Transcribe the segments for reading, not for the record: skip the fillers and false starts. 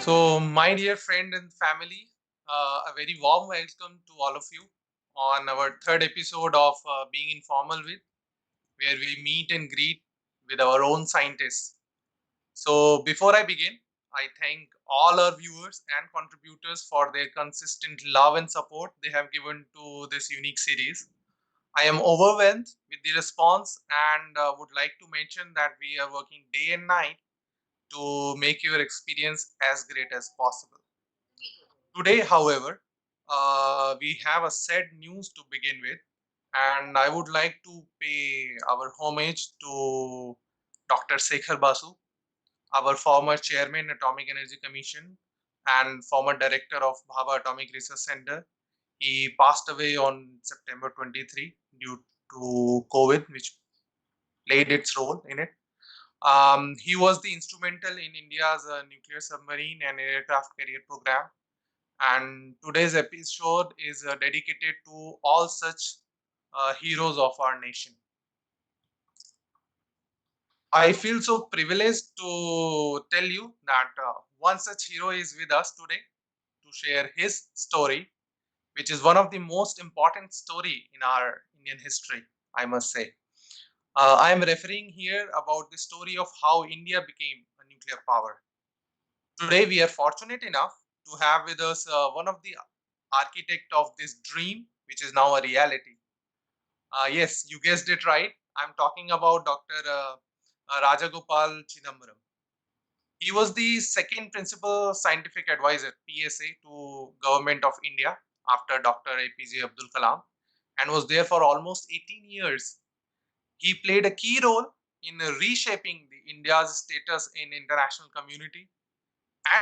So, my dear friend and family, a very warm welcome to all of you on our third episode of Being Informal with, where we meet and greet with our own scientists. So, before I begin, I thank all our viewers and contributors for their consistent love and support they have given to this unique series. I am overwhelmed with the response and would like to mention that we are working day and night to make your experience as great as possible. Today, however, we have a sad news to begin with, and I would like to pay our homage to Dr. Sekhar Basu, our former chairman, Atomic Energy Commission, and former director of Bhabha Atomic Research Center. He passed away on September 23 due to COVID, which played its role in it. He was the instrumental in India's nuclear submarine and aircraft carrier program, and today's episode is dedicated to all such heroes of our nation. I feel so privileged to tell you that one such hero is with us today to share his story, which is one of the most important story in our Indian history, I must say. I am referring here about the story of how India became a nuclear power. Today, we are fortunate enough to have with us one of the architect of this dream, which is now a reality. Yes, you guessed it right. I'm talking about Dr. Rajagopala Chidambaram. He was the second principal scientific advisor (PSA) to Government of India after Dr. APJ Abdul Kalam, and was there for almost 18 years. He played a key role in reshaping the India's status in international community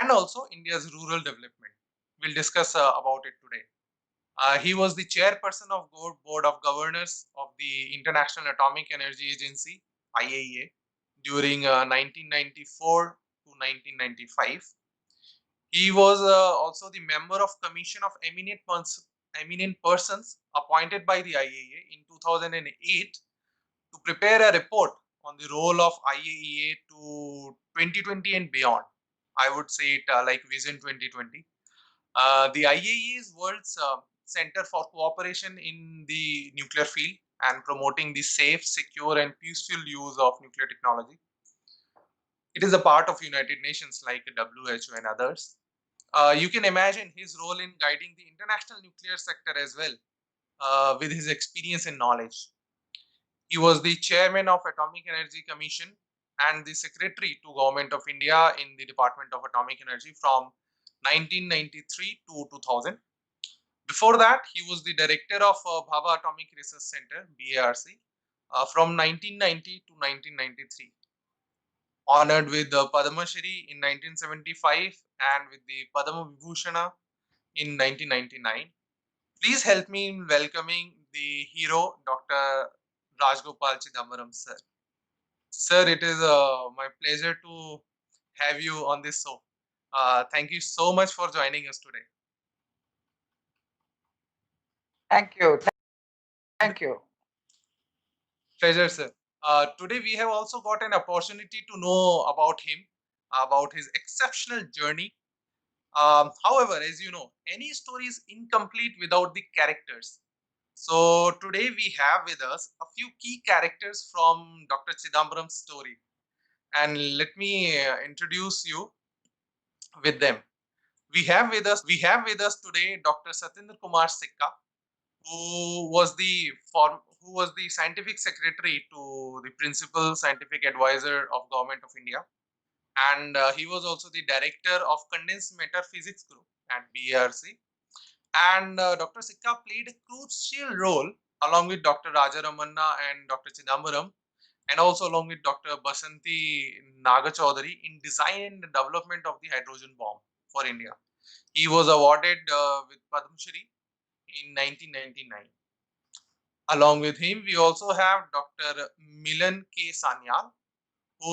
and also India's rural development. We'll discuss about it today. He was the chairperson of Board of Governors of the International Atomic Energy Agency (IAEA) during 1994 to 1995. He was also the member of Commission of Eminent Persons appointed by the IAEA in 2008 to prepare a report on the role of IAEA to 2020 and beyond. I would say it like Vision 2020. The IAEA is world's center for cooperation in the nuclear field and promoting the safe, secure, and peaceful use of nuclear technology. It is a part of United Nations like WHO and others. You can imagine his role in guiding the international nuclear sector as well, with his experience and knowledge. He was the chairman of Atomic Energy Commission and the secretary to Government of India in the Department of Atomic Energy from 1993 to 2000. Before that, he was the director of Bhabha Atomic Research Center (BARC) from 1990 to 1993. Honored with the Padma Shri in 1975 and with the Padma Vibhushana in 1999. Please help me in welcoming the hero, Dr. Rajagopala Chidambaram, sir. Sir, it is my pleasure to have you on this show. Thank you so much for joining us today. Thank you. Thank you. Pleasure, sir. Today we have also got an opportunity to know about him, about his exceptional journey. However, as you know, any story is incomplete without the characters. So today we have with us a few key characters from Dr. Chidambaram's story, and let me introduce you with them. We have with us today Dr. Satyendra Kumar Sikka, who was the scientific secretary to the principal scientific advisor of Government of India, and he was also the director of condensed matter physics group at BARC. And Dr. Sikka played a crucial role along with Dr. Rajaramanna and Dr. Chidambaram, and also along with Dr. Basanti Nagachaudhary in design and development of the hydrogen bomb for India. He was awarded with Padma Shri in 1999. Along with him, we also have Dr. Milan K. Sanyal, who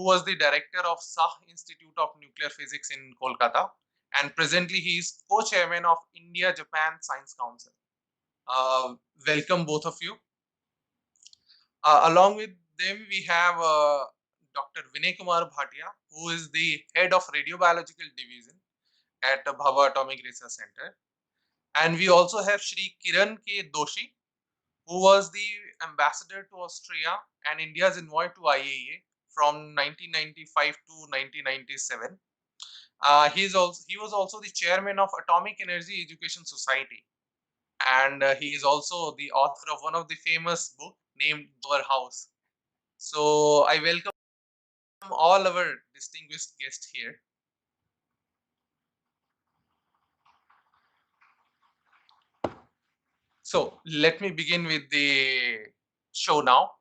was the director of Sah Institute of Nuclear Physics in Kolkata, and presently he is co-chairman of India-Japan Science Council. Welcome both of you. Along with them, we have Dr. Vinay Kumar Bhatia, who is the head of radiobiological division at Bhabha Atomic Research Center. And we also have Shri Kiran K. Doshi, who was the ambassador to Austria and India's envoy to IAEA from 1995 to 1997. He was also the chairman of Atomic Energy Education Society, and he is also the author of one of the famous book named Our House. So I welcome all our distinguished guests here. So let me begin with the show now.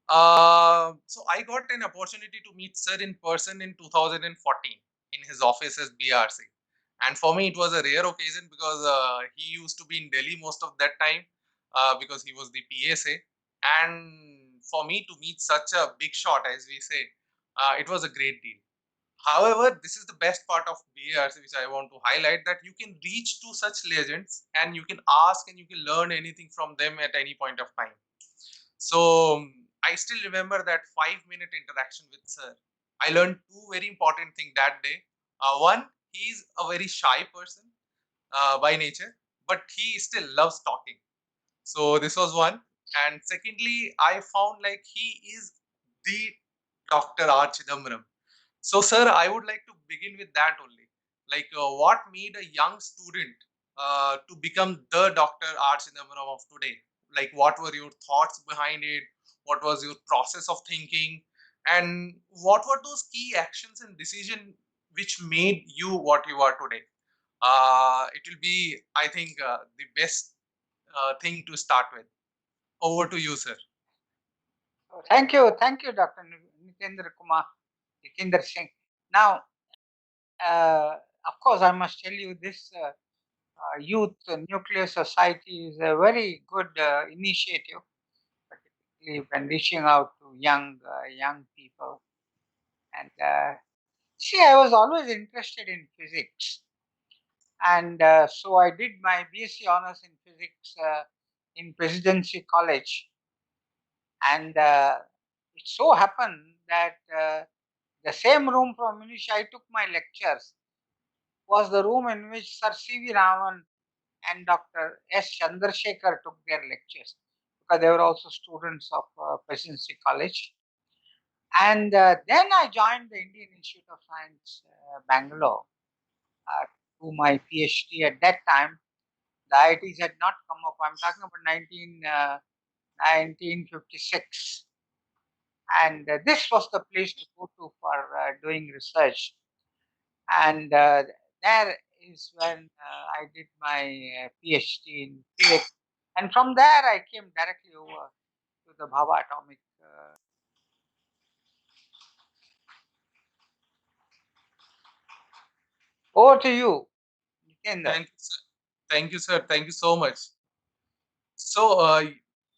So I got an opportunity to meet Sir in person in 2014 in his office as BRC. And for me, it was a rare occasion because he used to be in Delhi most of that time because he was the PSA. And for me to meet such a big shot, as we say, it was a great deal. However, this is the best part of BRC, which I want to highlight, that you can reach to such legends and you can ask and you can learn anything from them at any point of time. So I still remember that 5 minute interaction with Sir. I learned two very important things that day. One, he's a very shy person by nature, but he still loves talking. So this was one. And secondly, I found like he is the Dr. R. Chidambaram. So, sir, I would like to begin with that only. Like, what made a young student to become the Dr. R. Chidambaram of today? Like, what were your thoughts behind it? What was your process of thinking? And what were those key actions and decision which made you what you are today? It will be, I think, the best thing to start with. Over to you, sir. Thank you, Dr. Nitendra Kumar, Nitendra Singh. Now, of course, I must tell you this youth nuclear society is a very good initiative, particularly when reaching out to young people. And see, I was always interested in physics, and so I did my BSc honors in physics in Presidency College, and it so happened that the same room from which I took my lectures was the room in which Sir C.V. Raman and Dr. S. Chandrasekhar took their lectures, because they were also students of Presidency College. And then I joined the Indian Institute of Science, Bangalore, to my PhD. At that time, the IITs had not come up. I'm talking about 1956. And this was the place to go to for doing research. And there is when I did my PhD in physics. And from there, I came directly over to the Bhabha Atomic. Over to you, Jitendra. Thank you, sir. Thank you, sir. Thank you so much. So,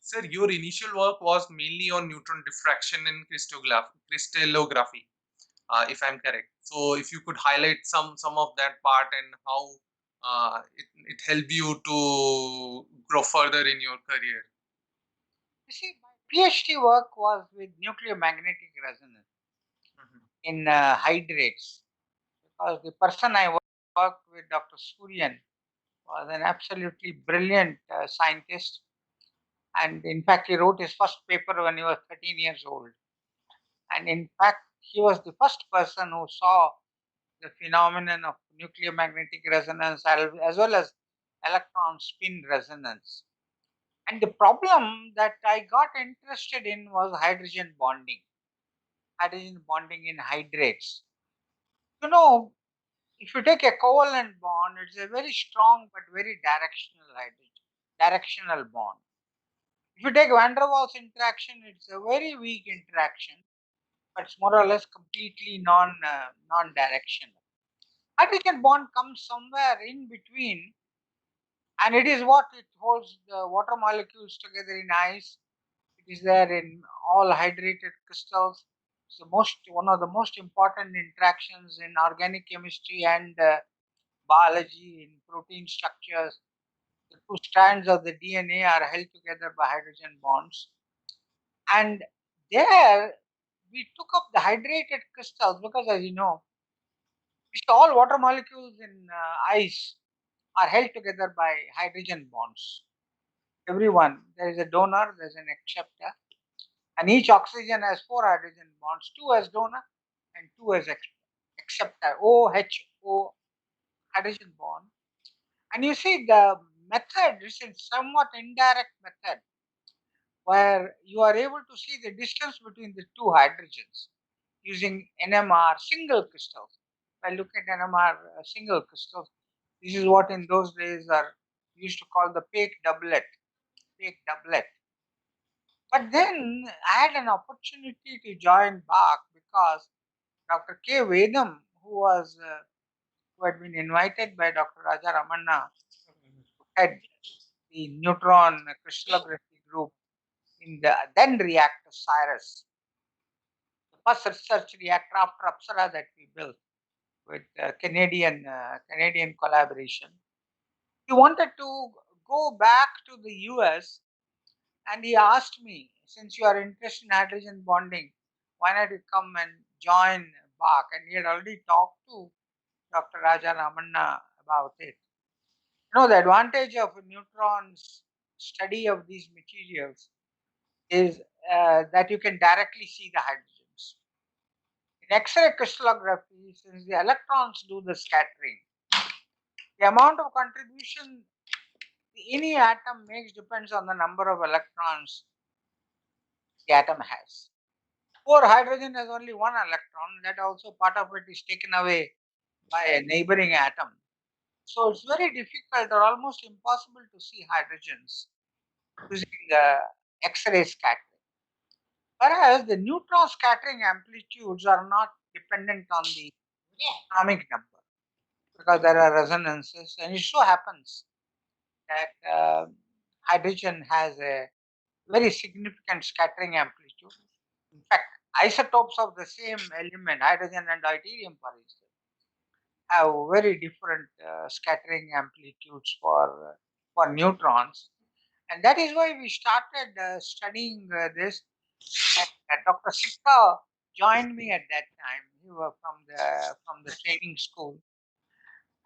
sir, your initial work was mainly on neutron diffraction and crystallography, if I'm correct. So, if you could highlight some of that part and how it helped you to grow further in your career. You see, my PhD work was with nuclear magnetic resonance Mhm. in hydrates, because the person I worked with, Dr. Suryan, was an absolutely brilliant scientist. And in fact, he wrote his first paper when he was 13 years old. And in fact, he was the first person who saw the phenomenon of nuclear magnetic resonance as well as electron spin resonance. And the problem that I got interested in was hydrogen bonding in hydrates. You know, if you take a covalent bond, it's a very strong but very directional bond. If you take van der Waals interaction, it's a very weak interaction, but it's more or less completely non-directional. Hydrogen bond comes somewhere in between, and it is what it holds the water molecules together in ice. It is there in all hydrated crystals. It's one of the most important interactions in organic chemistry and biology in protein structures. The two strands of the DNA are held together by hydrogen bonds, and there we took up the hydrated crystals because, as you know, all water molecules in ice are held together by hydrogen bonds. Everyone, there is a donor, there is an acceptor, and each oxygen has four hydrogen bonds, two as donor and two as acceptor. OHO hydrogen bond. And you see the method is a somewhat indirect method where you are able to see the distance between the two hydrogens using NMR single crystals. If I look at NMR single crystals, this is what in those days are used to call the Pake doublet. Pake doublet. But then I had an opportunity to join BARC because Dr. K. Vedam, who had been invited by Dr. Raja Ramanna to head the neutron crystallography group in the then reactor Cyrus, the first research reactor after Apsara that we built with Canadian collaboration. He wanted to go back to the US and he asked me, since you are interested in hydrogen bonding, why not you come and join BARC? And he had already talked to Dr. Raja Ramanna about it. You know, the advantage of neutrons study of these materials is that you can directly see the hydrogens. In X-ray crystallography, since the electrons do the scattering, the amount of contribution any atom makes depends on the number of electrons the atom has. Poor hydrogen has only one electron, that also part of it is taken away by a neighboring atom. So it's very difficult or almost impossible to see hydrogens using X-ray scattering. Whereas the neutron scattering amplitudes are not dependent on the atomic number because there are resonances, and it so happens that hydrogen has a very significant scattering amplitude. In fact, isotopes of the same element, hydrogen and deuterium, for instance, have very different scattering amplitudes for neutrons, and that is why we started studying this. And Dr. Sikka joined me at that time. He was from the training school,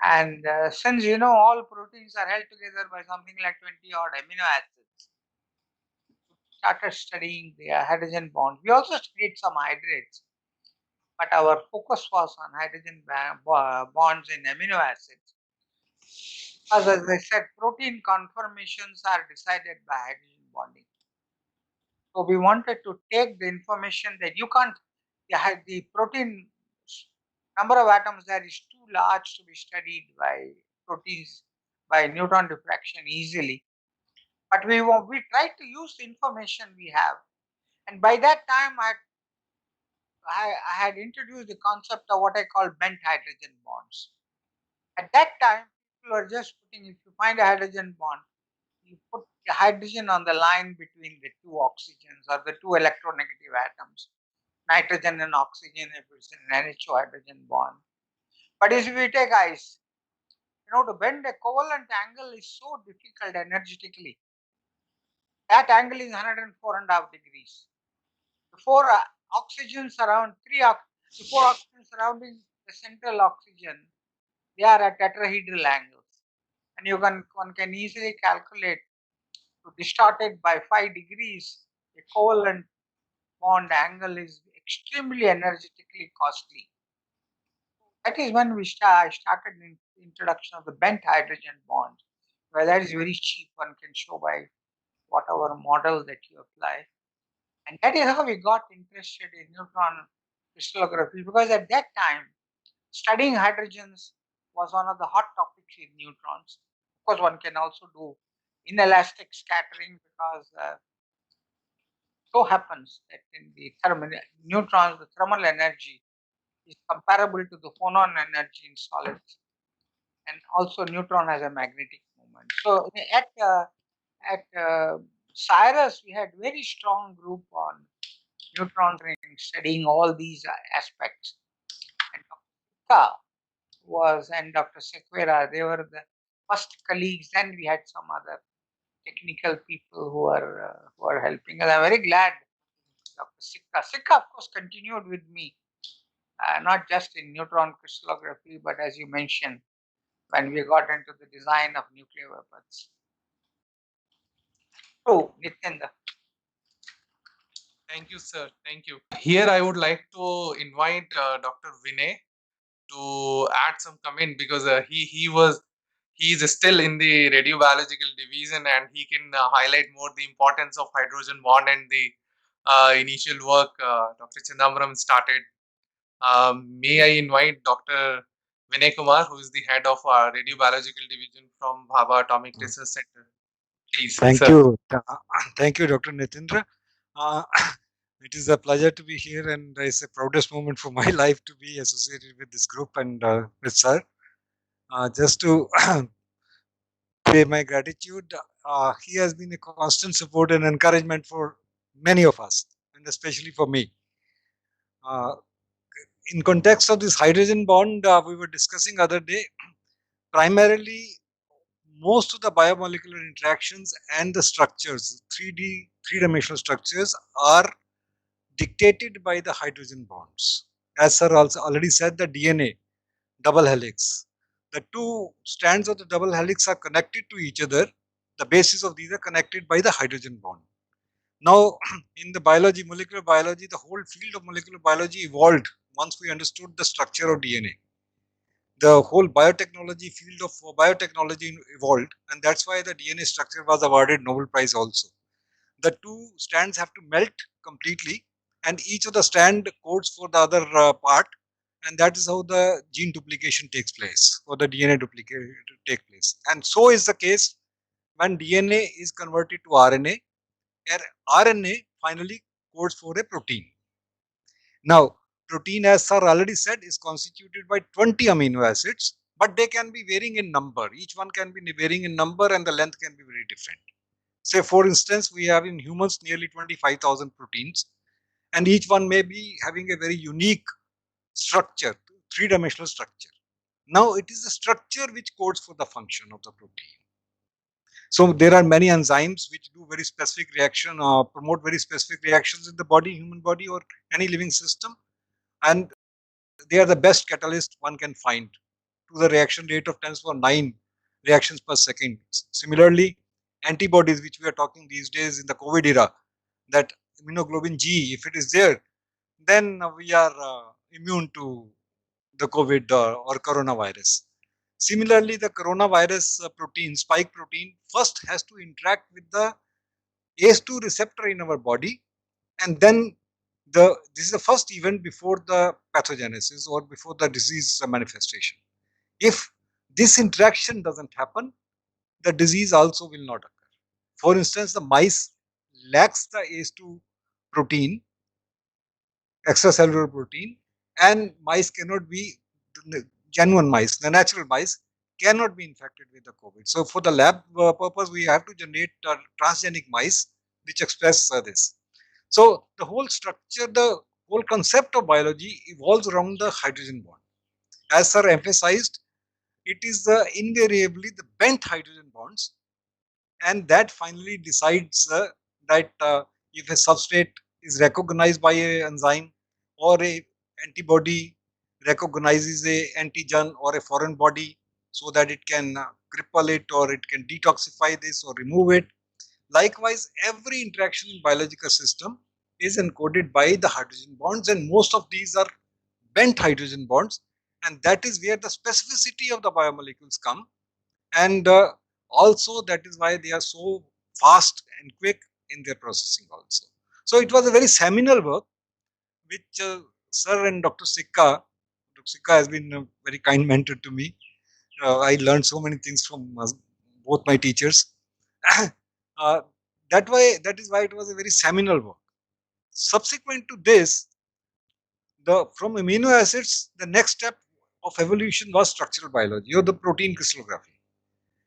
and since you know all proteins are held together by something like 20 odd amino acids, started studying the hydrogen bonds. We also studied some hydrates, but our focus was on hydrogen bonds in amino acids. As I said, protein conformations are decided by hydrogen bonding. So we wanted to take the information that you can't, the protein number of atoms there is too large to be studied by proteins by neutron diffraction easily. But we tried to use the information we have. And by that time, I had introduced the concept of what I call bent hydrogen bonds. At that time, people were just putting, if you find a hydrogen bond, you put the hydrogen on the line between the two oxygens or the two electronegative atoms, nitrogen and oxygen, if it's an NHO hydrogen bond. But if we take ice, to bend a covalent angle is so difficult energetically. That angle is 104.5 degrees. The four oxygens around the four oxygens surrounding the central oxygen, they are at tetrahedral angles, and one can easily calculate to distort it by 5 degrees. A covalent bond angle is extremely energetically costly. That is when I started the introduction of the bent hydrogen bond, where that is very cheap. One can show by whatever model that you apply. And that is how we got interested in neutron crystallography, because at that time, studying hydrogens was one of the hot topics in neutrons. Of course, one can also do inelastic scattering because so happens that in the neutrons, the thermal energy is comparable to the phonon energy in solids, and also neutron has a magnetic moment. So at Cyrus, we had very strong group on neutron studying all these aspects. And Dr. and Dr. Sequeira, they were the first colleagues. Then we had some other technical people who are helping us. I'm very glad Dr. Sikka. Sikka, of course, continued with me, not just in neutron crystallography, but as you mentioned, when we got into the design of nuclear weapons. Oh, Nitendra. Thank you, sir. Thank you. Here, I would like to invite Dr. Vinay to add some comment because he is still in the radiobiological division and he can highlight more the importance of hydrogen bond and the initial work Dr. Chidambaram started. May I invite Dr. Vinay Kumar, who is the head of our radiobiological division from Bhabha Atomic Research Center. Please, Thank sir. you. Thank you, Dr. Nitendra. Uh, it is a pleasure to be here, and it's a proudest moment for my life to be associated with this group and with Sir. Just to pay my gratitude, he has been a constant support and encouragement for many of us, and especially for me. Uh, in context of this hydrogen bond, we were discussing other day, primarily most of the biomolecular interactions and the structures, 3D, three-dimensional structures, are dictated by the hydrogen bonds. As Sir also already said, the DNA, double helix. The two strands of the double helix are connected to each other. The bases of these are connected by the hydrogen bond. Now, in the biology, molecular biology, the whole field of molecular biology evolved once we understood the structure of DNA. The whole biotechnology field of biotechnology evolved, and that's why the DNA structure was awarded Nobel Prize also. The two strands have to melt completely, and each of the strand codes for the other part, and that is how the gene duplication takes place, or the DNA duplication take place. And so is the case when DNA is converted to RNA, and RNA finally codes for a protein. Now, protein, as Sir already said, is constituted by 20 amino acids, but they can be varying in number. Each one can be varying in number, and the length can be very different. Say, for instance, we have in humans nearly 25,000 proteins, and each one may be having a very unique structure, three-dimensional structure. Now, it is the structure which codes for the function of the protein. So, there are many enzymes which do very specific reaction, promote very specific reactions in the body, human body, or any living system, and they are the best catalyst one can find to the reaction rate of 10 to the power 9 reactions per second. Similarly, antibodies, which we are talking these days in the COVID era, that immunoglobulin G, if it is there, then we are immune to the COVID or coronavirus. Similarly, the coronavirus protein, spike protein, first has to interact with the ACE2 receptor in our body, and then this is the first event before the pathogenesis or before the disease manifestation. If this interaction doesn't happen, the disease also will not occur. For instance, the mice lacks the ACE2 protein, extracellular protein, and mice cannot be genuine mice, the natural mice cannot be infected with the COVID. So for the lab purpose, we have to generate transgenic mice which express this. So the whole structure, the whole concept of biology evolves around the hydrogen bond. As Sir emphasized, it is invariably the bent hydrogen bonds, and that finally decides that if a substrate is recognized by an enzyme, or a antibody recognizes a antigen or a foreign body, so that it can cripple it, or it can detoxify this or remove it. Likewise, every interaction in biological system is encoded by the hydrogen bonds, and most of these are bent hydrogen bonds, and that is where the specificity of the biomolecules come, and also that is why they are so fast and quick in their processing also. So it was a very seminal work which Sir and Dr. Sikka has been a very kind mentor to me. I learned so many things from both my teachers. uh, that is why it was a very seminal work. Subsequent to this, from amino acids, the next step of evolution was structural biology or the protein crystallography.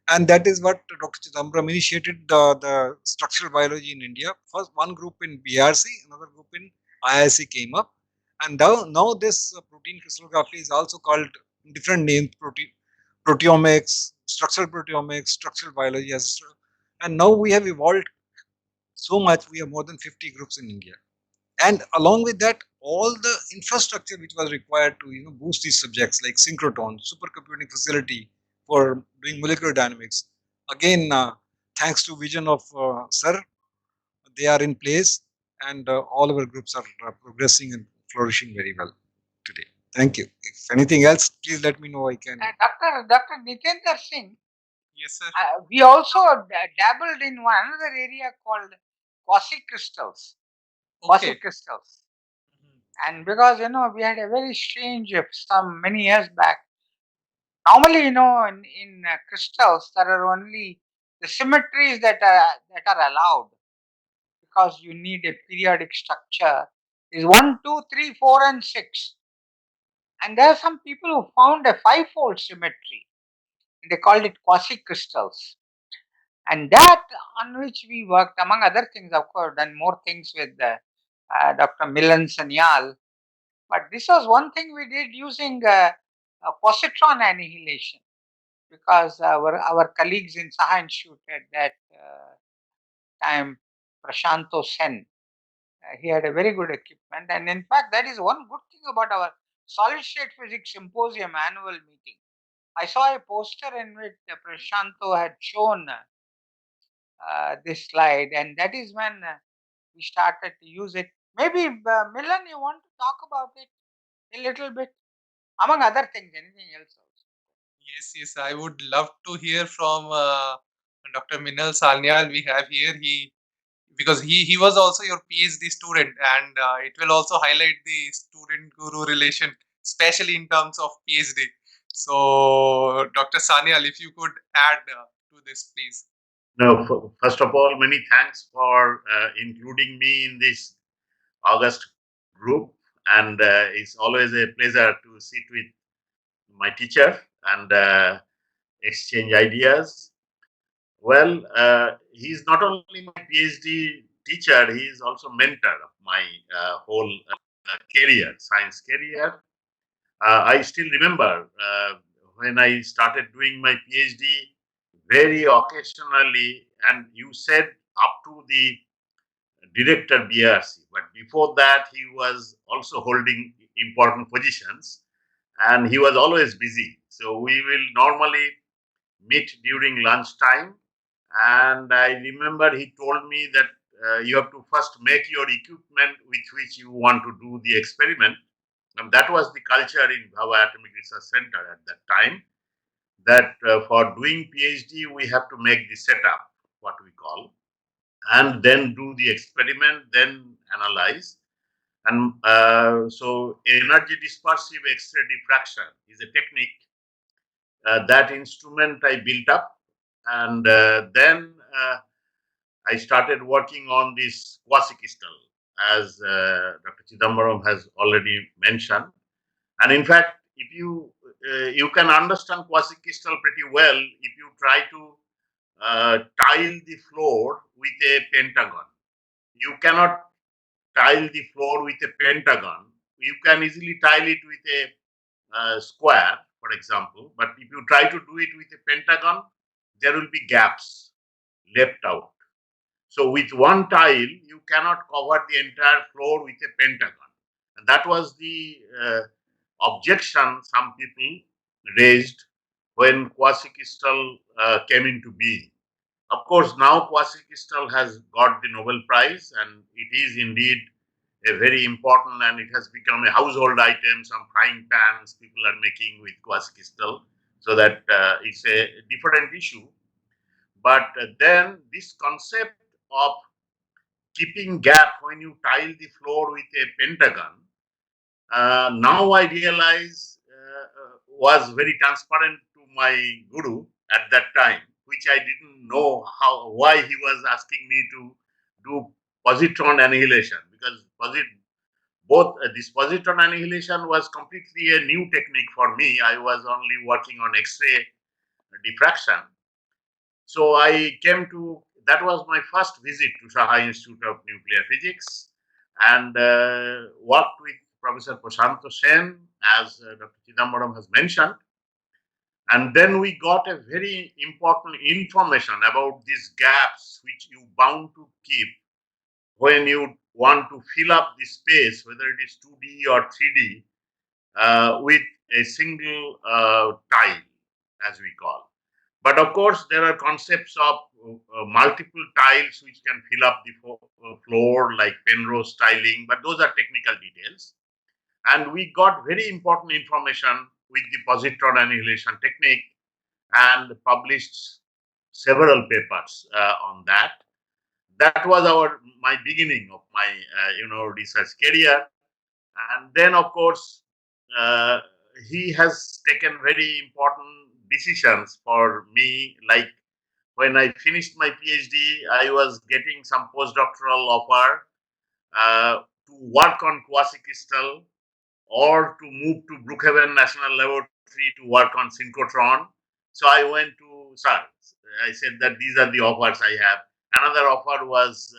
And that is what Dr. Chidambaram initiated the structural biology in India. First, one group in BRC, another group in IIC came up. And now this protein crystallography is also called different names, proteomics, structural biology. And now we have evolved so much, we have more than 50 groups in India. And along with that, all the infrastructure which was required to boost these subjects like synchrotron, supercomputing facility for doing molecular dynamics. Again, thanks to vision of Sir, they are in place, and all our groups are progressing and flourishing very well today. Thank you. If anything else, please let me know. I can. Dr. Nitendra Singh, Yes, sir. we also dabbled in one other area called quasi crystals. Quasi Okay. crystals. Mhm. And because we had a very strange some many years back. Normally, in crystals there are only the symmetries that are allowed, because you need a periodic structure is 1, 2, 3, 4, and 6. And there are some people who found a five-fold symmetry. They called it quasi crystals. And that on which we worked, among other things, of course, done more things with Dr. Milan Sanyal. But this was one thing we did using positron annihilation, because our colleagues in Saha Institute at that time, Prashanto Sen, he had a very good equipment. And in fact, that is one good thing about our solid state physics symposium annual meeting. I saw a poster in which Prashanto had shown this slide, and that is when we started to use it. Maybe Milan, you want to talk about it a little bit, among other things, anything else also? Yes, I would love to hear from Dr. Minal Salnial we have here. Because he was also your PhD student, and it will also highlight the student guru relation, especially in terms of PhD. So, Dr. Sanyal, if you could add to this, please. No, first of all, many thanks for including me in this August group. And it's always a pleasure to sit with my teacher and exchange ideas. Well, he's not only my PhD teacher, he is also mentor of my whole career, science career. I still remember when I started doing my PhD, very occasionally, and you said up to the director BRC, but before that, he was also holding important positions and he was always busy. So we will normally meet during lunchtime. And I remember he told me that you have to first make your equipment with which you want to do the experiment. And that was the culture in Bhava Atomic Research Center at that time, that for doing PhD, we have to make the setup, what we call, and then do the experiment, then analyze. And so energy dispersive X-ray diffraction is a technique. That instrument I built up, and then I started working on this quasi-crystal, as Dr. Chidambaram has already mentioned. And in fact, if you can understand quasi-crystal pretty well if you try to tile the floor with a pentagon. You cannot tile the floor with a pentagon. You can easily tile it with a square, for example. But if you try to do it with a pentagon, there will be gaps left out. So with one tile, you cannot cover the entire floor with a pentagon. And that was the objection some people raised when quasi-crystal came into being. Of course, now quasi-crystal has got the Nobel Prize, and it is indeed a very important, and it has become a household item. Some frying pans people are making with quasi-crystal, so that it's a different issue. But then this concept of keeping gap when you tile the floor with a pentagon, now I realize was very transparent to my guru at that time, which I didn't know why he was asking me to do positron annihilation, because this positron annihilation was completely a new technique for me. I was only working on X-ray diffraction. So I came to, that was my first visit to Saha Institute of Nuclear Physics, and worked with Professor Prashanto Sen, as Dr. Chidambaram has mentioned. And then we got a very important information about these gaps which you bound to keep when you want to fill up the space, whether it is 2D or 3D, with a single tile, as we call. But of course, there are concepts of multiple tiles which can fill up the floor, like Penrose tiling, but those are technical details. And we got very important information with the positron annihilation technique and published several papers on that. That was my beginning of my research career. And then, of course, uh, he has taken very important decisions for me. Like when I finished my PhD, I was getting some postdoctoral offer to work on quasi-crystal or to move to Brookhaven National Laboratory to work on synchrotron. So I went to, sorry, I said that these are the offers I have. Another offer was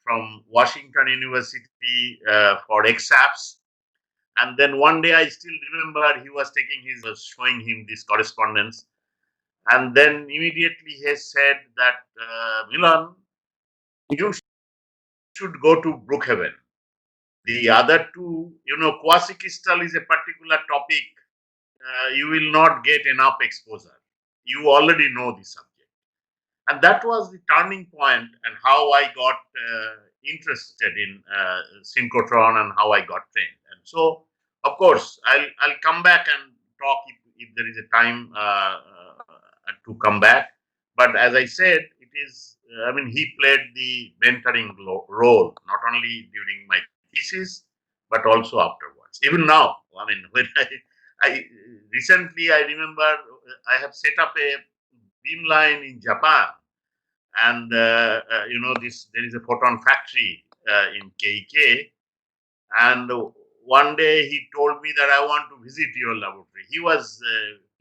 from Washington University for XAPS. And then one day I still remember he was showing him this correspondence. And then immediately he said that, Milan, you should go to Brookhaven. The other two, quasi-crystal is a particular topic. You will not get enough exposure. You already know the subject. And that was the turning point and how I got interested in synchrotron and how I got trained. And so, of course, I'll come back and talk if there is a time to come back. But as I said, it is, he played the mentoring role, not only during my thesis, but also afterwards. Even now, when I recently, I remember I have set up a beamline in Japan, and there is a photon factory in KEK, and one day he told me that I want to visit your laboratory. He was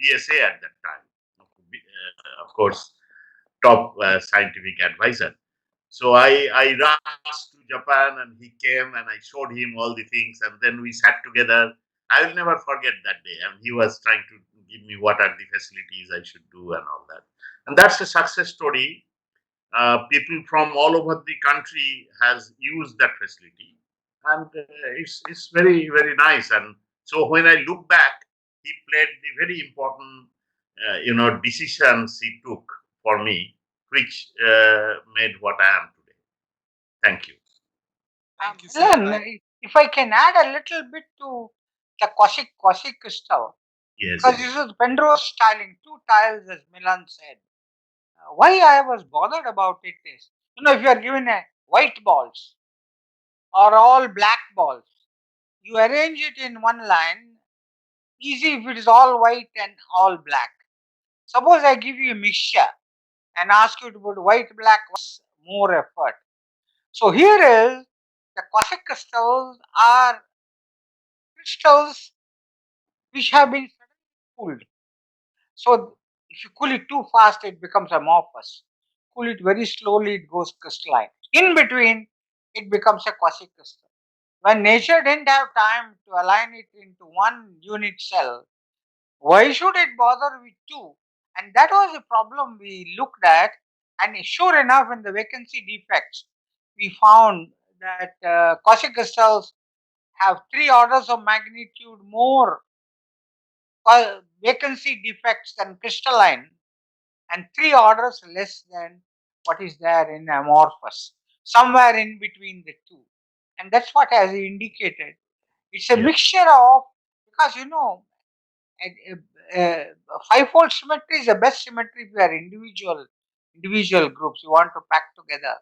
PSA at that time, of course, top scientific advisor. So I rushed to Japan and he came and I showed him all the things, and then we sat together. I will never forget that day. And he was trying to give me what are the facilities I should do and all that. And that's a success story. People from all over the country has used that facility, and it's very, very nice. And so when I look back, he played the very important decisions he took for me, which made what I am today. Thank you. Thank you, sir. Milan, if I can add a little bit to the quasi-crystal, Yes. because this is Penrose tiling, two tiles, as Milan said. Why I was bothered about it is, if you are given a white balls or all black balls, you arrange it in one line, easy if it is all white and all black. Suppose I give you a mixture and ask you to put white, black, more effort. So here is the quasi-crystals are crystals which have been cooled. So if you cool it too fast, it becomes amorphous. Cool it very slowly, it goes crystalline. In between, it becomes a quasi-crystal. When nature didn't have time to align it into one unit cell, why should it bother with two? And that was a problem we looked at. And sure enough, in the vacancy defects, we found that quasi-crystals have 3 orders of magnitude more vacancy defects than crystalline, and 3 orders less than what is there in amorphous, somewhere in between the two. And that's what, as he indicated, it's a mixture of, because five-fold symmetry is the best symmetry if you are individual groups you want to pack together.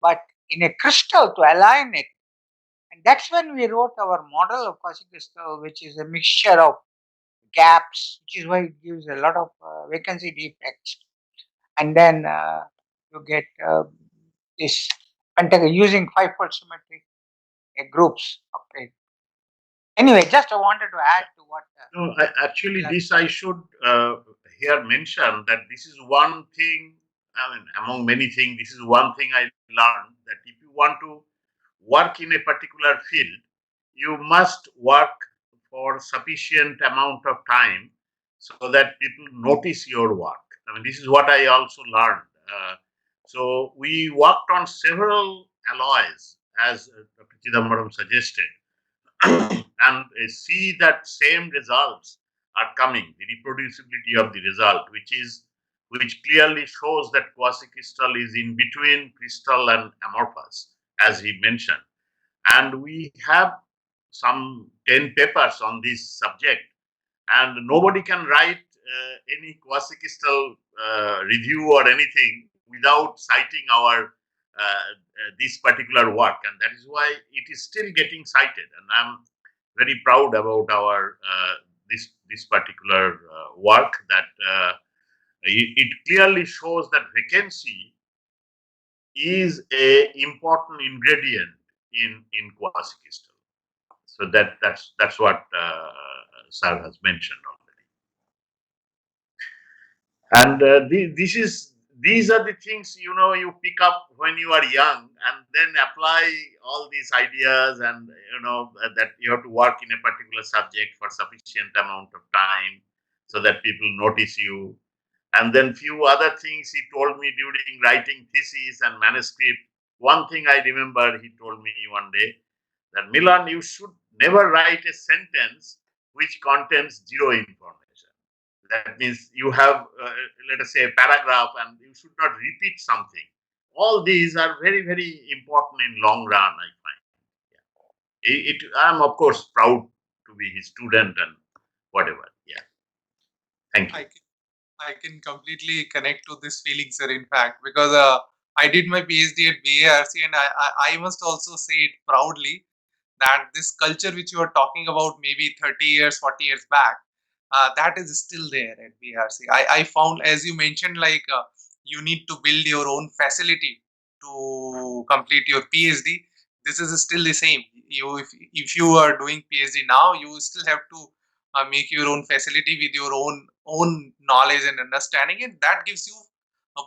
But in a crystal, to align it, and that's when we wrote our model of quasi-crystal, which is a mixture of gaps, which is why it gives a lot of vacancy defects. And then you get this pentagon using five-fold symmetry groups of it. Anyway, just I wanted to add to what. No, actually, this I should here mention that this is one thing. Among many things, this is one thing I learned, that if you want to work in a particular field, you must work for sufficient amount of time so that people notice your work. This is what I also learned. So we worked on several alloys as Dr. Chidambaram suggested, and see that same results are coming, the reproducibility of the result, which clearly shows that quasi-crystal is in between crystal and amorphous, as he mentioned. And we have some 10 papers on this subject, and nobody can write any quasi-crystal review or anything without citing our this particular work, and that is why it is still getting cited. And I'm very proud about our this particular work, that it clearly shows that vacancy is a important ingredient in quasi-crystal. So that's what Sir has mentioned already. And these are the things you pick up when you are young, and then apply all these ideas, and that you have to work in a particular subject for sufficient amount of time so that people notice you. And then few other things he told me during writing thesis and manuscript. One thing I remember, he told me one day that, Milan, you should never write a sentence which contains zero information. That means you have, let us say, a paragraph, and you should not repeat something. All these are very, very important in long run, I find. I'm, of course, proud to be his student and whatever. Yeah. Thank you. I can completely connect to this feeling, sir, in fact, because I did my PhD at BARC, and I must also say it proudly that this culture which you are talking about maybe 30 years, 40 years back, that is still there at BARC. I found, as you mentioned, like you need to build your own facility to complete your PhD. This is still the same. If you are doing PhD now, you still have to make your own facility with your own knowledge and understanding, and that gives you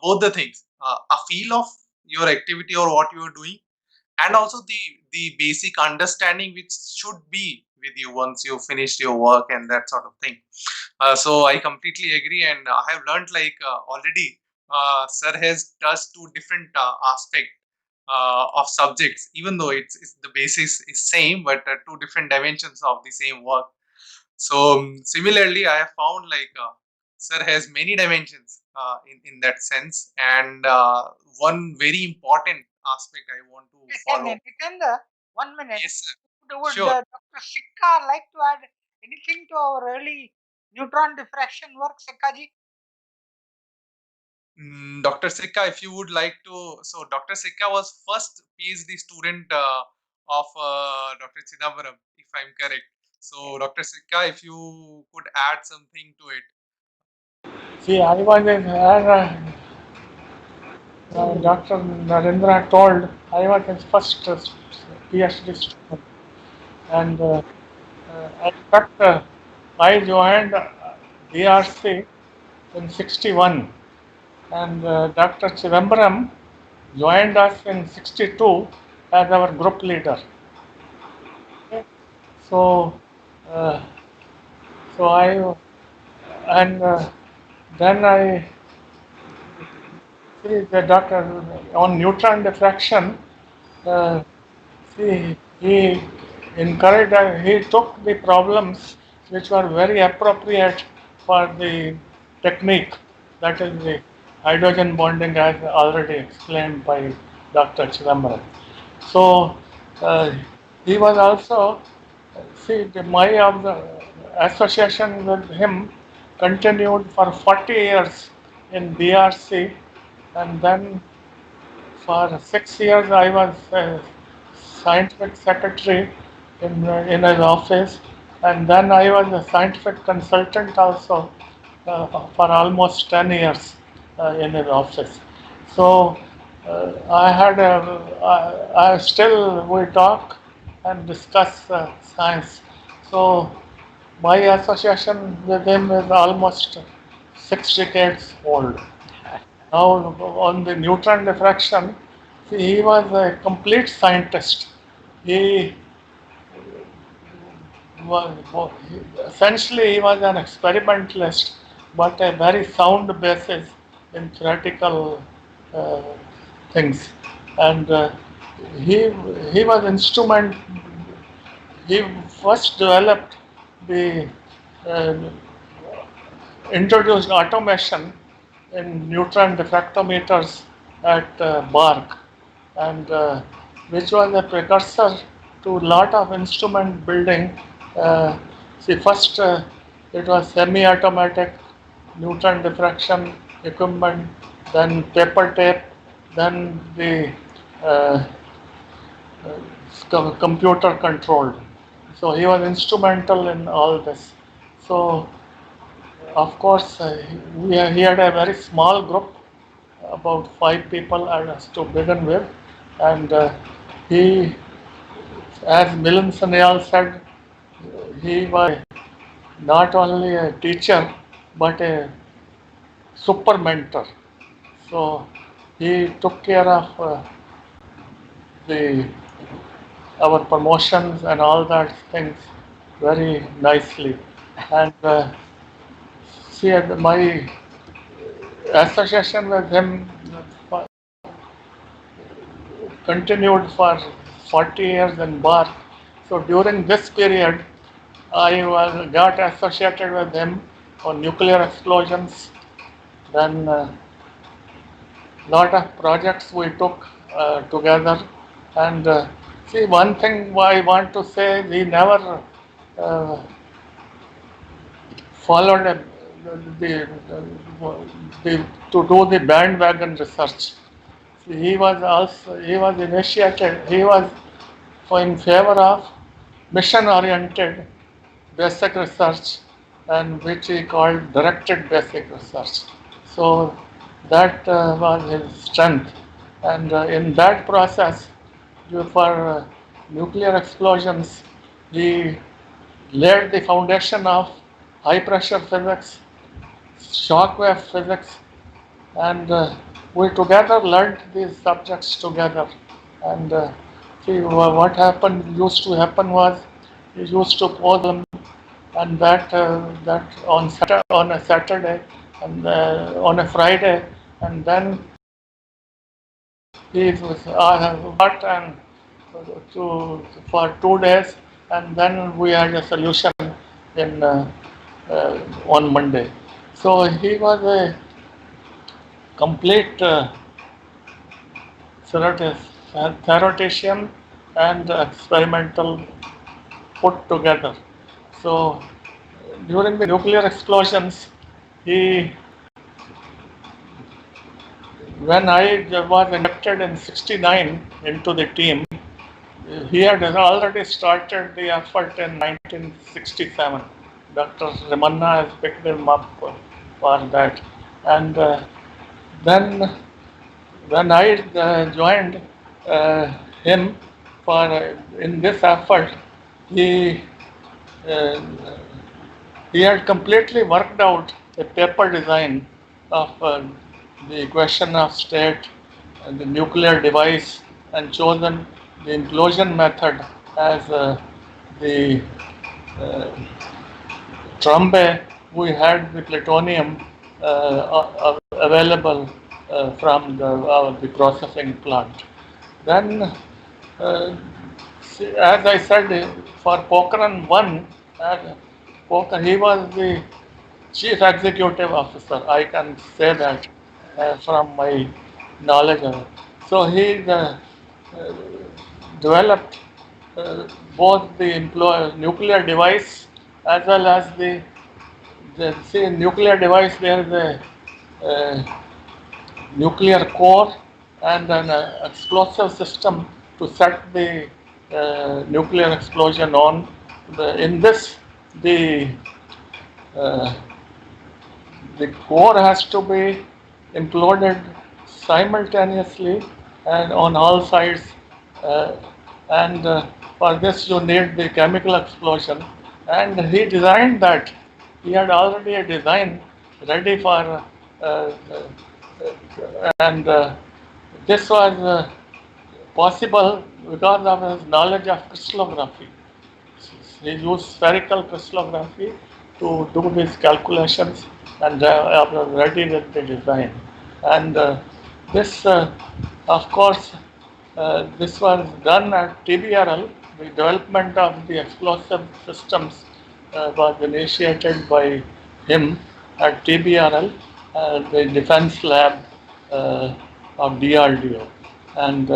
both the things, a feel of your activity or what you are doing, and also the basic understanding which should be with you once you finished your work and that sort of thing. So I completely agree, and I have learned, like, already sir has touched two different aspects of subjects, even though it's the basis is same, but two different dimensions of the same work. So similarly, I have found, like, sir has many dimensions in that sense, and one very important aspect I want to follow. Nitendra, 1 minute. Yes, sir. Would Sure. Dr. Sikka like to add anything to our early neutron diffraction work, Sikkaji? Dr. Sikka, if you would like to. So Dr. Sikka was first PhD student of Dr. Chidambaram, if I'm correct. So Dr. Sikka, if you could add something to it. See, I was Dr. Narendra told, I was his first PhD student, and in fact, I joined BRC in '61, and Dr. Chidambaram joined us in '62 as our group leader. Okay. So, then I see the doctor on neutron diffraction. See, he encouraged, he took the problems which were very appropriate for the technique, that is the hydrogen bonding, as already explained by Dr. Chidambaram. So, he was also, my association with him continued for 40 years in BRC, and then for 6 years I was scientific secretary in his office, and then I was a scientific consultant also for almost 10 years in his office. So I still, we talk and discuss science. So my association with him is almost 6 decades old. Now, on the neutron diffraction, he was a complete scientist. He essentially, he was an experimentalist, but a very sound basis in theoretical things. And he he was instrument. He first developed the uh, introduced automation in neutron diffractometers at barc, and which was a precursor to lot of instrument building. Uh, See, first it was semi-automatic neutron diffraction equipment, then paper tape, then the uh, computer controlled. So he was instrumental in all this. So of course, he had a very small group, about 5 people as to begin with, and he, as Milan Sanyal said, he was not only a teacher but a super mentor. So he took care of the our promotions and all that things very nicely, and see my association with him continued for 40 years in barc. So during this period, got associated with him on nuclear explosions. Then lot of projects we took together. And see, one thing I want to say, we never uh, followed the, to do the bandwagon research. He was initiated. He was in favor of mission-oriented basic research, and which he called directed basic research. So that was his strength, and in that process, for nuclear explosions, he laid the foundation of high pressure physics, shock wave physics, and we together learned these subjects together. And see, what happened used to happen was, he used to pose them, and that on a Saturday and on a Friday, and then he was got and for 2 days, and then we had a solution in on Monday. So he was a complete theoretician and experimental put together. So during the nuclear explosions, he, when I was inducted in '69 into the team, he had already started the effort in 1967. Dr. Ramanna has picked him up for that, and then when I joined him for in this effort, he uh, he had completely worked out a paper design of the equation of state and the nuclear device, and chosen the implosion method as the uh, trombe. We had the plutonium available from the processing plant. Then, as I said, for Pokhran 1, he was the chief executive officer. I can say that from my knowledge of it. So he developed both the nuclear device as well as the nuclear device. There is a nuclear core and an explosive system to set the nuclear explosion on. In this, uh, the core has to be imploded simultaneously and on all sides, and for this you need the chemical explosion. And he designed that. He had already a design ready for, and this was possible because of his knowledge of crystallography. He used spherical crystallography to do these calculations, and was ready with the design. And this, of course, This was done at TBRL. The development of the explosive systems was initiated by him at TBRL, the defense lab of DRDO. And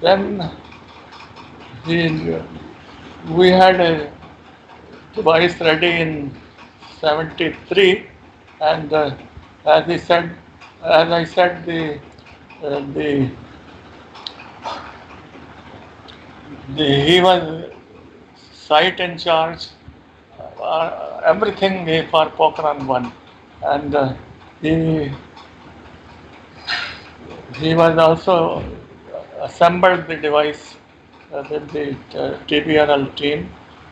then he, we had a device ready in 73, and as he said, as I said, the he was site in charge, everything for Pokhran 1, and he was also assembled the device with the TBRL team,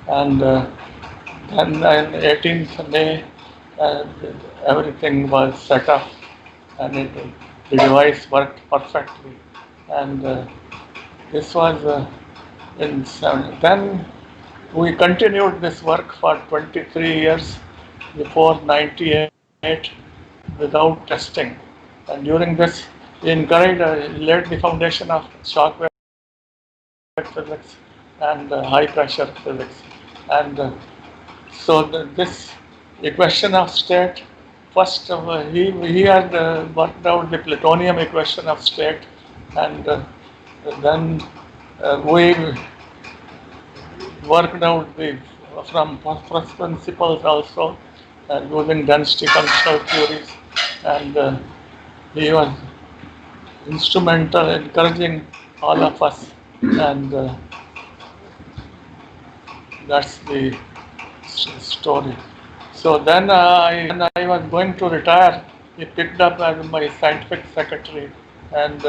and then on 18th May, everything was set up, and the device worked perfectly, and this was in 7. Then we continued this work for 23 years before 98 without testing. And during this, we laid the foundation of shock wave physics and high pressure physics. And so this equation of state, first he had worked out the plutonium equation of state, and then we worked out from first principles also, using density functional theories, and he was instrumental in encouraging all of us, and that's the story. So then when I was going to retire, he picked up as my scientific secretary, and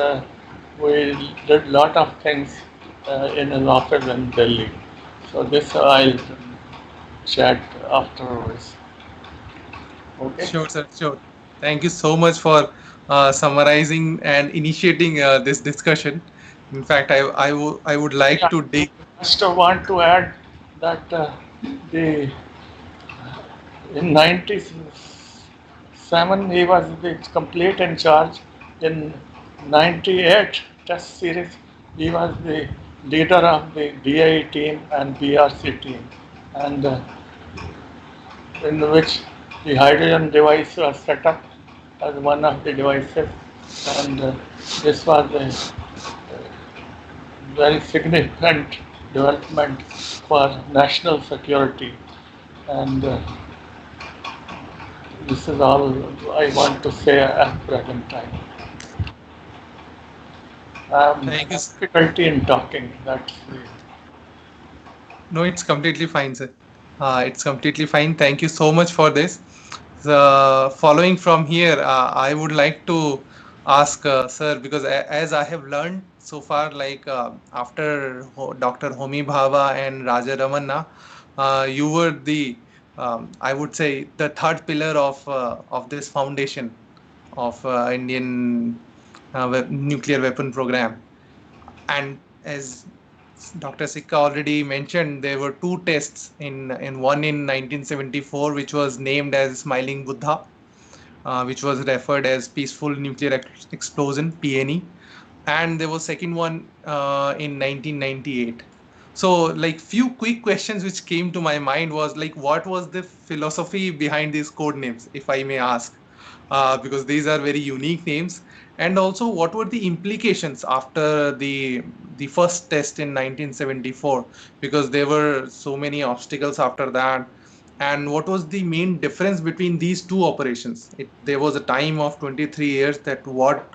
we did a lot of things in his office in Delhi. So this I'll chat afterwards. Okay. Sure, sir. Sure. Thank you so much for summarizing and initiating this discussion. In fact, I would like to dig. Just want to add that the in 97 he was the complete in charge. In 98 test series he was the leader of the DI team and BRC team, and in which the hydrogen device was set up as one of the devices, and this was a very significant development for national security, and this is all I want to say at present time. Thank you. Difficulty in talking. That's No, it's completely fine, sir. It's completely fine. Thank you so much for this. Following from here, I would like to ask, sir, because as I have learned so far, like after Dr. Homi Bhabha and Raja Ramanna, you were the, I would say, the third pillar of this foundation of Indian nuclear weapon program. And as Dr. Sikka already mentioned, there were two tests in one in 1974, which was named as Smiling Buddha, which was referred as Peaceful Nuclear Explosion (PNE), and there was second one in 1998. So, like, few quick questions which came to my mind was like, what was the philosophy behind these code names, if I may ask? Because these are very unique names, and also what were the implications after the first test in 1974, because there were so many obstacles after that, and what was the main difference between these two operations? There was a time of 23 years that what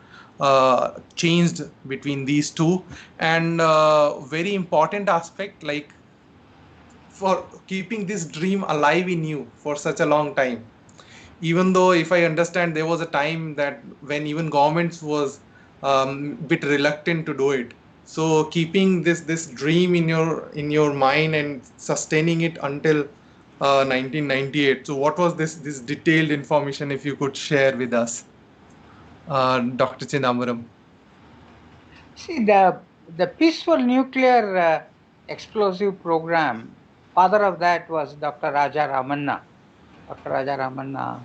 changed between these two, and very important aspect, like, for keeping this dream alive in you for such a long time, even though if I understand there was a time that when even governments was bit reluctant to do it, so keeping this dream in your mind and sustaining it until 1998. So what was this detailed information, if you could share with us, Dr. Chidambaram? See, the peaceful nuclear explosive program, father of that was Dr. Raja Ramanna. Dr. Raja Ramanna,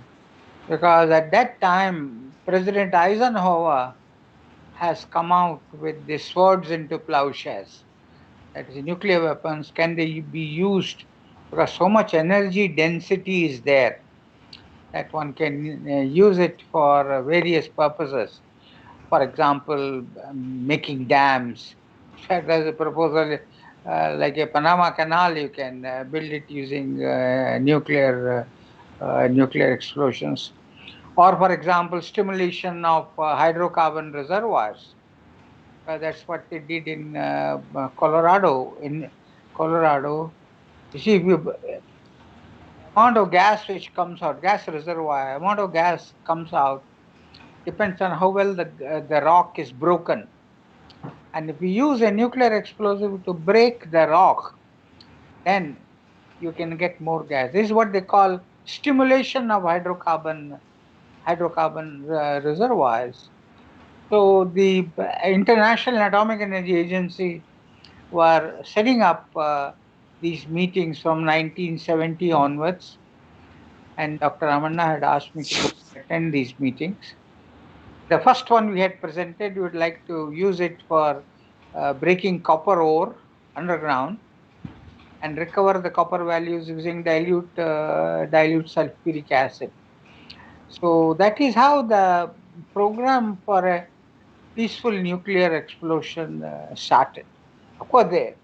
because at that time President Eisenhower has come out with the swords into plowshares. That is, nuclear weapons, can they be used? Because so much energy density is there that one can use it for various purposes. For example, making dams. In fact, there's a proposal like a Panama Canal, you can build it using nuclear explosions. Or, for example, stimulation of hydrocarbon reservoirs. That's what they did in Colorado. In Colorado, you see, if you, amount of gas which comes out, gas reservoir, amount of gas comes out depends on how well the rock is broken. And if you use a nuclear explosive to break the rock, then you can get more gas. This is what they call stimulation of hydrocarbon reservoirs. So the International Atomic Energy Agency were setting up these meetings from 1970 onwards, and Dr. Amanna had asked me to attend these meetings. The first one we had presented, we would like to use it for breaking copper ore underground and recover the copper values using dilute sulfuric acid. So that is how the program for a peaceful nuclear explosion started. Of course, if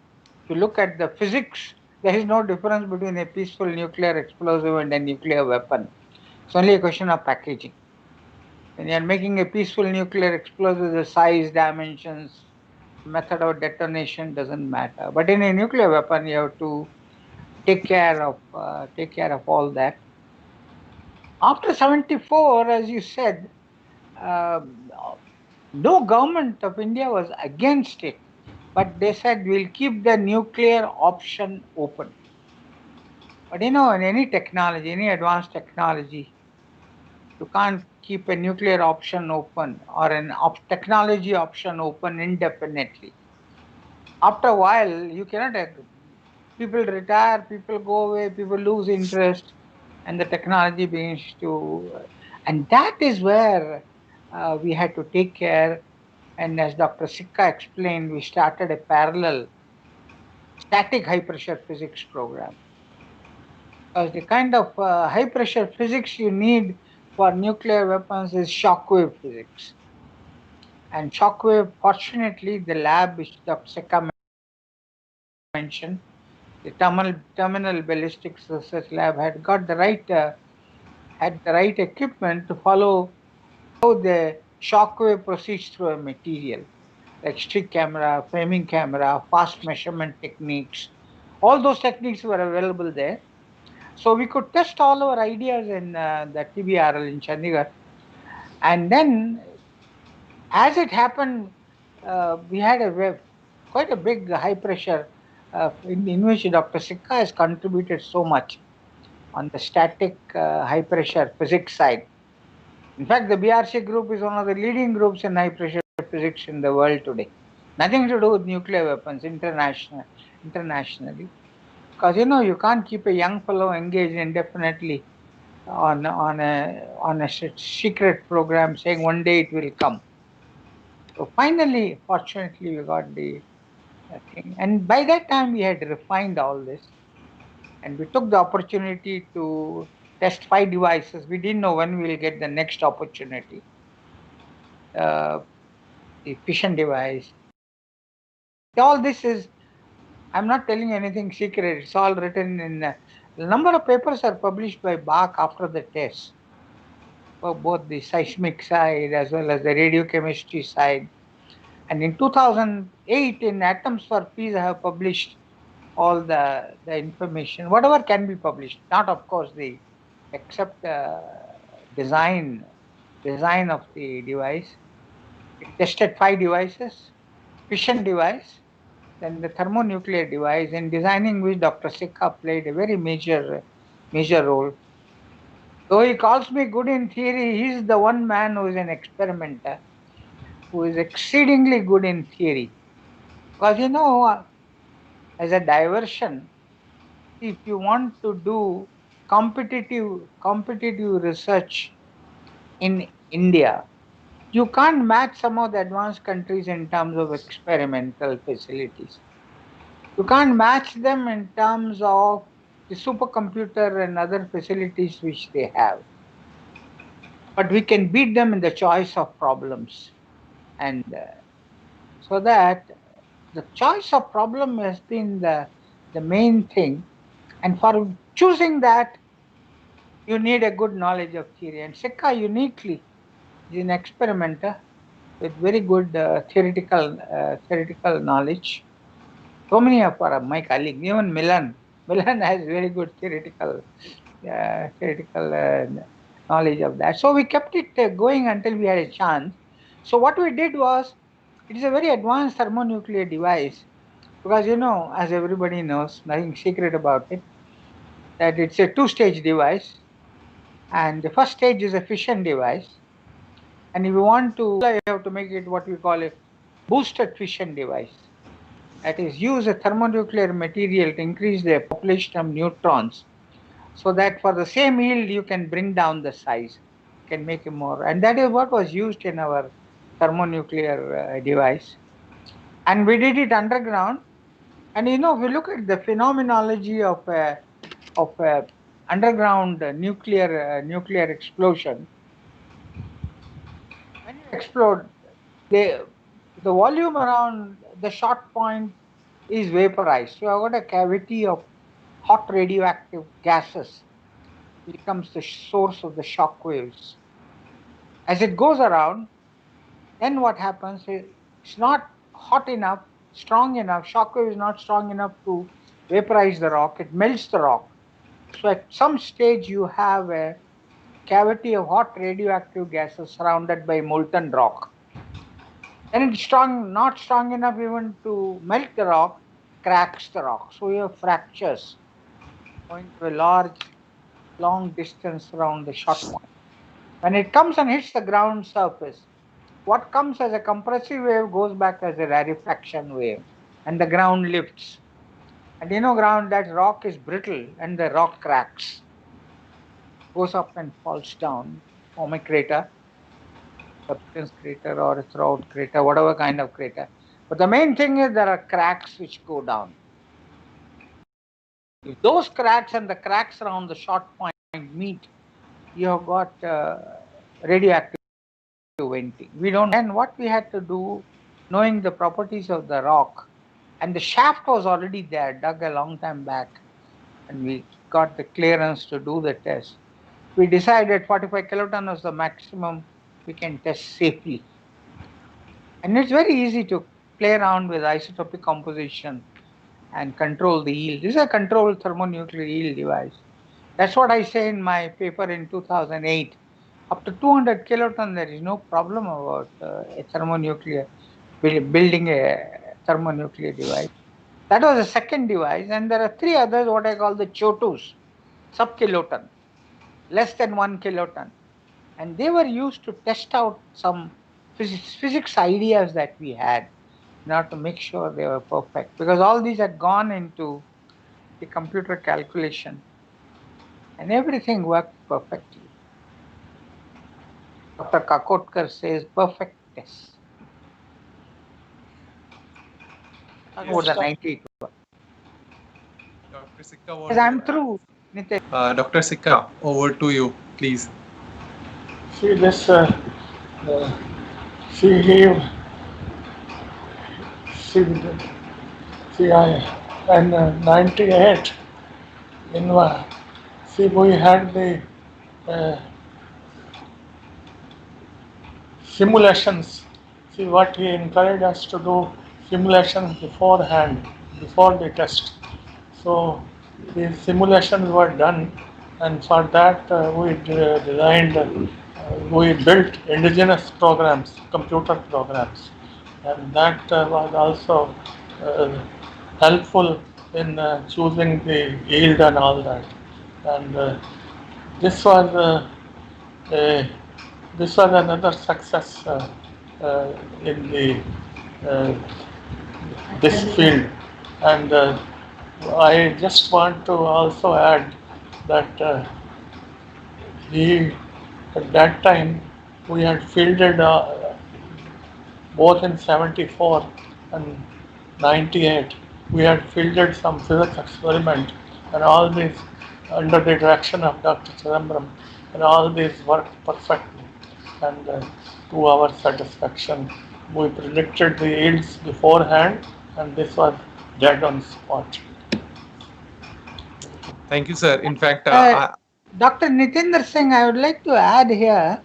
you look at the physics, there is no difference between a peaceful nuclear explosive and a nuclear weapon. It's only a question of packaging. When you are making a peaceful nuclear explosive, the size, dimensions, method of detonation doesn't matter. But in a nuclear weapon, you have to take care of all that. After 74, as you said, no government of India was against it, but they said we'll keep the nuclear option open. But in any technology, any advanced technology, you can't keep a nuclear option open or an technology option open indefinitely. After a while, you cannot. People retire, people go away, people lose interest, and the technology begins to. And that is where we had to take care. And as Dr. Sikka explained, we started a parallel static high pressure physics program. Because the kind of high pressure physics you need for nuclear weapons is shockwave physics. And shockwave, fortunately, the lab which Dr. Sikka mentioned, the terminal ballistics research lab, had got the right equipment to follow how the shockwave proceeds through a material, like stick camera, framing camera, fast measurement techniques. All those techniques were available there. So we could test all our ideas in the TBRL in Chandigarh. And then, as it happened, we had quite a big high pressure in which Dr. Sikka has contributed so much on the static high pressure physics side. In fact, the BRC group is one of the leading groups in high pressure physics in the world today. Nothing to do with nuclear weapons internationally. Because you can't keep a young fellow engaged indefinitely on a secret program saying one day it will come. So finally, fortunately, we got the thing. And by that time, we had refined all this. And we took the opportunity to test 5 devices. We didn't know when we will get the next opportunity. The fission device. All this is, I'm not telling anything secret. It's all written in, a number of papers are published by barc after the test, for both the seismic side as well as the radiochemistry side. And in 2008, in Atoms for Peace, I have published all the information, whatever can be published. Not, of course, except design of the device. It tested 5 devices, fission device, then the thermonuclear device, in designing which Dr. Sikka played a very major role. Though he calls me good in theory, he is the one man who is an experimenter, who is exceedingly good in theory. Because as a diversion, if you want to do competitive research in India, you can't match some of the advanced countries in terms of experimental facilities. You can't match them in terms of the supercomputer and other facilities which they have. But we can beat them in the choice of problems. And so that the choice of problem has been the main thing. And for choosing that, you need a good knowledge of theory. And Sikka uniquely is an experimenter with very good theoretical knowledge. So many of my colleagues, even Milan has very good theoretical knowledge of that. So we kept it going until we had a chance. So what we did was, it is a very advanced thermonuclear device, because as everybody knows, nothing secret about it, that it's a two-stage device, and the first stage is a fission device, and if you want to, you have to make it what we call a boosted fission device. That is, use a thermonuclear material to increase the population of neutrons, so that for the same yield you can bring down the size, can make it more. And that is what was used in our thermonuclear device. And we did it underground. And if you look at the phenomenology of underground nuclear explosion, when you explode, the volume around the shot point is vaporized. So I've got a cavity of hot radioactive gases, which becomes the source of the shock waves. As it goes around, then what happens is, it's not hot enough, strong enough, shock wave is not strong enough to vaporize the rock, it melts the rock. So at some stage you have a cavity of hot radioactive gases surrounded by molten rock. Then it's not strong enough even to melt the rock, cracks the rock. So you have fractures going to a long distance around the shot point. When it comes and hits the ground surface, what comes as a compressive wave goes back as a rarefaction wave, and the ground lifts. And ground, that rock is brittle and the rock cracks, goes up and falls down, form a crater, substance crater or a throat crater, whatever kind of crater. But the main thing is there are cracks which go down. If those cracks and the cracks around the shot point meet, you have got radioactive venting. We don't. And what we had to do, knowing the properties of the rock, and the shaft was already there, dug a long time back, and we got the clearance to do the test. We decided 45 kiloton was the maximum we can test safely. And it's very easy to play around with isotopic composition and control the yield. This is a controlled thermonuclear yield device. That's what I say in my paper in 2008. Up to 200 kiloton, there is no problem about a thermonuclear, building a thermonuclear device. That was the second device, and there are three others, what I call the chotus, sub-kiloton, less than 1 kiloton. And they were used to test out some physics ideas that we had, in order to make sure they were perfect, because all these had gone into the computer calculation, and everything worked perfectly. Dr. Kakotkar says perfect test. Talk about the 98. Dr. Sikka, Yes, I'm through, Nitesh. Dr. Sikka, over to you, please. See this, see here, see I, in 98, see we had the simulations. See what he encouraged us to do, simulations beforehand, before the test. So the simulations were done, and for that we designed, we built indigenous programs, computer programs, and that was also helpful in choosing the yield and all that. And this was this was another success in the this field. And I just want to also add that he, at that time, we had fielded both in 74 and 98. We had fielded some physics experiment, and all these under the direction of Dr. Chidambaram, and all these worked perfectly. And to our satisfaction, we predicted the yields beforehand, and this was dead on spot. Thank you, sir. In fact, Dr. Nitendra Singh, I would like to add here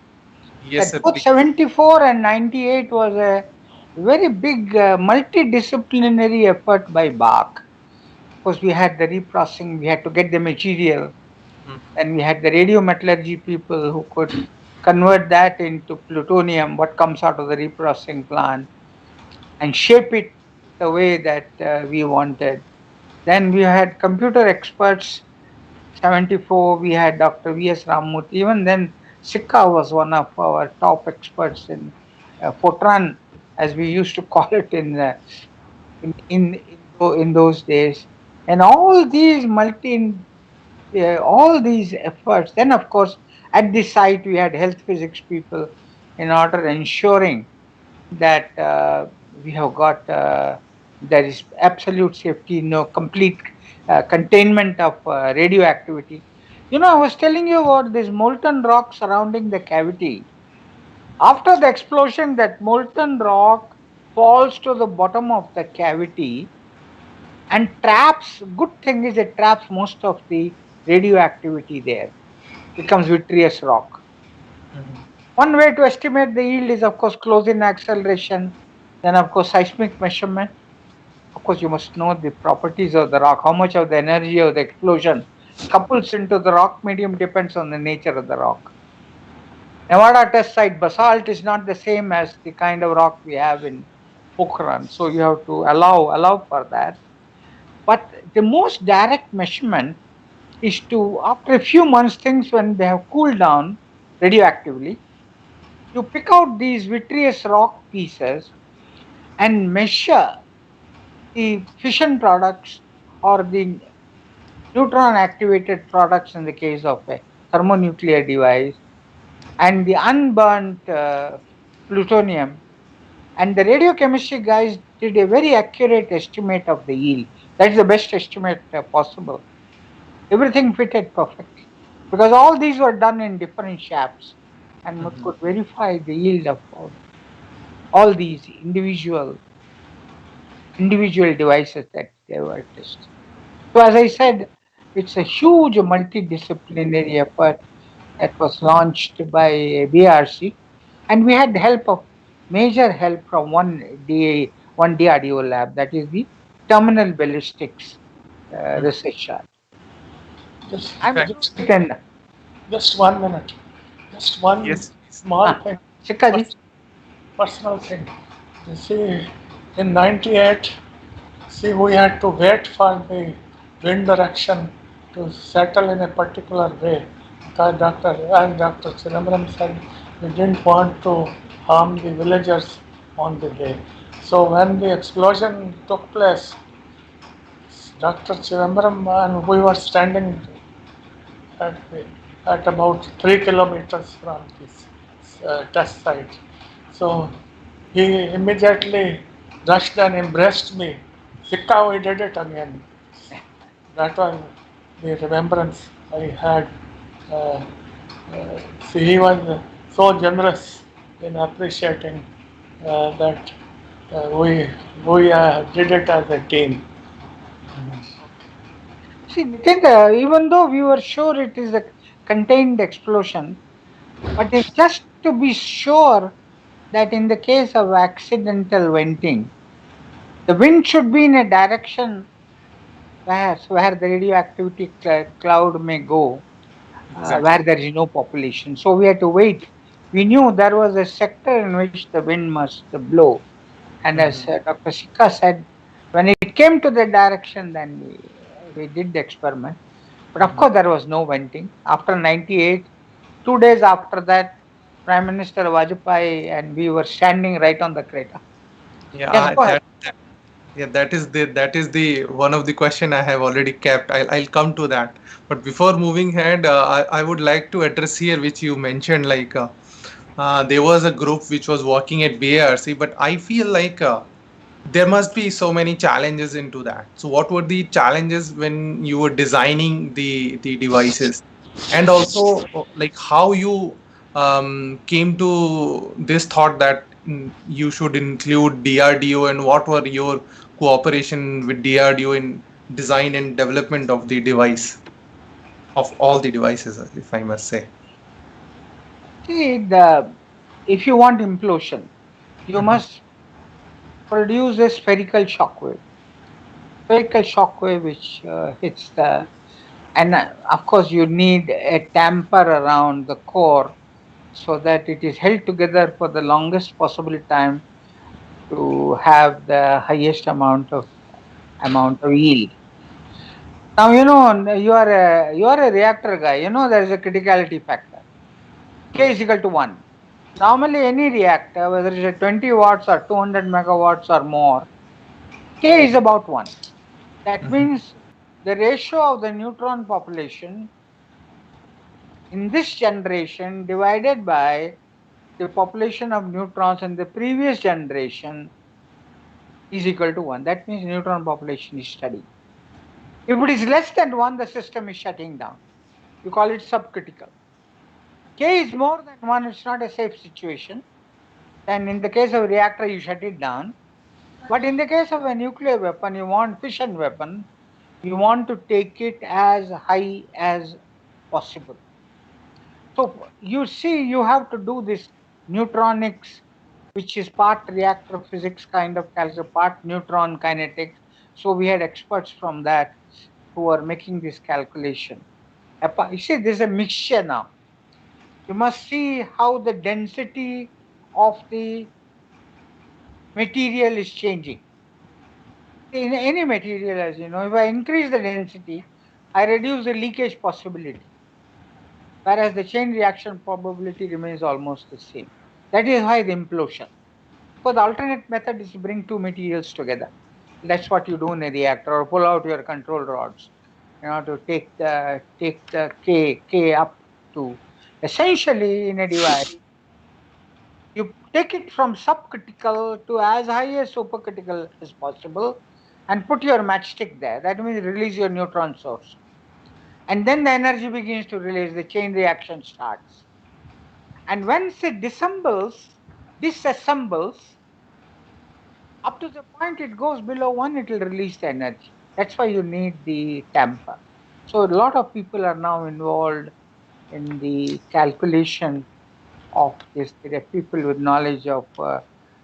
yes, that sir. both Please. 74 and 98 was a very big multidisciplinary effort by barc. Of course, we had the reprocessing, we had to get the material, and we had the radiometallurgy people who could convert that into plutonium, what comes out of the reprocessing plant, and shape it the way that we wanted. Then we had computer experts. 74, we had Dr. V.S. Ramamurthy. Even then, Sikka was one of our top experts in Pokhran, as we used to call it in those days. And all these all these efforts. Then, of course, at the site we had health physics people in order ensuring that we have got there is absolute safety, no complete containment of radioactivity. You know, I was telling you about this molten rock surrounding the cavity. After the explosion, that molten rock falls to the bottom of the cavity and traps. Good thing is it traps most of the radioactivity there. Becomes vitreous rock. One way to estimate the yield is, of course, close-in acceleration. Then, of course, seismic measurement. Of course, you must know the properties of the rock. How much of the energy of the explosion couples into the rock medium depends on the nature of the rock. Nevada test site basalt is not the same as the kind of rock we have in Pokhran. So you have to allow for that. But the most direct measurement is to, after a few months, things when they have cooled down radioactively, you pick out these vitreous rock pieces and measure the fission products or the neutron activated products in the case of a thermonuclear device, and the unburnt plutonium. And the radiochemistry guys did a very accurate estimate of the yield. That's the best estimate possible. Everything fitted perfectly because all these were done in different shafts, and one could verify the yield of all these individual devices that they were tested. So as I said, it's a huge multidisciplinary effort that was launched by BRC, and we had major help from one DRDO lab, that is the terminal ballistics research lab. Just 1 minute. Just one small thing. Personal thing. You see, in 98, we had to wait for the wind direction to settle in a particular way. Because as Dr. Chidambaram said, we didn't want to harm the villagers on the way. So when the explosion took place, Dr. Chidambaram and we were standing at about 3 kilometers from this test site. So he immediately rushed and embraced me. Sikka, we did it again. That was the remembrance I had. He was so generous in appreciating that we did it as a team. See, Nitendra, even though we were sure it is a contained explosion, but it's just to be sure that in the case of accidental venting, the wind should be in a direction where the radioactivity cloud may go, where there is no population. So we had to wait. We knew there was a sector in which the wind must blow. And as Dr. Sikka said, when it came to the direction, then we did the experiment. But of course, there was no venting. After 98, 2 days after that, Prime Minister Vajpayee and we were standing right on the crater. Yeah, that is the one of the question I have already kept. I'll come to that. But before moving ahead, I would like to address here which you mentioned, like there was a group which was working at BARC, but I feel like there must be so many challenges into that. So what were the challenges when you were designing the devices, and also like how you came to this thought that you should include DRDO, and what were your cooperation with DRDO in design and development of the device, of all the devices, if I must say. See, if you want implosion, you Mhm. must produce a spherical shock wave. Spherical shock wave which hits the, and of course you need a tamper around the core so that it is held together for the longest possible time to have the highest amount of yield. Now you are a reactor guy. You know there is a criticality factor. K is equal to 1. Normally any reactor, whether it is a 20 watts or 200 megawatts or more, K is about 1. That Mhm. means the ratio of the neutron population in this generation divided by the population of neutrons in the previous generation is equal to 1. That means neutron population is steady. If it is less than 1, the system is shutting down. You call it subcritical. K is more than 1, it's not a safe situation. Then in the case of a reactor, you shut it down. But in the case of a nuclear weapon, you want fission weapon, you want to take it as high as possible. So you see, you have to do this neutronics, which is part reactor physics kind of calculus, part neutron kinetics. So we had experts from that who are making this calculation. You see, there's a mixture now. You must see how the density of the material is changing. In any material, as you know, if I increase the density, I reduce the leakage possibility, whereas the chain reaction probability remains almost the same. That is why the implosion. So the alternate method is to bring two materials together. That's what you do in a reactor, or pull out your control rods, to take the K up to, essentially in a device. You take it from subcritical to as high as supercritical as possible and put your matchstick there. That means release your neutron source. And then the energy begins to release, the chain reaction starts. And once it disassembles, up to the point it goes below 1, it will release the energy. That's why you need the tamper. So a lot of people are now involved in the calculation of this. There are people with knowledge of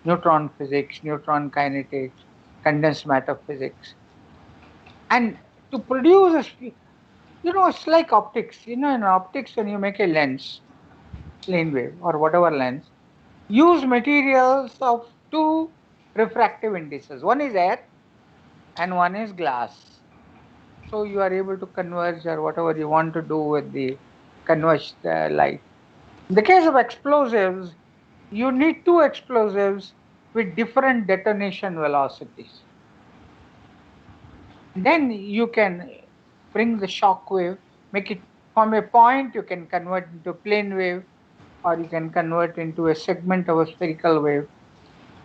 neutron physics, neutron kinetics, condensed matter physics. And to produce it's like optics. In optics, when you make a lens, plane wave or whatever lens, use materials of two refractive indices. One is air and one is glass. So you are able to converge or whatever you want to do with the converged light. In the case of explosives, you need two explosives with different detonation velocities. Then you can bring the shock wave, make it from a point, you can convert into plane wave, or you can convert into a segment of a spherical wave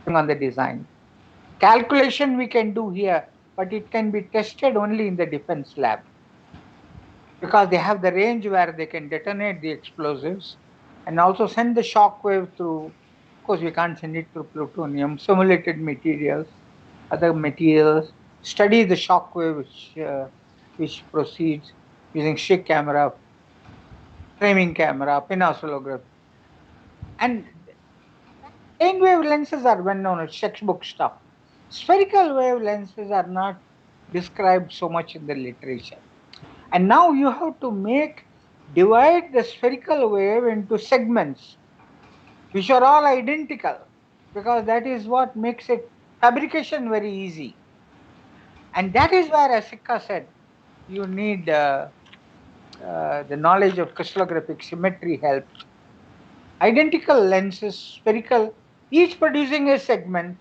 on the design. Calculation we can do here, but it can be tested only in the defense lab because they have the range where they can detonate the explosives and also send the shock wave through. Of course, we can't send it through plutonium, simulated materials, other materials, study the shock wave which proceeds using stick camera, framing camera, pin oscillograph. And plane wave lenses are well known, it's textbook stuff. Spherical wave lenses are not described so much in the literature. And now you have to divide the spherical wave into segments which are all identical, because that is what makes it fabrication very easy. And that is where, as Sikka said, you need the knowledge of crystallographic symmetry helps. Identical lenses, spherical, each producing a segment,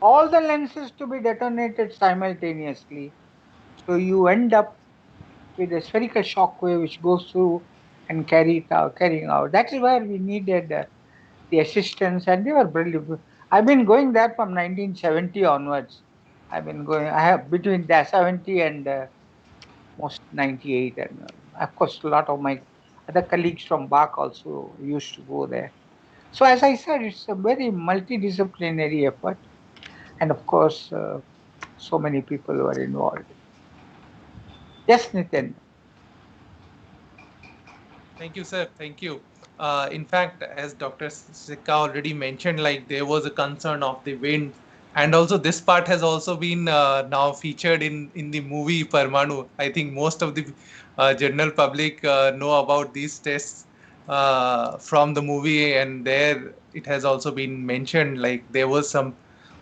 all the lenses to be detonated simultaneously. So you end up with a spherical shock wave which goes through and carrying out. That is where we needed the assistants, and they were brilliant. I've been going there from 1970 onwards. I've been going. I have between the 70 and most 98, and of course, a lot of my other colleagues from BARC also used to go there. So, as I said, it's a very multidisciplinary effort, and of course, so many people were involved. Yes, Nitin. Thank you, sir. Thank you. In fact, as Dr. Sikka already mentioned, like there was a concern of the wind, and also this part has also been now featured in the movie Parmanu. I think most of the general public know about these tests from the movie, and there it has also been mentioned like there was some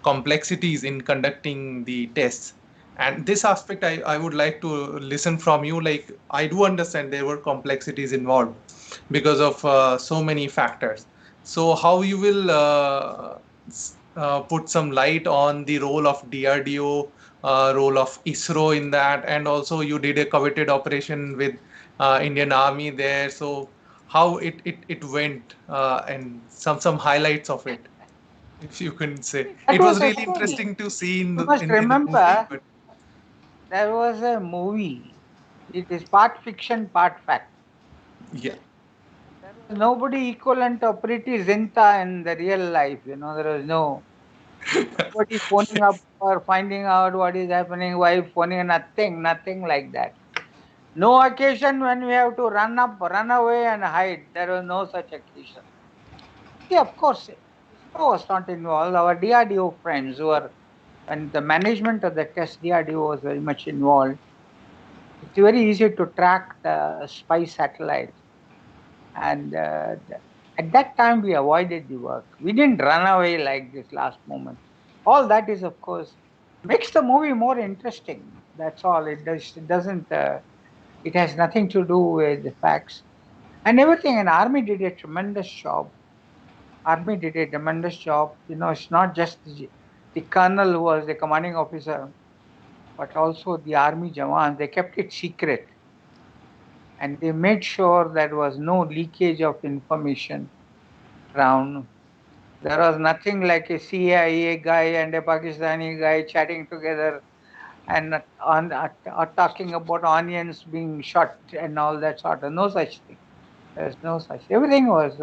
complexities in conducting the tests. And this aspect, I would like to listen from you. Like, I do understand there were complexities involved because of so many factors. So, how you will put some light on the role of DRDO, role of ISRO in that, and also you did a coveted operation with Indian Army there. So, how it went and some highlights of it, if you can say. That It was was really actually, interesting to see in you must in the movie, remember, but there was a movie. It is part fiction, part fact. yeah. There was nobody equivalent of Pretty Zinta in the real life. There was nobody phoning up or finding out what is happening, why phoning, nothing like that. No occasion when we have to run up, run away and hide. There was no such occasion. Yeah, of course, ISRO was not involved. Our DRDO friends who were, and the management of the test, DRDO was very much involved. It's very easy to track the spy satellite. And at that time, we avoided the work. We didn't run away like this last moment. All that is, of course, makes the movie more interesting. That's all. It doesn't. It has nothing to do with the facts and everything. And Army did a tremendous job. Army did a tremendous job. It's not just the colonel who was the commanding officer, but also the army Jawans. They kept it secret, and they made sure there was no leakage of information around. There was nothing like a CIA guy and a Pakistani guy chatting together and talking about onions being shot and all that sort of, no such thing. There's no such. Everything was,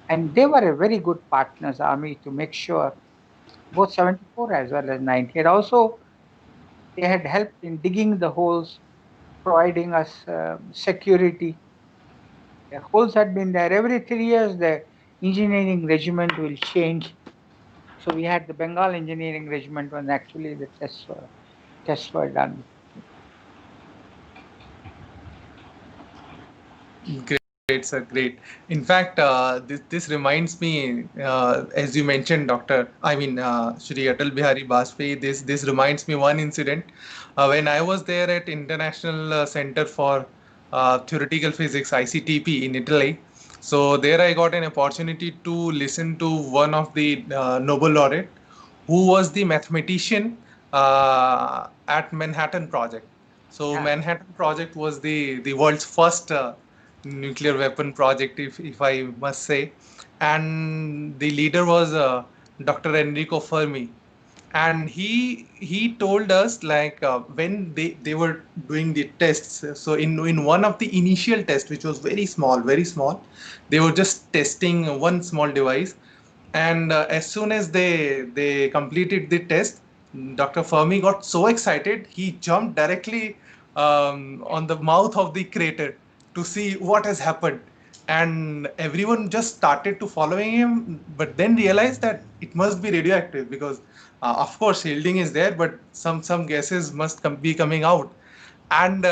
and they were a very good partners, army, to make sure both 74 as well as 90. And also, they had helped in digging the holes, providing us security. The holes had been there. Every 3 years, the engineering regiment will change. So we had the Bengal engineering regiment when actually the tests were done. Great, sir. Great. In fact, this reminds me, as you mentioned, Doctor. I mean, Shri Atal Bihari Bajpayee. This reminds me one incident when I was there at International Center for Theoretical Physics (ICTP) in Italy. So there I got an opportunity to listen to one of the Nobel laureate, who was the mathematician at Manhattan Project. So Yeah. Manhattan Project was the world's first nuclear weapon project, if I must say. And the leader was Dr. Enrico Fermi. And he told us like when they were doing the tests. So in one of the initial tests, which was very small, they were just testing one small device. And as soon as they completed the test, Dr. Fermi got so excited he jumped directly on the mouth of the crater to see what has happened. And everyone just started to following him, but then realized that it must be radioactive because, of course, shielding is there, but some gases must be coming out. And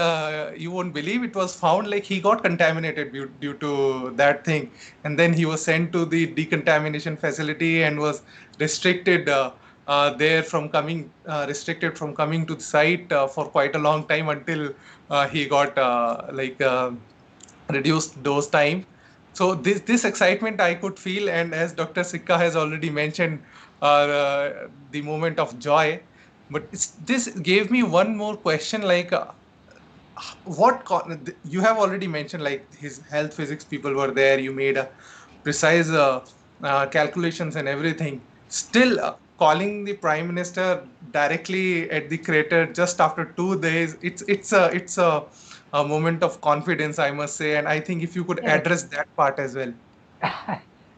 you won't believe, it was found like he got contaminated due to that thing. And then he was sent to the decontamination facility and was restricted there from coming restricted from coming to the site for quite a long time until he got reduced dose time. So this excitement I could feel, and as Dr. Sikka has already mentioned, the moment of joy. But this gave me one more question, like you have already mentioned, like his health physics people were there. You made a precise calculations and everything. Still, calling the prime minister directly at the crater just after 2 days, it's a moment of confidence, I must say. And I think if you could Yes. address that part as well.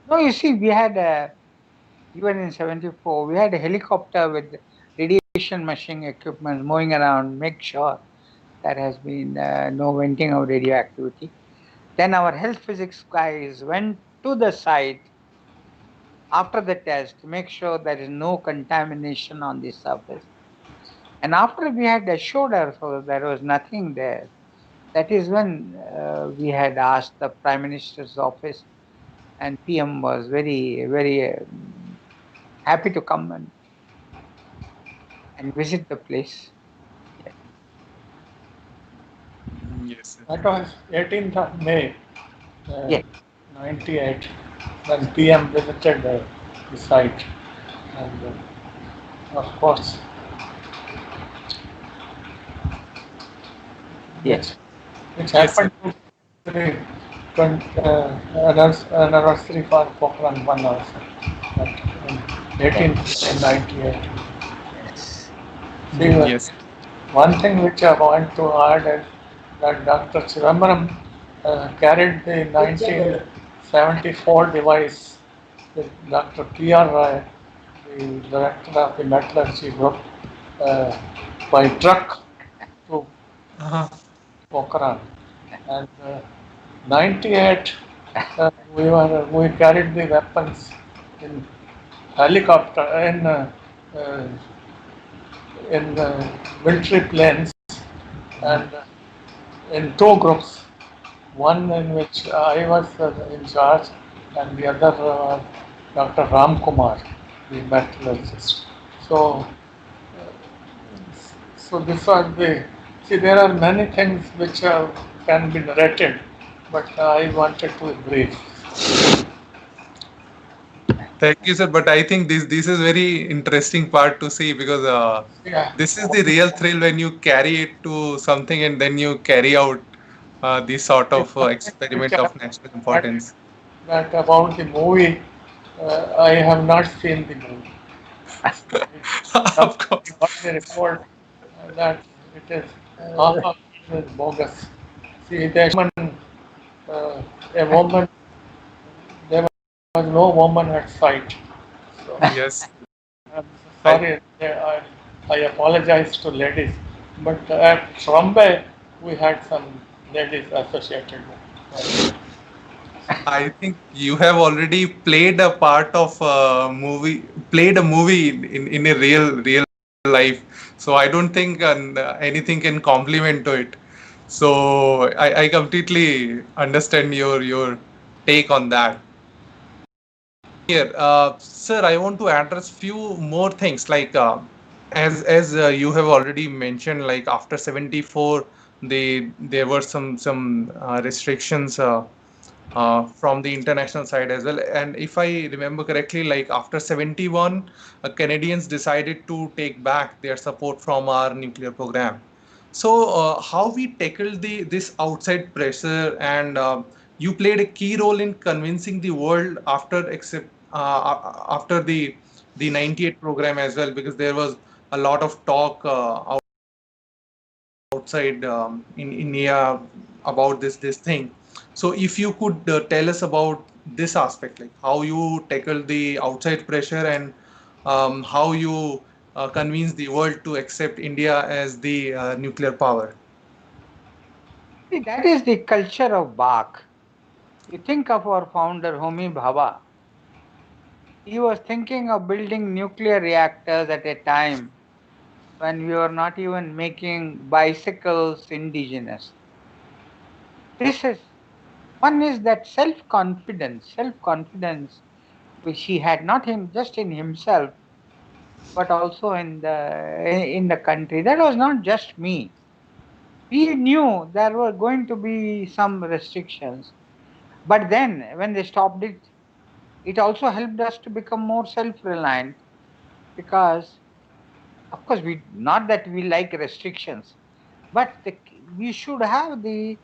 No, you see, we had even in 74, we had a helicopter with radiation measuring equipment moving around, make sure there has been no venting of radioactivity. Then our health physics guys went to the site after the test to make sure there is no contamination on the surface. And after we had assured ourselves there was nothing there, that is when we had asked the Prime Minister's office, and PM was very, very happy to come and visit the place. Yes, sir. That was 18th of May, Yes. 98, when PM visited the site. And of course, Yes. which Yes, sir. happened to be anniversary for Pokhran 1 also, but in 1898. Yes. See, Yes. one thing which I want to add is that Dr. Chidambaram carried the 1974 device with Dr. P.R. Rai, the director of the metallurgy group, by truck to Uh-huh. Pokhran. And 98, we carried the weapons in helicopter in military planes, and in two groups. One in which I was in charge, and the other Dr. Ram Kumar, the metallurgist. So, so this was the. See, there are many things which can be narrated, but I wanted to brief. Thank you, sir. But I think this is very interesting part to see, because Yeah. this is the real thrill when you carry it to something and then you carry out this sort of Which experiment of national importance. that about the movie, I have not seen the movie. Of course. Got the report that it is half of it is bogus. See, a woman, there was no woman at site. So Yes. I'm I, sorry, I apologize to ladies, but at Trombay we had some ladies associated with. I think you have already played a part of a movie, played a movie in a real life. So I don't think anything can complement to it. So I completely understand your take on that. Here, sir, I want to address few more things, like as you have already mentioned, like after 74, there were some restrictions from the international side as well. And if I remember correctly, like after 71, Canadians decided to take back their support from our nuclear program. So, how we tackled this outside pressure, and you played a key role in convincing the world after the 98 program as well, because there was a lot of talk outside in India about this thing. So if you could tell us about this aspect, like how you tackle the outside pressure, and how you convince the world to accept India as the nuclear power. See, that is the culture of barc. You think of our founder, Homi Bhabha. He was thinking of building nuclear reactors at a time when we were not even making bicycles indigenous. This is one is that self confidence which he had not him just in himself, but also in the country. That was not just me. We knew there were going to be some restrictions, but then when they stopped it, it also helped us to become more self-reliant, because of course we not that we like restrictions, but we should have the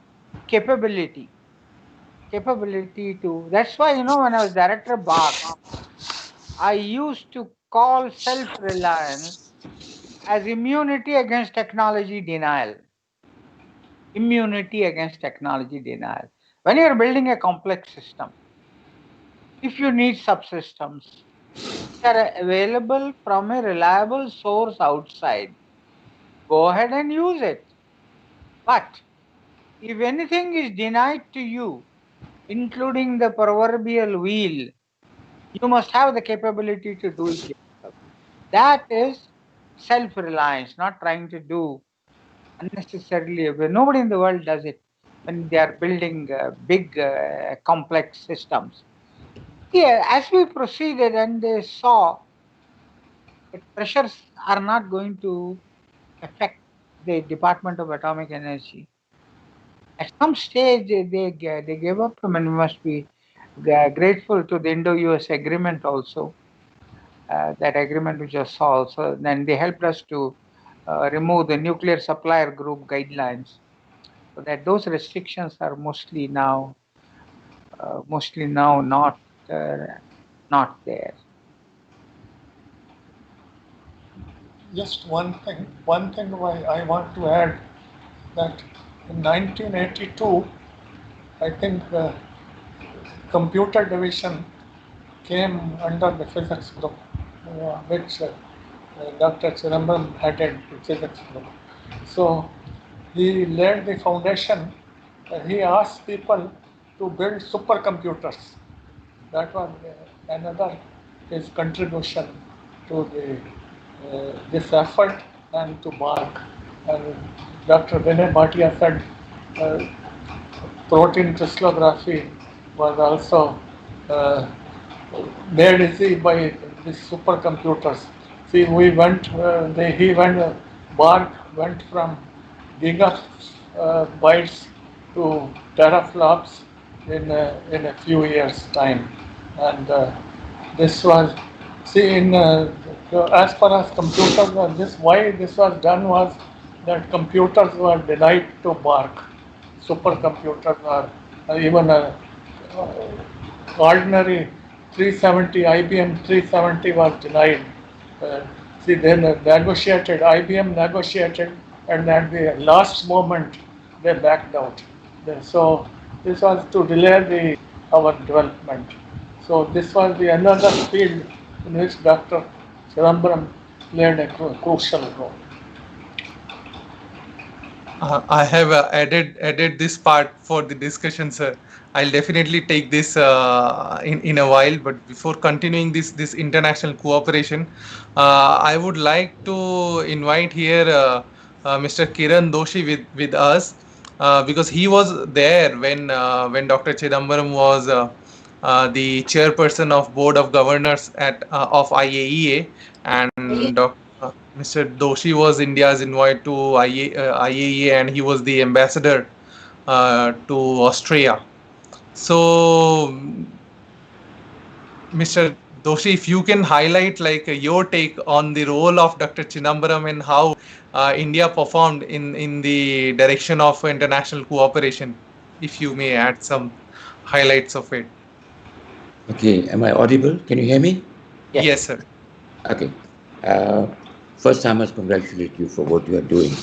capability capability to. That's why, when I was director of barc, I used to call self-reliance as immunity against technology denial. Immunity against technology denial. When you're building a complex system, if you need subsystems that are available from a reliable source outside, go ahead and use it. But if anything is denied to you, including the proverbial wheel, you must have the capability to do it yourself. That is self-reliance, not trying to do unnecessarily. Nobody in the world does it when they are building big, complex systems. Yeah, as we proceeded and they saw that pressures are not going to affect the Department of Atomic Energy. At some stage, they gave up. I mean, we must be grateful to the Indo-US agreement also. That agreement which was solved. So then they helped us to remove the nuclear supplier group guidelines, so that those restrictions are mostly now not there. Just one thing I want to add, that in 1982, I think computer division came under the physics group, which Dr. Chidambaram headed the physics group. So he laid the foundation. He asked people to build supercomputers. That was another his contribution to this effort and to barc. And Dr. Vinay Bhatia said protein crystallography was also made easy by these supercomputers. See, we went, barc went from gigabytes to teraflops in a few years' time. And this was, as far as computers why this was done was that computers were denied to barc. Supercomputers or even a ordinary 370, IBM 370 was denied. Then IBM negotiated, and at the last moment they backed out. So this was to delay our development. So this was the another field in which Dr. Chidambaram played a crucial role. I have added this part for the discussion, sir. I'll definitely take this in a while. But before continuing this international cooperation, I would like to invite here Mr. Kiran Doshi with us, because he was there when Dr. Chidambaram was the chairperson of Board of Governors of IAEA, and Mr. Doshi was India's envoy to IAEA, and he was the ambassador to Austria. So, Mr. Doshi, if you can highlight your take on the role of Dr. Chidambaram and how India performed in the direction of international cooperation, if you may add some highlights of it. Okay, am I audible? Can you hear me? Yes, sir. Okay. First, I must congratulate you for what you are doing.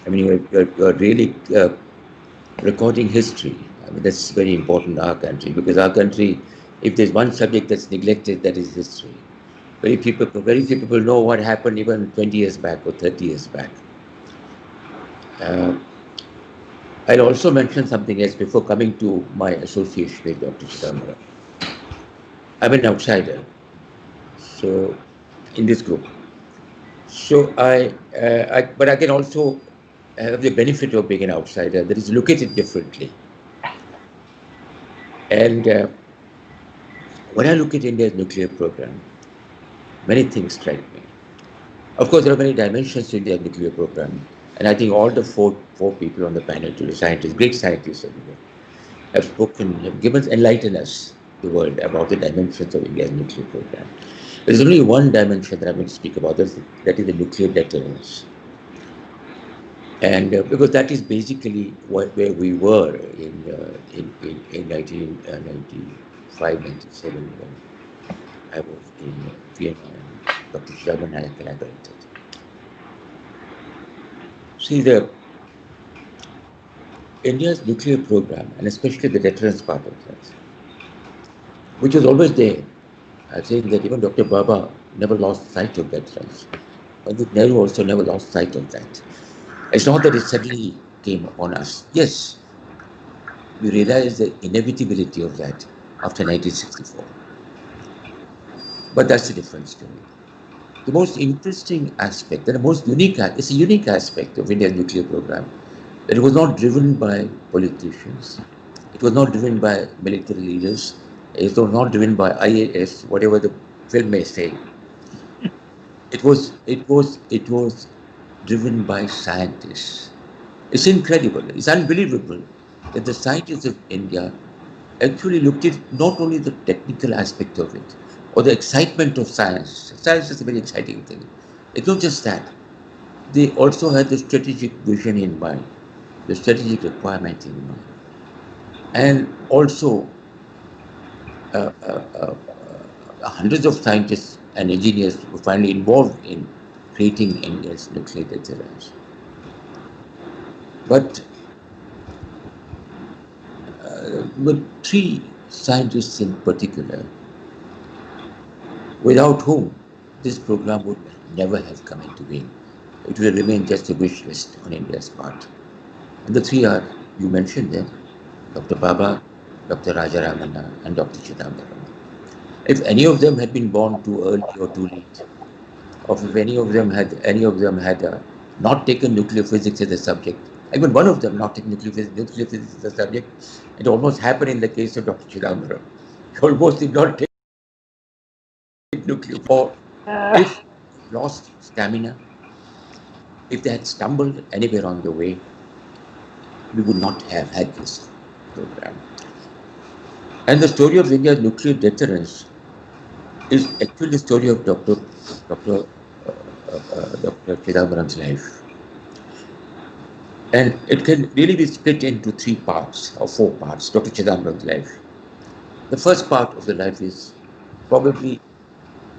I mean, you're really recording history. I mean, that's very important in our country, because our country, if there's one subject that's neglected, that is history. Very few people know what happened even 20 years back or 30 years back. I'll also mention something else before coming to my association with Dr. Chidambaram. I'm an outsider, so in this group. So but I can also have the benefit of being an outsider, that is, look at it differently. And when I look at India's nuclear program, many things strike me. Of course, there are many dimensions to India's nuclear program, and I think all the four people on the panel, to the scientists, great scientists everywhere, have spoken, have enlightened us, the world, about the dimensions of India's nuclear program. There's only one dimension that I'm going to speak about, that is the nuclear deterrence. And because that is basically where we were in 1995, 97 when I was in Vienna and Dr. Chidambaram and I collaborated. See, the India's nuclear program, and especially the deterrence part of that, which was always there. I think that even Dr. Baba never lost sight of deterrence. Pandit Nehru also never lost sight of that. It's not that it suddenly came upon us. Yes, we realized the inevitability of that after 1964. But that's a different story. The most interesting aspect, and the most unique, it's a unique aspect of India's nuclear program, that it was not driven by politicians, it was not driven by military leaders, it was not driven by IAS, whatever the film may say. It was driven by scientists. It's incredible, it's unbelievable that the scientists of India actually looked at not only the technical aspect of it or the excitement of science. Science is a very exciting thing. It's not just that. They also had the strategic vision in mind, the strategic requirement in mind. And also, uh, uh, uh, hundreds of scientists and engineers were finally involved in creating India's nuclear deterrence. But but three scientists in particular, without whom this program would never have come into being. It will remain just a wish list on India's part. And the three are, you mentioned them, Dr. Baba, Dr. Rajaramana, and Dr. Chidambaram. If any of them had been born too early or too late, or if any of them had not taken nuclear physics as a subject, even one of them not taking nuclear physics as a subject, it almost happened in the case of Dr. Chidambaram. He almost did not take nuclear, or if lost stamina, if they had stumbled anywhere on the way, we would not have had this program. And the story of India's nuclear deterrence is actually the story of Dr. Chidambaram's life. And it can really be split into three parts or four parts, Dr. Chidambaram's life. The first part of the life is probably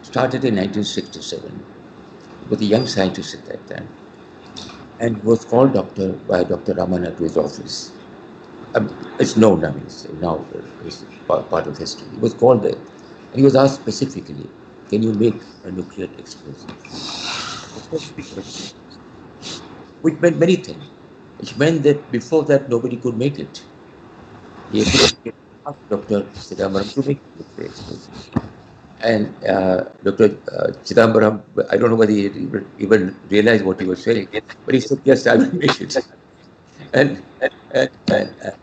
started in 1967 with a young scientist at that time, and was called doctor by Dr. Ramana to his office. It's known, I mean, now it's part of history. He was called there, and he was asked specifically, can you make a nuclear explosive? Which meant many things. Which meant that before that, nobody could make it. He asked Dr. Chidambaram to make a nuclear explosive. And Dr. Chidambaram, I don't know whether he even realized what he was saying, but he said, yes, I will make it. And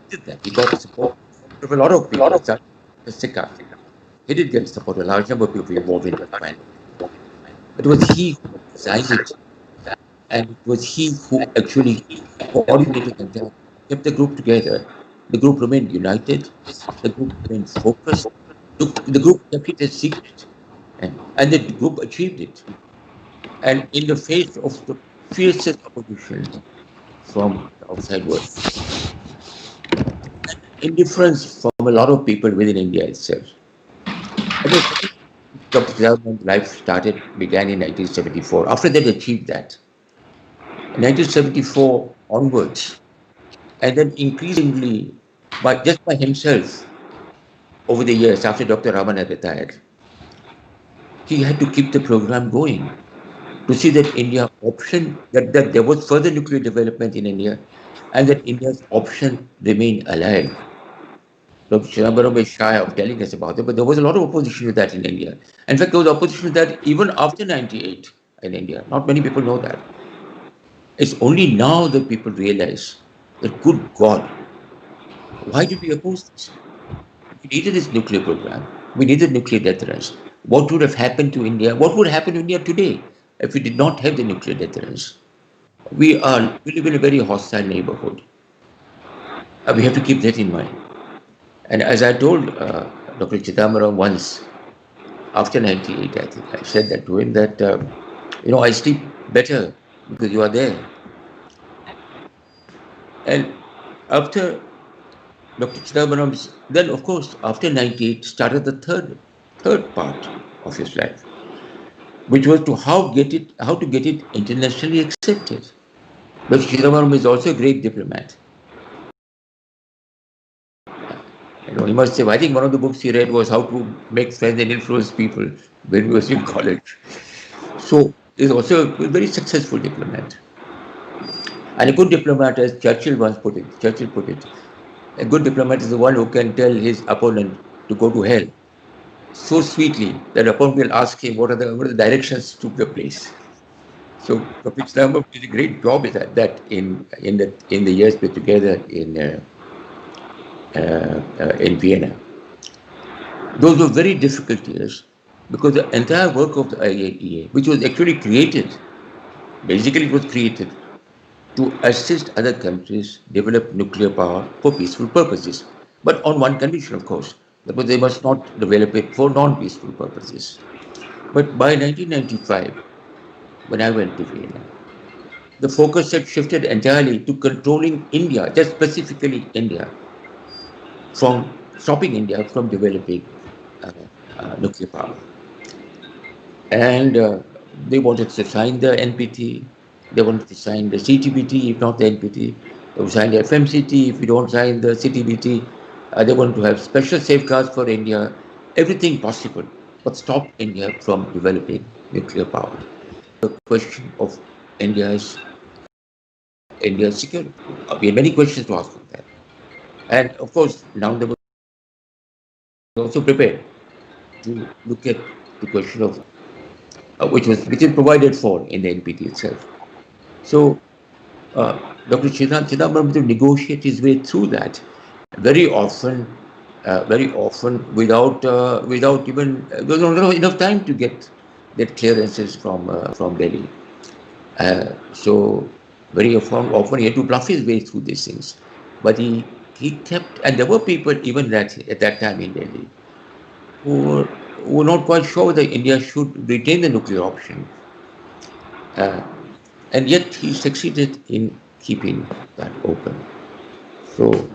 did that. He got support from a lot of people. He did get support, a large number of people involved in the plan. But it was he who designed it, and it was he who actually coordinated and kept the group together. The group remained united, the group remained focused, the group kept it a secret, and the group achieved it. And in the face of the fiercest opposition from the outside world, indifference from a lot of people within India itself. Dr. Chidambaram's life began in 1974. After they achieved that, in 1974 onwards, and then increasingly just by himself over the years after Dr. Ramana retired, he had to keep the program going to see that India option, that there was further nuclear development in India, and that India's option remained alive. Dr. Chidambaram is shy of telling us about it, but there was a lot of opposition to that in India. In fact, there was opposition to that even after 98 in India. Not many people know that. It's only now that people realize that, good God, why did we oppose this? We needed this nuclear program. We needed nuclear deterrence. What would have happened to India? What would happen to India today if we did not have the nuclear deterrence? We live in a very hostile neighborhood. We have to keep that in mind. And as I told Dr. Chidambaram once, after 98, I think I said that to him that, I sleep better because you are there. And after Dr. Chidambaram's, then of course, after 98, started the third part of his life, which was to how to get it internationally accepted. But Chidambaram is also a great diplomat. He must say, I think one of the books he read was How to Make Friends and Influence People when he was in college. So he's also a very successful diplomat. And a good diplomat, as Churchill put it, a good diplomat is the one who can tell his opponent to go to hell so sweetly that the opponent will ask him what are the directions to the place. So Dr. Chidambaram did a great job with that in the years we're together in Vienna. Those were very difficult years because the entire work of the IAEA, which was actually created, basically it was created to assist other countries develop nuclear power for peaceful purposes. But on one condition, of course, that they must not develop it for non-peaceful purposes. But by 1995, when I went to Vienna, the focus had shifted entirely to controlling India, just specifically India, from stopping India from developing nuclear power. And they wanted to sign the NPT, they wanted to sign the CTBT, if not the NPT. They would sign the FMCT if we don't sign the CTBT. They wanted to have special safeguards for India, everything possible, but stop India from developing nuclear power. The question of India's security. We had many questions to ask on that. And of course, now they were also prepared to look at the question of which is provided for in the NPT itself. So Dr. Chidambaram to negotiate his way through that very often without even there was not enough time to get clearances from Delhi. So very often he had to bluff his way through these things, but he kept, and there were people even at that time in Delhi who were not quite sure whether India should retain the nuclear option. And yet he succeeded in keeping that open. So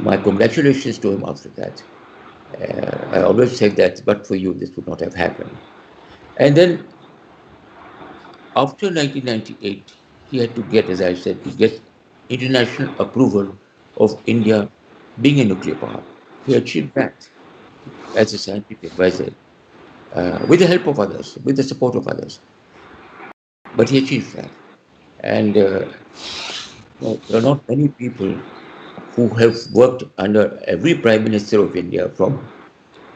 my congratulations to him after that. I always said that, but for you, this would not have happened. And then after 1998, he had to get, as I said, to get international approval of India being a nuclear power. He achieved that as a scientific advisor, with the help of others, with the support of others. But he achieved that. And there are not many people who have worked under every Prime Minister of India from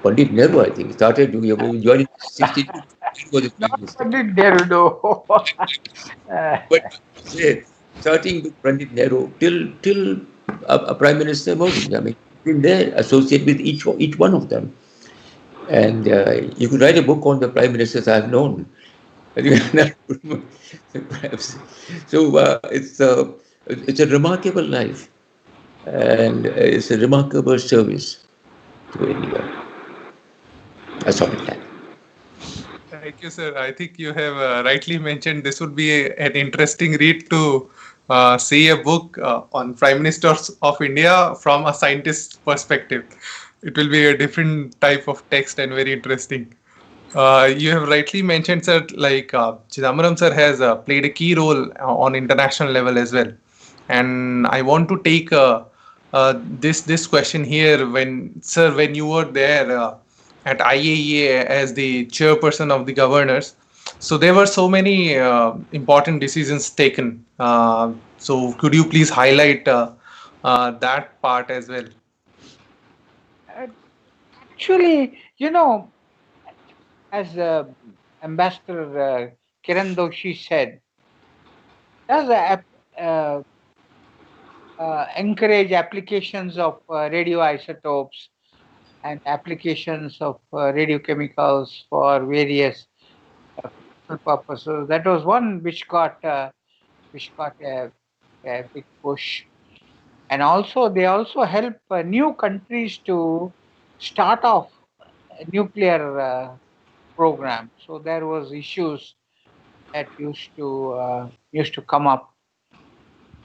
Pandit Nehru, I think, started joining 62 was the Prime Not Minister. Pandit Nehru, no. But starting with Pandit Nehru till a Prime Minister Modi, I mean, been there, associated with each one of them. And you could write a book on the Prime Ministers I've known. Perhaps. So it's a remarkable life, and it's a remarkable service to India. I saw that. Thank you, sir. I think you have rightly mentioned this would be an interesting read to see a book on Prime Ministers of India from a scientist's perspective. It will be a different type of text and very interesting. You have rightly mentioned, sir, like Chidambaram sir has played a key role on international level as well. And I want to take this question here when you were there at IAEA as the chairperson of the governors. So there were so many important decisions taken. So could you please highlight that part as well? Actually, as Ambassador Kiran Doshi said, does encourage applications of radioisotopes and applications of radiochemicals for various purposes. That was one which got a big push, and also they also help new countries to start off a nuclear program. So there was issues that used to come up.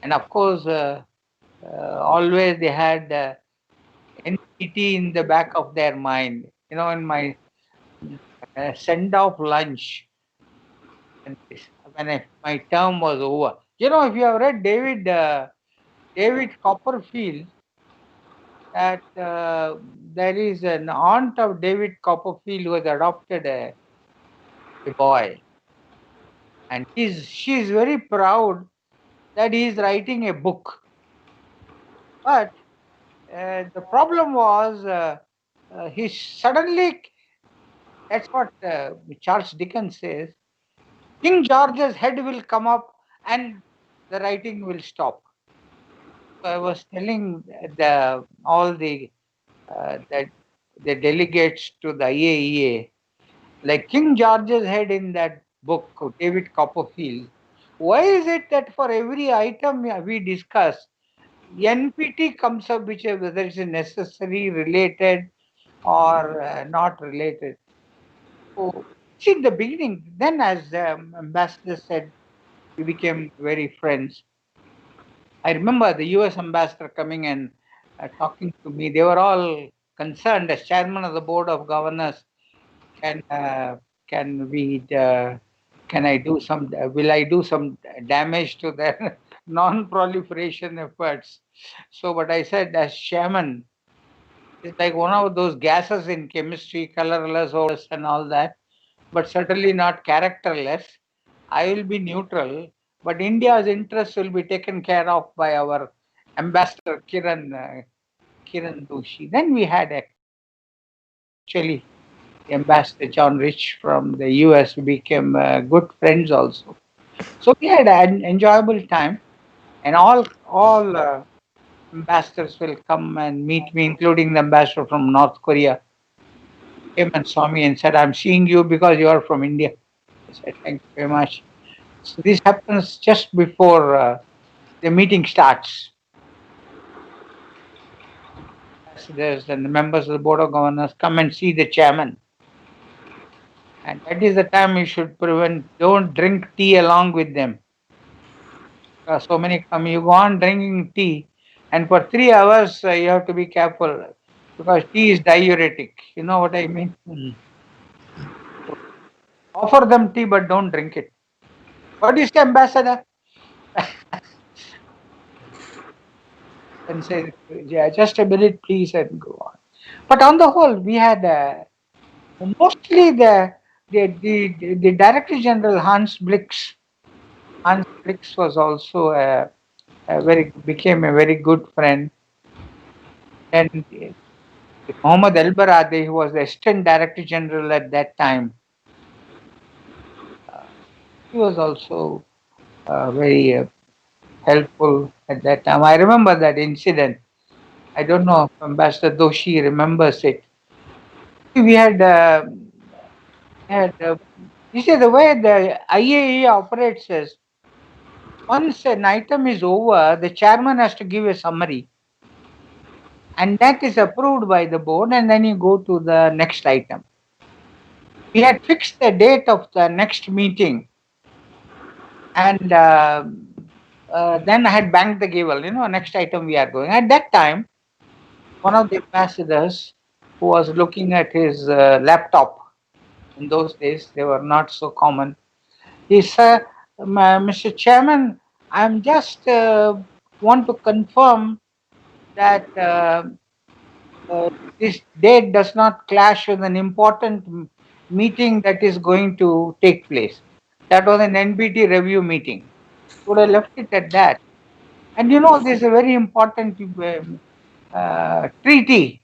And of course, always they had NPT in the back of their mind. In my send off lunch, and when my term was over. If you have read David Copperfield, that there is an aunt of David Copperfield who has adopted a boy, and she is very proud that he is writing a book. But the problem was he suddenly, that's what Charles Dickens says, King George's head will come up and the writing will stop. So I was telling all the delegates to the IAEA, like King George's head in that book, David Copperfield. Why is it that for every item we discuss, NPT comes up, which whether it's necessary, related, or not related? So, see, in the beginning, then as ambassador said, we became very friends. I remember the US ambassador coming and talking to me. They were all concerned as chairman of the board of governors. Can can we can I do some will I do some damage to their non-proliferation efforts? So, but I said as chairman, it's like one of those gases in chemistry, colorless, odorless, and all that, but certainly not characterless. I will be neutral, but India's interests will be taken care of by our ambassador Kiran Doshi. Then we had actually Ambassador John Rich from the US. We became good friends also. So we had an enjoyable time, and all ambassadors will come and meet me, including the ambassador from North Korea. Came and saw me and said, "I'm seeing you because you are from India." I said, "Thank you very much." So this happens just before the meeting starts. Ambassadors and the members of the board of governors come and see the chairman. And that is the time you should prevent, don't drink tea along with them. So many come, you go on drinking tea, and for 3 hours you have to be careful because tea is diuretic. You know what I mean? So offer them tea, but don't drink it. What is the ambassador? And say, yeah, just a minute, please, and go on. But on the whole, we had mostly the Director General Hans Blix. Hans Blix was also became a very good friend. And Mohammad El Barade, who was the Assistant Director General at that time, he was also very helpful at that time. I remember that incident. I don't know if Ambassador Doshi remembers it. We had you see the way the IAEA operates is, once an item is over, the chairman has to give a summary, and that is approved by the board, and then you go to the next item. We had fixed the date of the next meeting, and then I had banged the gavel, next item we are going. At that time, one of the ambassadors who was looking at his laptop, in those days they were not so common, he said, Mr. Chairman, I'm just want to confirm that this date does not clash with an important meeting that is going to take place. That was an NPT review meeting. Would have left it at that. And there's a very important treaty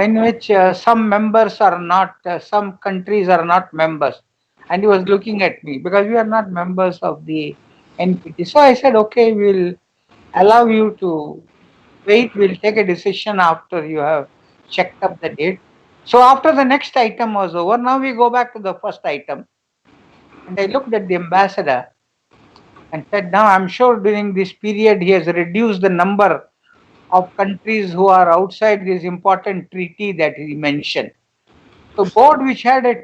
in which some members are not, some countries are not members. And he was looking at me because we are not members of the NPT. So I said, okay, we'll allow you to wait. We'll take a decision after you have checked up the date. So after the next item was over, now we go back to the first item. And I looked at the ambassador and said, now I'm sure during this period he has reduced the number of countries who are outside this important treaty that he mentioned. So board, which had a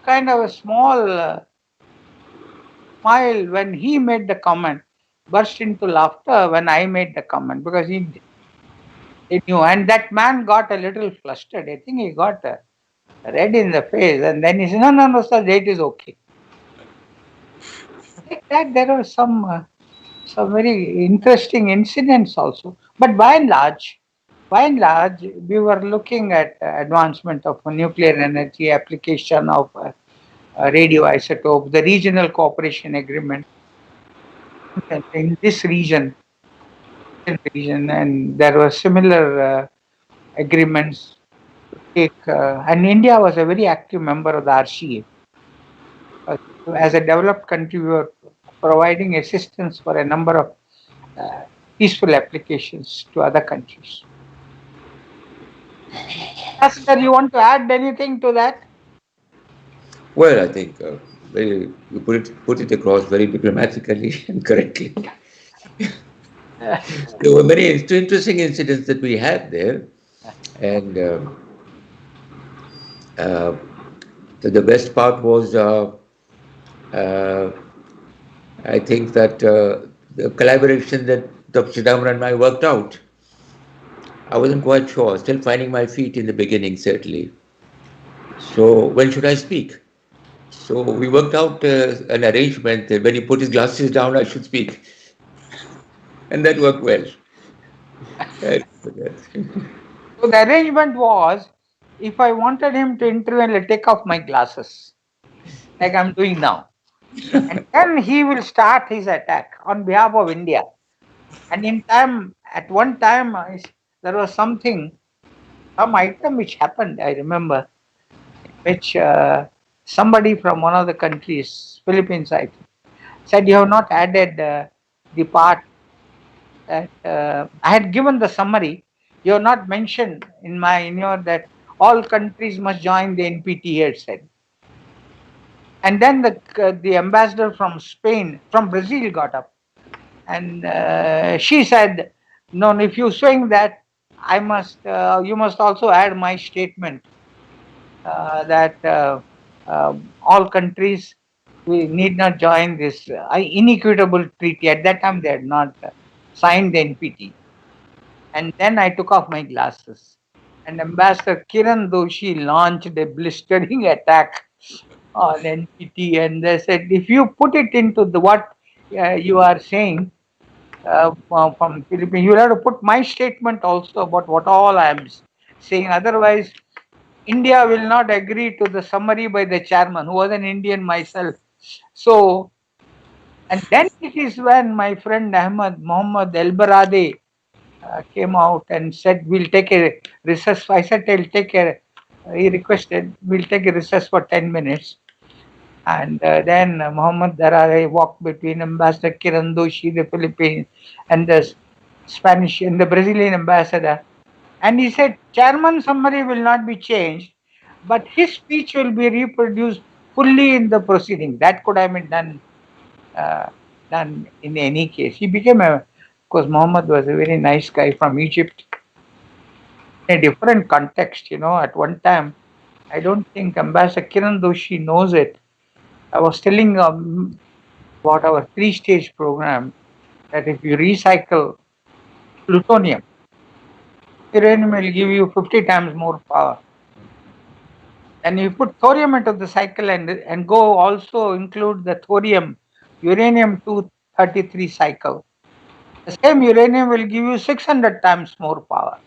kind of a small smile when he made the comment, burst into laughter when I made the comment because he knew. And that man got a little flustered. I think he got red in the face. And then he said, no, no, no, sir, it is okay. Like that, there are some very interesting incidents also. But by and large, we were looking at advancement of nuclear energy, application of radioisotopes, the regional cooperation agreement in this region, and there were similar agreements to take. And India was a very active member of the RCA. As a developed country, we were providing assistance for a number of uh, peaceful applications to other countries. Sir, you want to add anything to that? Well, I think you put it across very diplomatically and correctly. There were many interesting incidents that we had there, and the best part was I think that the collaboration that Dr. Chidambaram and I worked out. I wasn't quite sure, still finding my feet in the beginning, certainly. So, when should I speak? So, we worked out an arrangement that when he put his glasses down, I should speak. And that worked well. So the arrangement was, if I wanted him to intervene, I'll take off my glasses, like I'm doing now. And then he will start his attack on behalf of India. And at one time, there was some item which happened, I remember, which somebody from one of the countries, Philippines, I think, said, you have not added the part that I had given the summary. You have not mentioned in your that all countries must join the NPT, it said. And then the ambassador from Brazil got up, and she said, "No, if you saying that, you must also add my statement that all countries we need not join this inequitable treaty." At that time, they had not signed the NPT. And then I took off my glasses. And Ambassador Kiran Doshi launched a blistering attack on NPT, and they said, if you put it into what you are saying from Philippines, you will have to put my statement also about what all I am saying. Otherwise, India will not agree to the summary by the chairman, who was an Indian myself. So, and then it is when my friend Ahmad Mohammed Elbarade came out and said, we'll take a recess. I said, he requested, we'll take a recess for 10 minutes. And then Mohammed Darare walked between Ambassador Kiran Doshi, the Philippines, and the Spanish and the Brazilian ambassador. And he said, chairman summary will not be changed, but his speech will be reproduced fully in the proceeding. That could have been done in any case. He became because Mohammed was a very nice guy from Egypt. In a different context, at one time, I don't think Ambassador Kiran Doshi knows it. I was telling about our 3-stage program that if you recycle plutonium, uranium will give you 50 times more power. And you put thorium into the cycle and go also include the thorium, uranium-233 cycle. The same uranium will give you 600 times more power.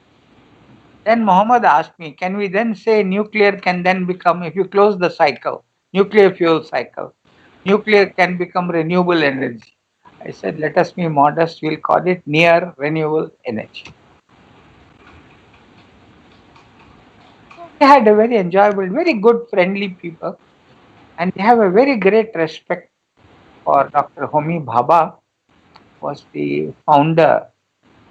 Then Mohammed asked me, can we then say nuclear can then become, if you close the cycle, nuclear fuel cycle, nuclear can become renewable energy? I said, let us be modest, we'll call it near renewable energy. They had a very enjoyable, very good, friendly people, and they have a very great respect for Dr. Homi Bhabha, was the founder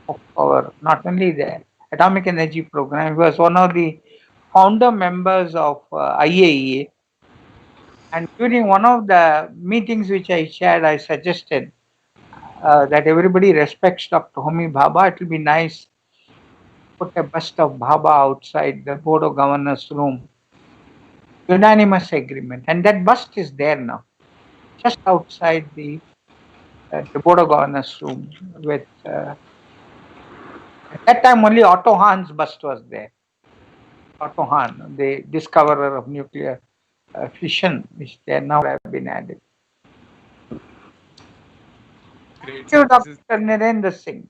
of our, not only the atomic energy program, he was one of the founder members of IAEA. And during one of the meetings which I shared, I suggested that everybody respects Dr. Homi Bhabha. It will be nice to put a bust of Bhabha outside the Board of Governors room. Unanimous agreement. And that bust is there now, just outside the the Bodogonas room with at that time only Otto Hahn's bust was there. Otto Hahn, the discoverer of nuclear fission, which they now have been added. Great, Thank you, sir. Dr. Narendra Singh.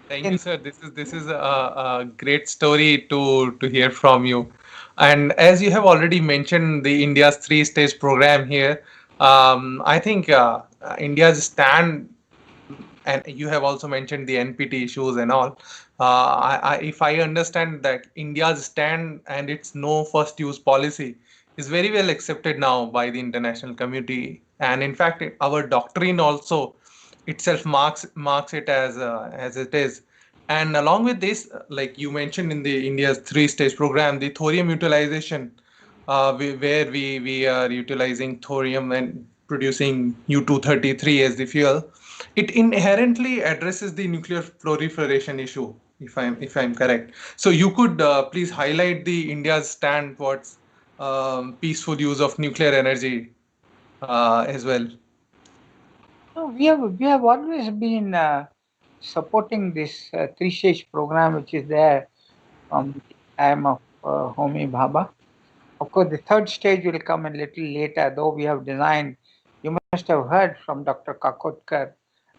Thank you, sir. This is a great story to hear from you. And as you have already mentioned, the India's three-stage program here, I think India's stand, and you have also mentioned the NPT issues and all. If I understand that India's stand and its no first use policy is very well accepted now by the international community, and in fact, our doctrine also itself marks it as it is. And along with this, like you mentioned in the India's three-stage program, the thorium utilization, where we are utilizing thorium and producing U-233 as the fuel, it inherently addresses the nuclear proliferation issue, if I'm correct. So you could please highlight the India's stand towards peaceful use of nuclear energy as well. So we have always been supporting this three-stage program, which is there from the time of Homi Bhabha. Of course, the third stage will come a little later, though we have designed. You must have heard from Dr. Kakotkar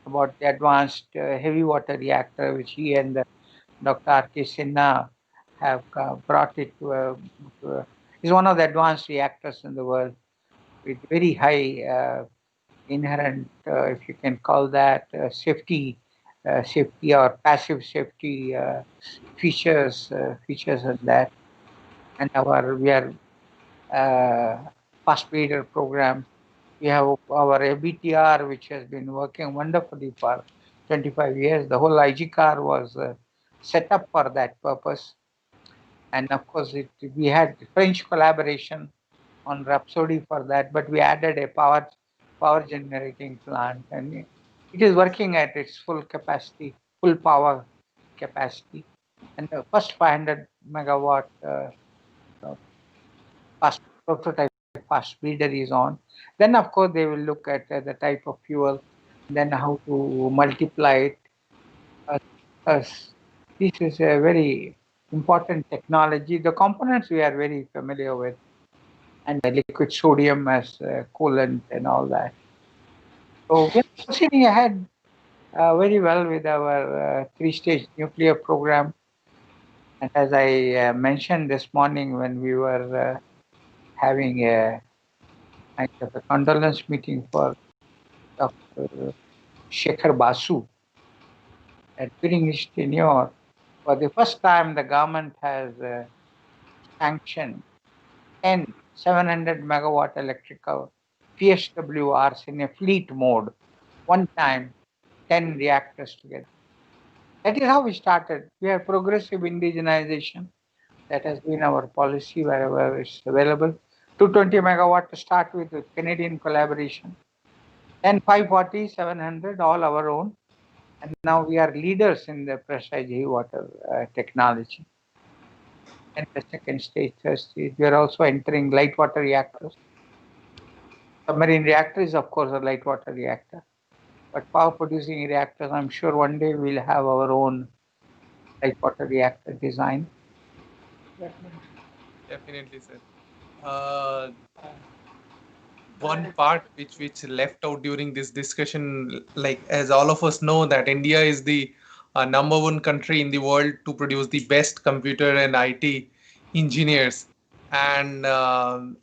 about the advanced heavy water reactor, which he and Dr. R.K. Sinha have brought it to is one of the advanced reactors in the world with very high inherent, if you can call that, safety or passive safety features of that. And we are fast breeder program. We have our ABTR, which has been working wonderfully for 25 years. The whole IGCAR was set up for that purpose. And of course, we had French collaboration on Rhapsody for that, but we added a power generating plant, and it is working at its full capacity, full power capacity. And the first 500 megawatt fast prototype fast breeder is on. Then of course they will look at the type of fuel, then how to multiply it. This is a very important technology. The components we are very familiar with, and the liquid sodium as coolant and all that. So we are proceeding ahead very well with our three-stage nuclear program. And as I mentioned this morning when we were having a kind of a condolence meeting for Dr. Shekhar Basu, during his tenure, for the first time the government has sanctioned 10 700 megawatt electrical PSWRs in a fleet mode, one time, 10 reactors together. That is how we started. We have progressive indigenization. That has been our policy wherever it's available. 220 megawatt to start with Canadian collaboration. Then 540, 700, all our own. And now we are leaders in the pressurized heavy water technology. And the second stage, third stage, we are also entering light water reactors. Submarine reactor is, of course, a light water reactor. But power producing reactors, I'm sure one day we'll have our own light water reactor design. Definitely, sir. One part which left out during this discussion, like as all of us know, that India is the number one country in the world to produce the best computer and IT engineers. And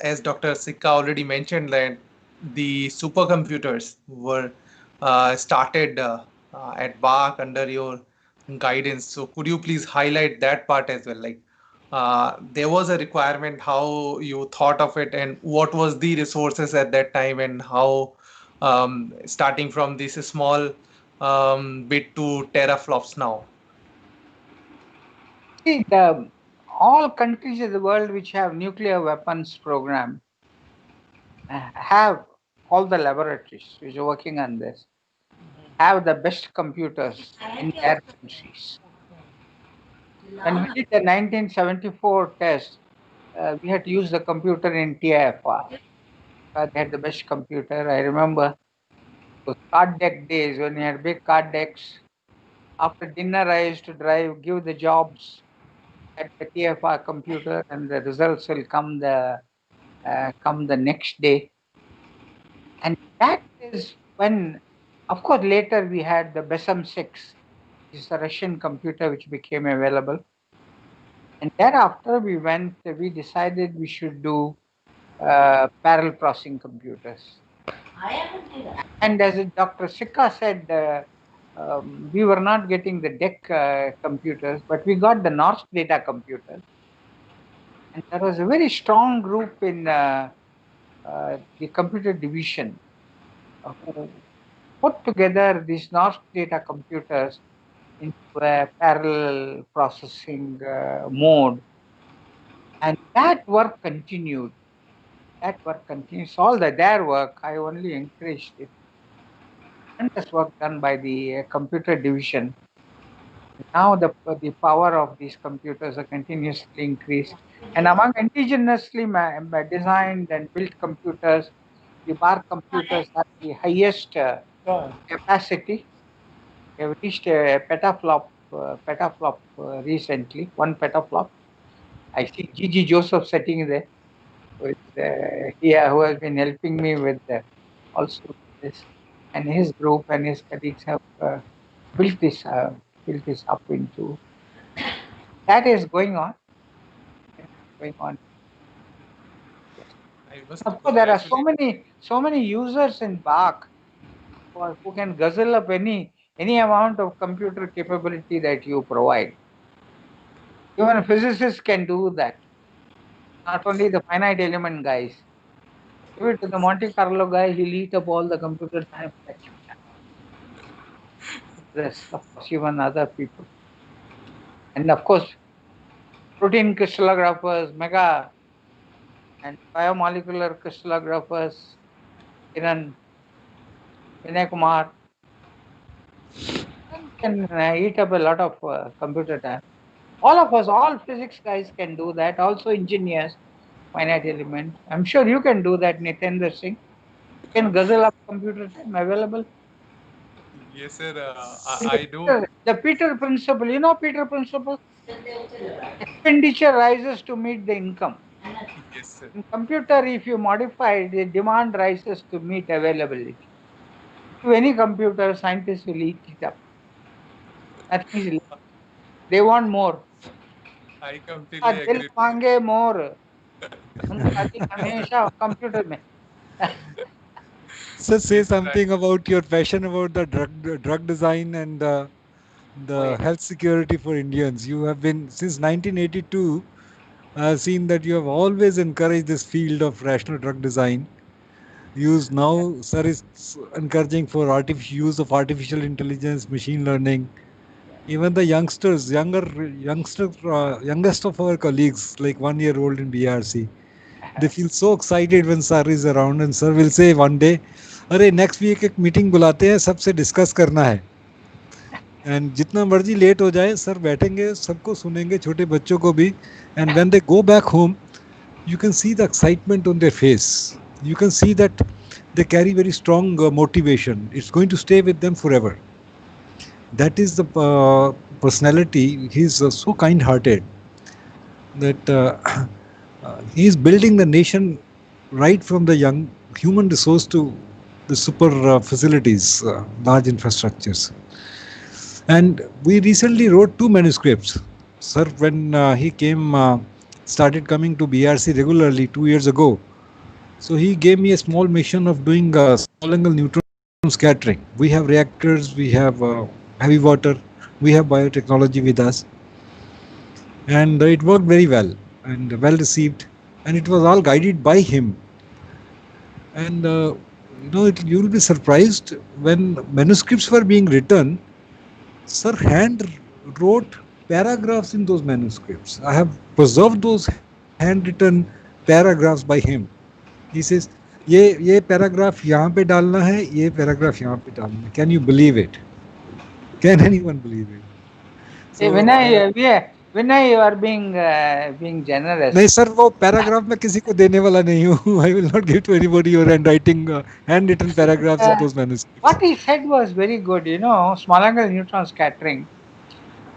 as Dr. Sikka already mentioned, that the supercomputers were started at BARC under your guidance. So could you please highlight that part as well? Like there was a requirement, how you thought of it, and what was the resources at that time, and how starting from this small bit to teraflops now. See, all countries in the world which have nuclear weapons program have all the laboratories which are working on this, have the best computers in their countries. When we did the 1974 test, we had to use the computer in TIFR. They had the best computer. I remember those card deck days when we had big card decks. After dinner, I used to give the jobs at the TFR computer, and the results will come the next day. And that is when, of course, later we had the Besem 6, which is a Russian computer which became available. And thereafter we decided we should do parallel processing computers. And as Dr. Sikka said, we were not getting the DEC computers, but we got the Norsk data computers. And there was a very strong group in the computer division who put together these Norsk data computers into a parallel processing mode. And that work continued. That work continues. All their work, I only encouraged it. Tremendous work done by the computer division. Now the power of these computers are continuously increased. And among indigenously designed and built computers, the barc computers have the highest capacity. They have reached a petaflop recently, 1 petaflop. I see Gigi Joseph sitting there with who has been helping me with also this, and his group and his colleagues have built this up into. That is going on. Going on. Yes. Of course, there are so many users in barc who can guzzle up any amount of computer capability that you provide. Even a physicist can do that. Not only the finite element guys. Give it to the Monte Carlo guy, he'll eat up all the computer time. Rest, of course, even other people. And of course, protein crystallographers, mega and biomolecular crystallographers, Kiran, Vinay Kumar, can eat up a lot of computer time. All of us, all physics guys can do that. Also engineers, finite element. I'm sure you can do that, Nitendra Singh. You can guzzle up computer time available. Yes, sir. I do. The Peter principle, you know Peter principle? Expenditure rises to meet the income. Yes, sir. In computer, if you modify, the demand rises to meet availability. To any computer, scientists will eat it up. Nothing is left. They want more. I completely दिल agree. मांगे more. उनका अधिक हमेशा computer में. Sir, say Yes, sir, something about your passion about the drug design and the health security for Indians. You have been since 1982. Seen that you have always encouraged this field of rational drug design. Now, sir is encouraging for use of artificial intelligence, machine learning. Even the youngest of our colleagues, like 1 year old in BRC, they feel so excited when sir is around, and sir will say one day, "अरे next week एक meeting बुलाते हैं, सबसे discuss करना है." And जितना मर्जी late हो जाए, सर बैठेंगे, सबको सुनेंगे, छोटे बच्चों को भी. And when they go back home, you can see the excitement on their face. You can see that they carry very strong motivation. It's going to stay with them forever. That is the personality. He's so kind-hearted that he's building the nation right from the young human resource to the super facilities, large infrastructures. And we recently wrote 2 manuscripts. Sir, when he started coming to BRC regularly 2 years ago, so he gave me a small mission of doing small angle neutron scattering. We have reactors, we have heavy water, we have biotechnology with us. And it worked very well and well received. And it was all guided by him. And you will be surprised when manuscripts were being written. Sir hand wrote paragraphs in those manuscripts. I have preserved those handwritten paragraphs by him. He says, ये paragraph यहाँ पे डालना है, ये paragraph यहाँ पे डालना है. Can you believe it? Can anyone believe it? So, Vinay, Vinay, you are being generous. नहीं सर, वो पैराग्राफ मैं किसी को देने वाला नहीं हूँ. I will not give to anybody your handwritten paragraphs in those manuscripts. What he said was very good. Small angle neutron scattering.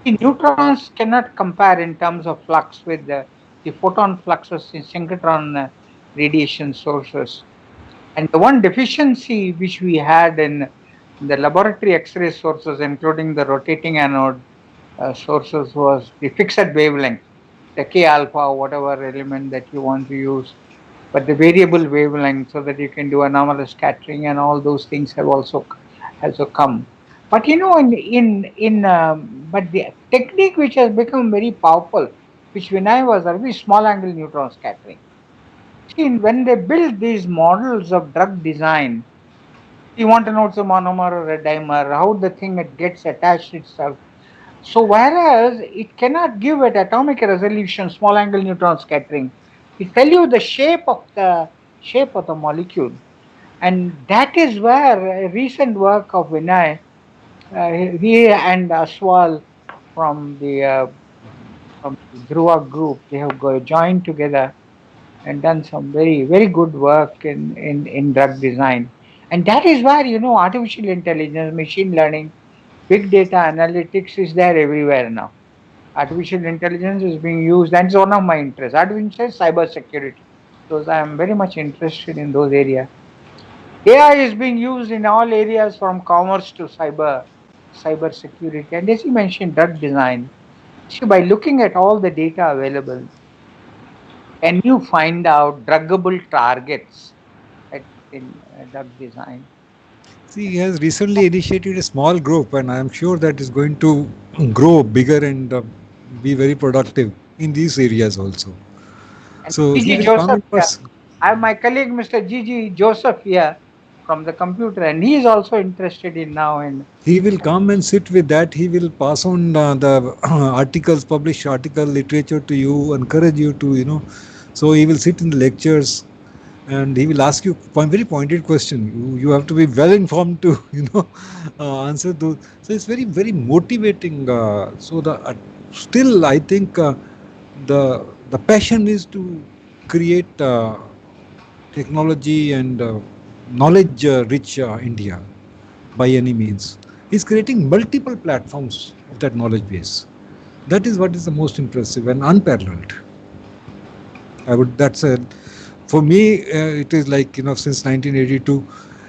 The neutrons cannot compare in terms of flux with the photon fluxes in synchrotron radiation sources. And the one deficiency which we had in the laboratory X-ray sources, including the rotating anode sources, was the fixed wavelength, the K alpha, whatever element that you want to use, but the variable wavelength, so that you can do anomalous scattering, and all those things have also come. But but the technique which has become very powerful, which Vinay was very small angle neutron scattering. See, when they build these models of drug design, you want to know it's a monomer or a dimer, how the thing gets attached itself. So whereas it cannot give at atomic resolution small angle neutron scattering, it tell you the shape of the molecule, and that is where recent work of Vinay, he and Aswal from the Dhruva group, they have joined together and done some very, very good work in drug design. And that is where, artificial intelligence, machine learning, big data analytics is there everywhere now. Artificial intelligence is being used. That's one of my interests. Artificial cyber security. Because I am very much interested in those areas. AI is being used in all areas from commerce to cyber security. And as you mentioned, drug design. So by looking at all the data available, can you find out druggable targets in drug design? See, he has recently initiated a small group, and I am sure that is going to grow bigger and be very productive in these areas also. And So he Gigi will come in Joseph, person. I have my colleague Mr. Gigi Joseph here from the computer, and he is also interested in now. And He will come and sit with that. He will pass on the articles, published article, literature to you, encourage you to. So he will sit in the lectures, and he will ask you one very pointed question. You have to be well informed to answer those. So it's very, very motivating. So still I think the passion is to create technology and knowledge rich India by any means. He's creating multiple platforms of that knowledge base. That is what is the most impressive and unparalleled. For me, it is like, since 1982,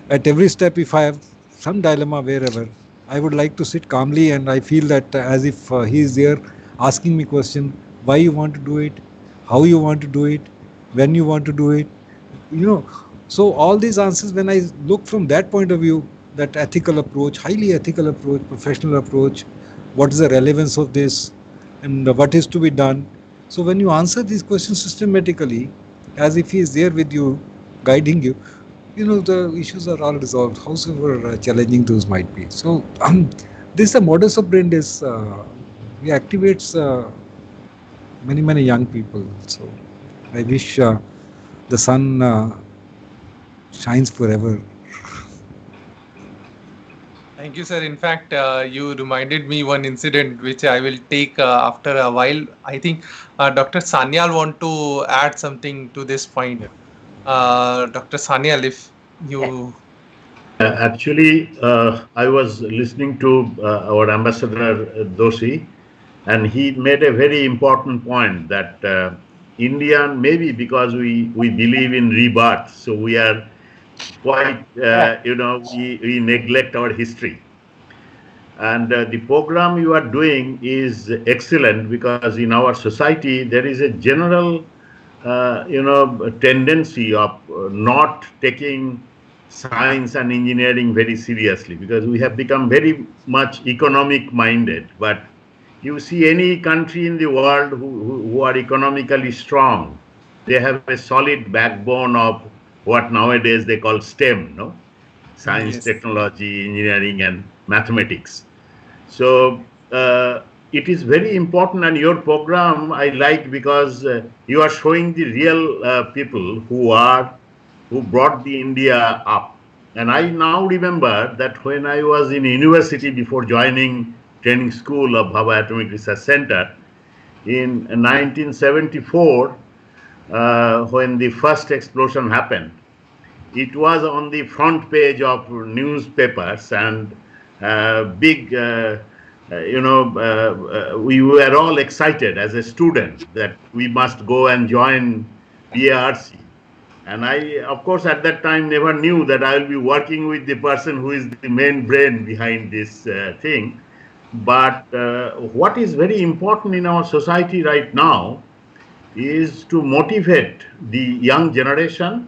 at every step, if I have some dilemma wherever, I would like to sit calmly, and I feel that as if he is there asking me question, why you want to do it, how you want to do it, when you want to do it, So all these answers, when I look from that point of view, that ethical approach, highly ethical approach, professional approach, what is the relevance of this, and what is to be done. So when you answer these questions systematically, as if he is there with you, guiding you, the issues are all resolved, however challenging those might be. So this the modus operandi is he activates many, many young people. So I wish the sun shines forever. Thank you, sir. In fact, you reminded me one incident which I will take after a while. I think Dr. Sanyal want to add something to this point. Dr. Sanyal, if you... Actually, I was listening to our Ambassador Doshi, and he made a very important point that Indian, maybe because we believe in rebirth, so we are quite, we neglect our history. And the program you are doing is excellent, because in our society there is a general, tendency of not taking science and engineering very seriously, because we have become very much economic minded. But you see any country in the world who are economically strong, they have a solid backbone of what nowadays they call STEM, no? Science, Yes. technology, engineering, and mathematics. So it is very important, and your program I like, because you are showing the real people who brought the India up. And I now remember that when I was in university before joining training school of Bhabha Atomic Research Center, in 1974, when the first explosion happened. It was on the front page of newspapers, and big, we were all excited as a student that we must go and join BARC. And I, of course, at that time never knew that I will be working with the person who is the main brain behind this thing. But what is very important in our society right now is to motivate the young generation.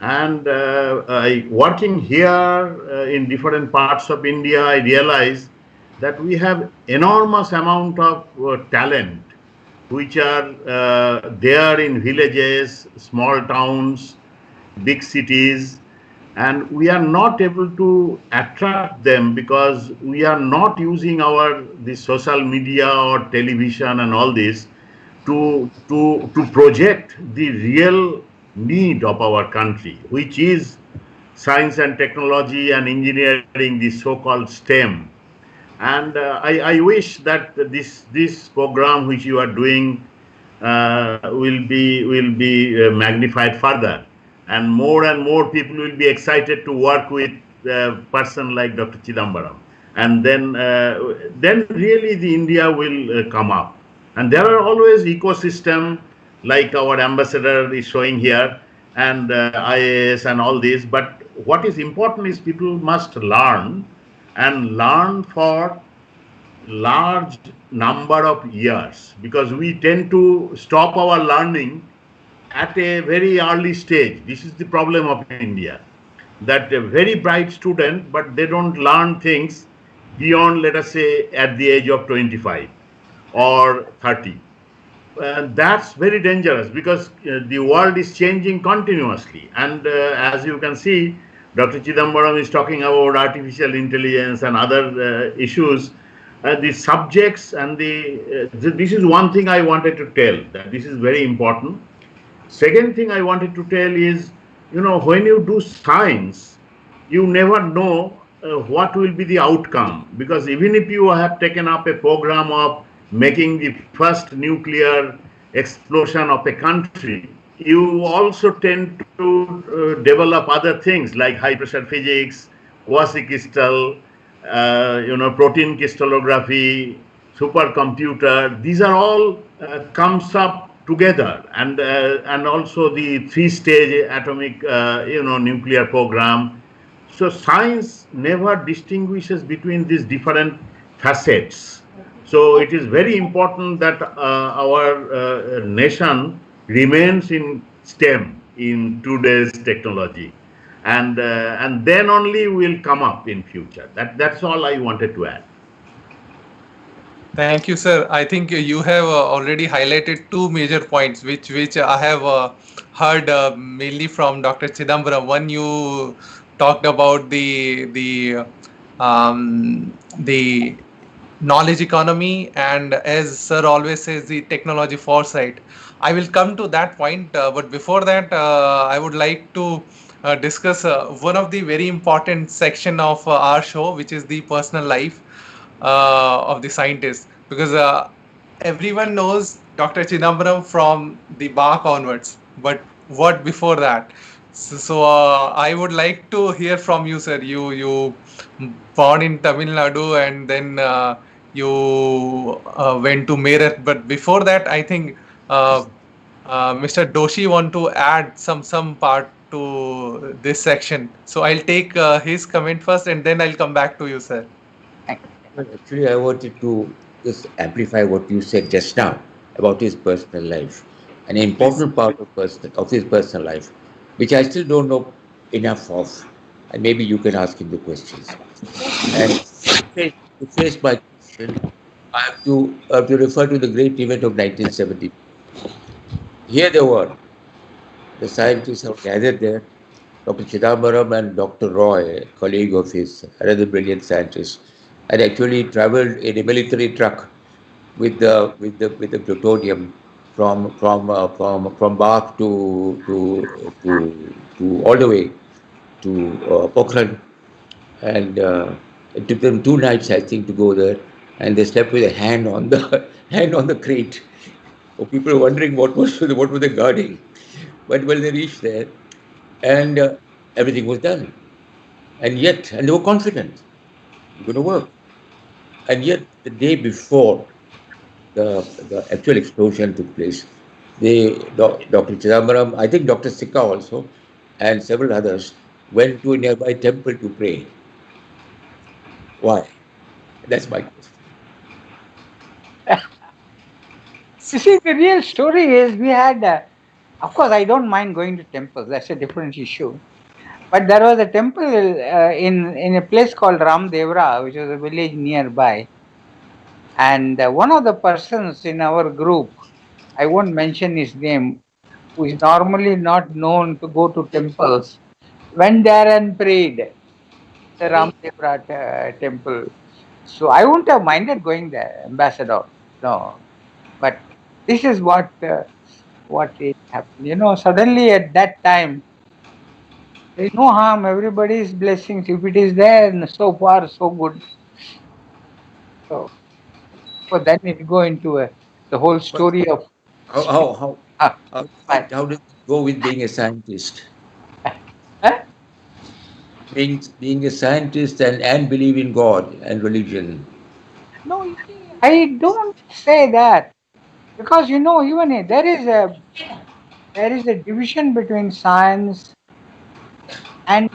And working here in different parts of India, I realize that we have enormous amount of talent which are there in villages, small towns, big cities, and we are not able to attract them because we are not using the social media or television and all this to project the real need of our country, which is science and technology and engineering, the so-called STEM. And I wish that this program which you are doing will be magnified further, and more people will be excited to work with a person like Dr. Chidambaram, and then really the India will come up. And there are always ecosystem like our ambassador is showing here, and IAS and all this. But what is important is people must learn, and learn for large number of years, because we tend to stop our learning at a very early stage. This is the problem of India, that a very bright student, but they don't learn things beyond, let us say, at the age of 25 or 30. That's very dangerous, because the world is changing continuously. And as you can see, Dr. Chidambaram is talking about artificial intelligence and other issues. The subjects and this is one thing I wanted to tell, that this is very important. Second thing I wanted to tell is, when you do science, you never know what will be the outcome, because even if you have taken up a program of making the first nuclear explosion of a country, you also tend to develop other things like high pressure physics, quasi-crystal, protein crystallography, supercomputer. These are all comes up together, and also the three-stage atomic nuclear program. So science never distinguishes between these different facets. So it is very important that our nation remains in STEM, in today's technology, and then only will come up in future. That's all I wanted to add. Thank you, sir. I think you have already highlighted two major points, which I have heard mainly from Dr. Chidambaram. One, you talked about the knowledge economy, and as sir always says, the technology foresight. I will come to that point, but before that, I would like to discuss one of the very important section of our show, which is the personal life of the scientist, because everyone knows Dr. Chidambaram from the barc onwards, but what before that? So I would like to hear from you, sir. You born in Tamil Nadu, and then you went to Meerut, but before that, I think Mr. Doshi want to add some part to this section. So I'll take his comment first, and then I'll come back to you, sir. Well, actually, I wanted to just amplify what you said just now about his personal life. An important part of his personal life, which I still don't know enough of, and maybe you can ask him the questions. And to face my question, I have to refer to the great event of 1970. Here they were, the scientists have gathered there. Dr. Chidambaram and Dr. Roy, a colleague of his, another brilliant scientist, had actually traveled in a military truck with the plutonium from barc to all the way to Pokhran, and it took them 2 nights, I think, to go there, and they slept with a hand on the hand on the crate, So people were wondering what were they guarding. But when they reached there, and everything was done, and they were confident it's going to work. And yet, the day before the actual explosion took place, Dr. Chidambaram, I think Dr. Sikka also, and several others went to a nearby temple to pray. Why? That's my question. You see, the real story is we had, of course, I don't mind going to temples. That's a different issue. But there was a temple in a place called Ramdevra, which was a village nearby. And one of the persons in our group, I won't mention his name, who is normally not known to go to temples, went there and prayed the Ramdevra temple. So I wouldn't have minded going there, ambassador. No, but this is what is happened. Suddenly at that time, there is no harm. Everybody's blessings. If it is there, and so far so good. So, then it go into the whole story of How how how ah, how does it go with being a scientist? huh? Being a scientist and believe in God and religion. No, you see, I don't say that because even there is a division between science and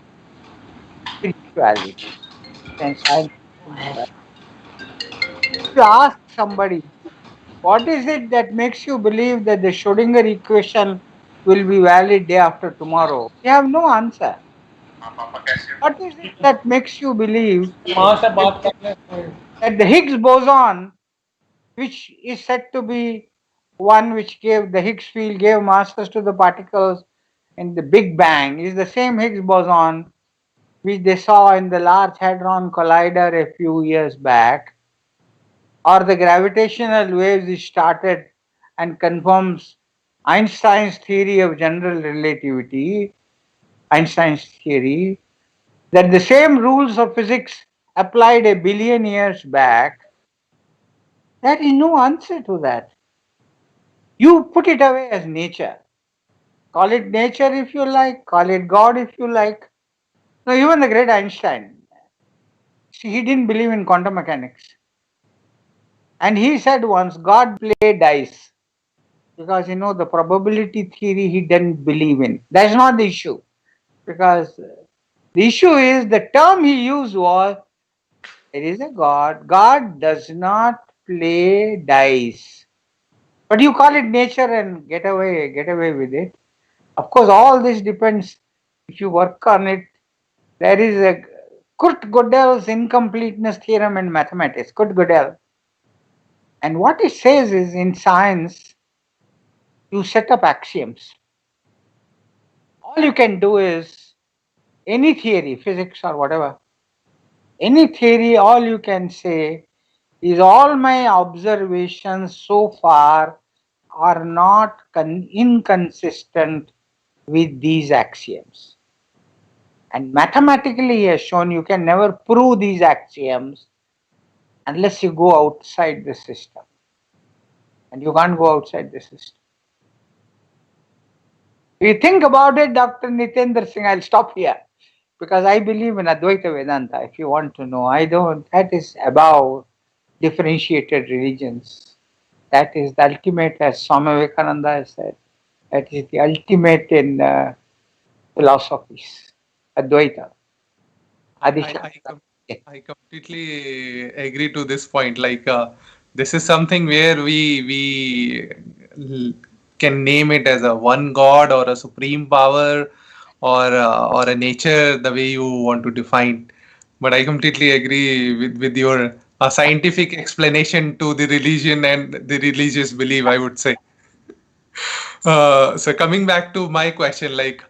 spirituality. And science and spirituality. If you ask somebody, what is it that makes you believe that the Schrodinger equation will be valid day after tomorrow? We have no answer. What is it that makes you believe माँ से that, बात करने से that the Higgs boson, which is said to be one which gave the Higgs field, gave masses to the particles in the Big Bang, is the same Higgs boson which they saw in the Large Hadron Collider a few years back, or the gravitational waves which started and confirms Einstein's theory of general relativity, Einstein's theory, that the same rules of physics applied a billion years back. There is no answer to that. You put it away as nature. Call it nature if you like, call it God if you like. No, even the great Einstein, see, he didn't believe in quantum mechanics. And he said once, God played dice because the probability theory he didn't believe in. That's not the issue. Because the issue is the term he used was there is a God. God does not play dice. But you call it nature and get away with it. Of course, all this depends if you work on it. There is a Kurt Gödel's incompleteness theorem in mathematics. Kurt Gödel. And what it says is in science, you set up axioms. All you can do is any theory, physics or whatever, any theory, all you can say is all my observations so far are not inconsistent with these axioms. And mathematically, he has shown you can never prove these axioms unless you go outside the system. And you can't go outside the system. If you think about it, Dr. Nitendra Singh, I'll stop here because I believe in Advaita Vedanta. If you want to know, I don't. That is above differentiated religions. That is the ultimate, as Swami Vivekananda has said. That is the ultimate in philosophies. Advaita. I, Adishanta. I completely agree to this point. Like this is something where we can name it as a one God or a supreme power or a nature, the way you want to define. But I completely agree with your scientific explanation to the religion and the religious belief, I would say. So coming back to my question, like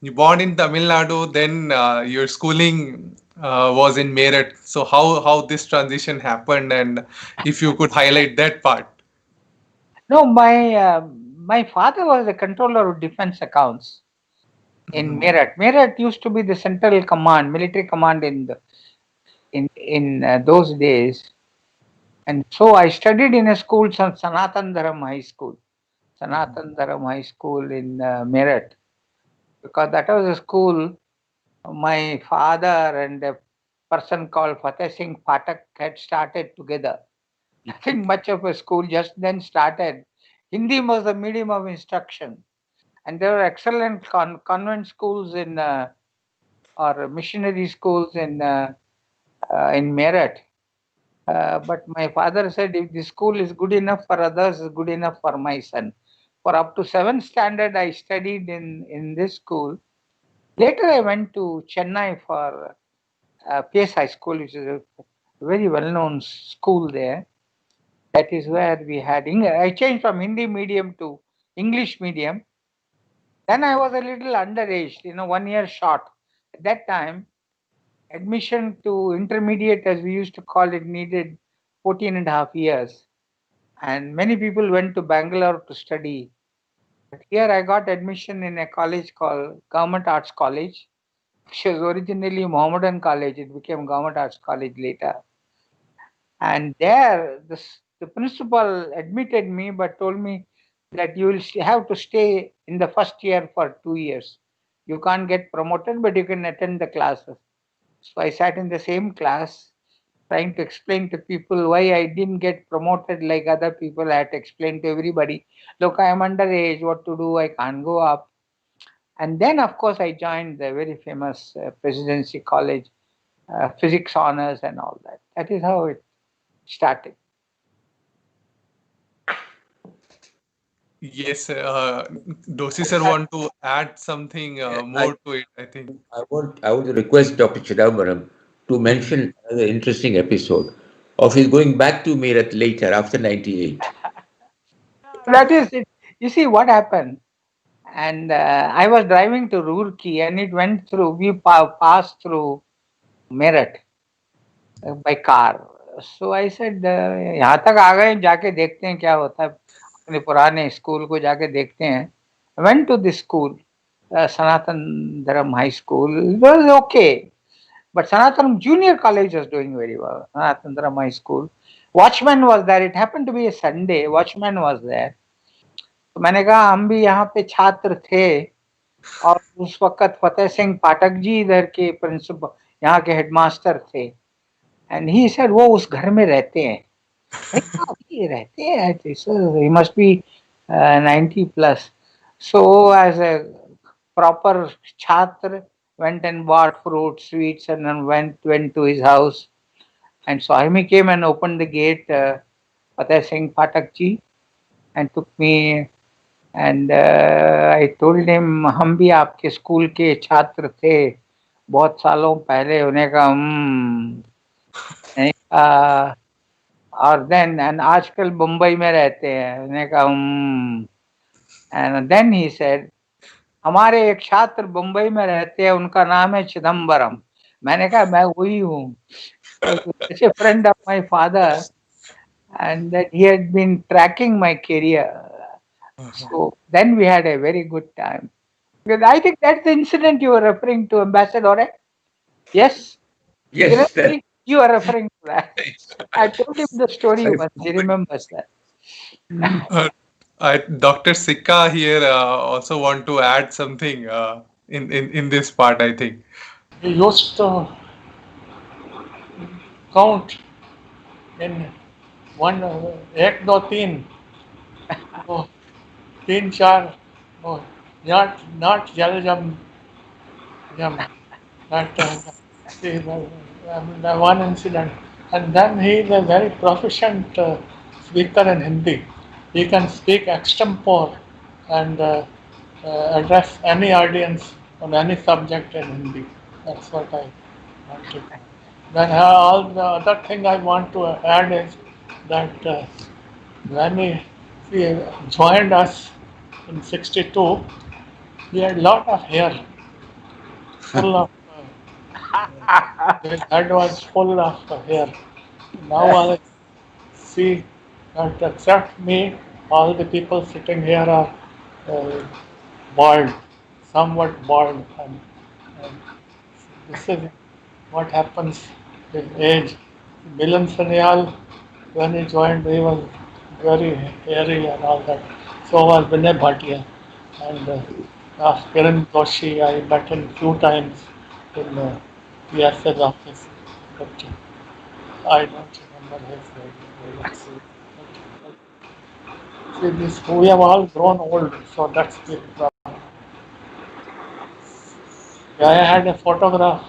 you born in Tamil Nadu, then your schooling was in Meerut. So how this transition happened, and if you could highlight that part. No, my father was the controller of defense accounts in Meerut. Meerut used to be the central command, military command in those days. And so I studied in a school, Sanatan Dharam High School. Sanatan Dharam High School in Meerut, because that was a school my father and a person called Fateh Singh Phatak had started together. Nothing much of a school, just then started. Hindi was the medium of instruction, and there were excellent convent schools or missionary schools in Meerut. But my father said, if the school is good enough for others, it's good enough for my son. For up to 7th standard, I studied in this school. Later, I went to Chennai for PS High School, which is a very well-known school there. That is where we had I changed from Hindi medium to English medium. Then I was a little underaged, 1 year short. At that time, admission to intermediate, as we used to call it, needed 14 and a half years. And many people went to Bangalore to study. But here I got admission in a college called Government Arts College, which was originally Mohammedan College. It became Government Arts College later. And there, the principal admitted me but told me that you will have to stay in the first year for 2 years. You can't get promoted, but you can attend the classes. So I sat in the same class trying to explain to people why I didn't get promoted like other people. I had to explain to everybody, look, I am underage, what to do, I can't go up. And then, of course, I joined the very famous Presidency College, physics honors and all that. That is how it started. Yes, Dosi sir want to add something more to it, I think. I would request Dr. Chidambaram to mention another interesting episode of his going back to Meerut later after 98. That is it. You see what happened? And I was driving to Roorkee and it went through, we passed through Meerut by car. So I said, यहाँ तक आ गए, जाके देखते हैं क्या होता है, अपने पुराने स्कूल को जाके देखते हैं. I went to this school, Sanatan Dharam High School. It was okay. But Sanatan Junior College was doing very well. Sanatan Dharam High School. Watchman was there. It happened to be a Sunday. Watchman was there. तो मैंने कहा हम भी यहाँ पे छात्र थे और उस वक्त फतेह सिंह पाठक जी इधर के प्रिंसिपल, यहाँ के हेडमास्टर थे. एंड ही सेड वो उस घर में रहते हैं. ये रहते हैं, so he must be 90 plus. So as a proper chhatra, went and bought fruit, sweets, and then went to his house. And so Swami came and opened the gate, Fateh Singh Patak ji, and took me. And I told him, हम भी आपके school के छात्र थे बहुत सालों पहले. उन्हें कहा और देन एंड आजकल मुंबई में रहते हैं. उन्हें कहा एंड देन ही सेड, हमारे एक छात्र मुंबई में रहते हैं, उनका नाम है चिदम्बरम. मैंने कहा मैं वही हूँ. Such a friend of my father, and that he had been tracking my career. So then we had a very good time. Because I think that's the incident you were referring to, Ambassador. Right? Yes? Yes, You are referring to that. I told him the story once. He remembers that. Dr. Sikka here also want to add something in this part, I think. We used to count in one, एक दो तीन, वो तीन चार, वो not jal jam, that the one incident. And then he is a very proficient speaker in Hindi. He can speak extempore and address any audience on any subject in Hindi. That's what I want to. Then all the other thing I want to add is that when he joined us in '62, he had a lot of hair, full of. His head was full of hair. Now I see that except me, all the people sitting here are bald, somewhat bald. And this is what happens with age. Milan Sanyal when he joined, he was very hairy and all that. So was Vinay Bhatia. And Kiran Doshi, I met him few times in PS's office. But I don't remember his name. See, this, we have all grown old, so that's the problem. Yeah, I had a photograph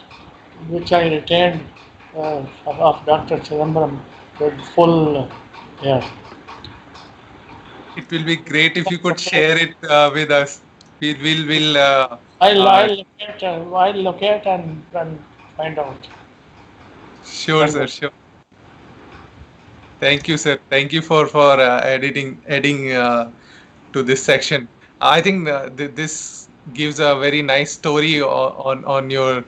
which I retained of Dr. Chidambaram with full hair. It will be great if you could share it with us. We'll I'll locate and find out. sure, Send sir, it. sure. Thank you, sir. Thank you for adding to this section. I think this gives a very nice story on your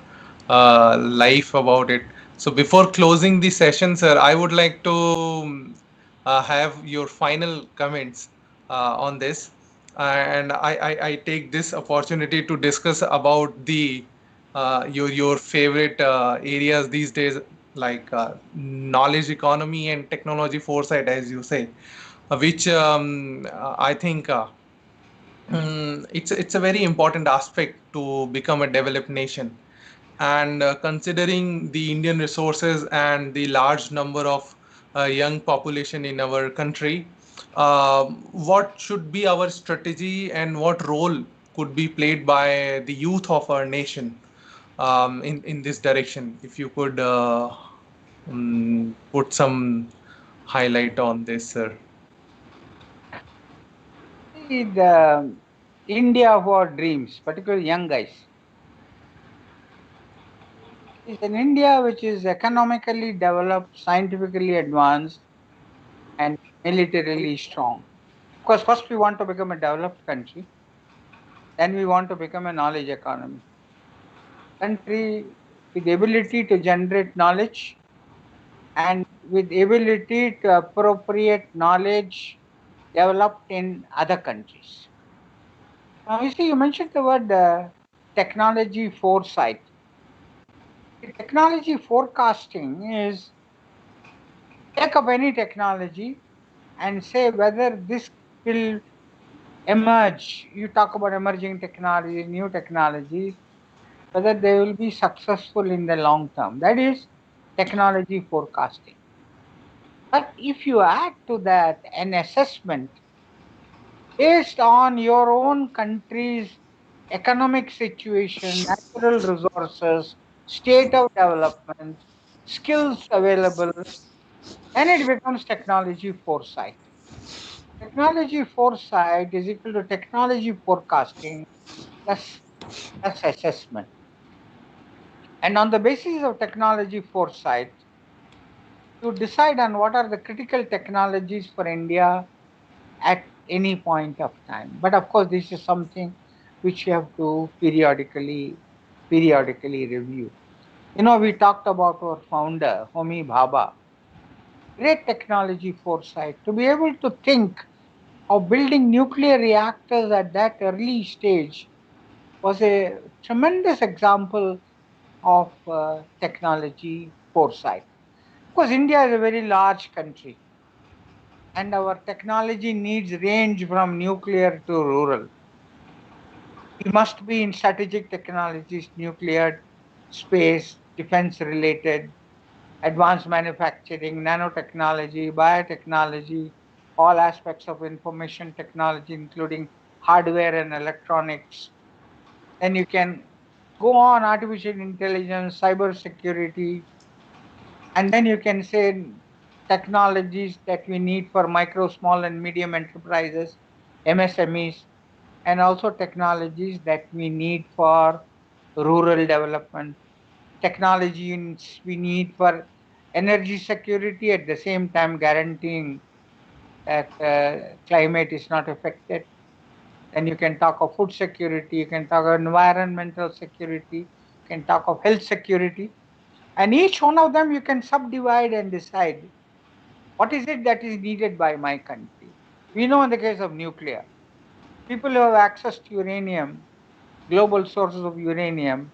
life about it. So before closing the session, sir, I would like to have your final comments on this, and I take this opportunity to discuss about the your favorite areas these days, like knowledge economy and technology foresight, as you say, which I think it's a very important aspect to become a developed nation. And considering the Indian resources and the large number of young population in our country, what should be our strategy and what role could be played by the youth of our nation in this direction? If you could put some highlight on this, sir. See, the India of our dreams, particularly young guys, is an India which is economically developed, scientifically advanced, and militarily strong. Of course, first we want to become a developed country, then we want to become a knowledge economy. Country with the ability to generate knowledge and with ability to appropriate knowledge developed in other countries. Now, you see, you mentioned the word technology foresight. The technology forecasting is take up any technology and say whether this will emerge. You talk about emerging technology, new technologies, whether they will be successful in the long term. That is technology forecasting. But if you add to that an assessment based on your own country's economic situation, natural resources, state of development, skills available, then it becomes technology foresight. Technology foresight is equal to technology forecasting plus assessment. And on the basis of technology foresight, you decide on what are the critical technologies for India at any point of time. But of course, this is something which you have to periodically review. You know, we talked about our founder, Homi Bhabha, great technology foresight to be able to think of building nuclear reactors at that early stage was a tremendous example of technology foresight. Of course, India is a very large country and our technology needs range from nuclear to rural. We must be in strategic technologies, nuclear, space, defense related, advanced manufacturing, nanotechnology, biotechnology, all aspects of information technology, including hardware and electronics. Then you can go on artificial intelligence, cyber security, and then you can say technologies that we need for micro, small, and medium enterprises, MSMEs, and also technologies that we need for rural development, technologies we need for energy security at the same time guaranteeing that climate is not affected. Then you can talk of food security, you can talk of environmental security, you can talk of health security. And each one of them you can subdivide and decide what is it that is needed by my country. We know in the case of nuclear, people who have access to uranium, global sources of uranium,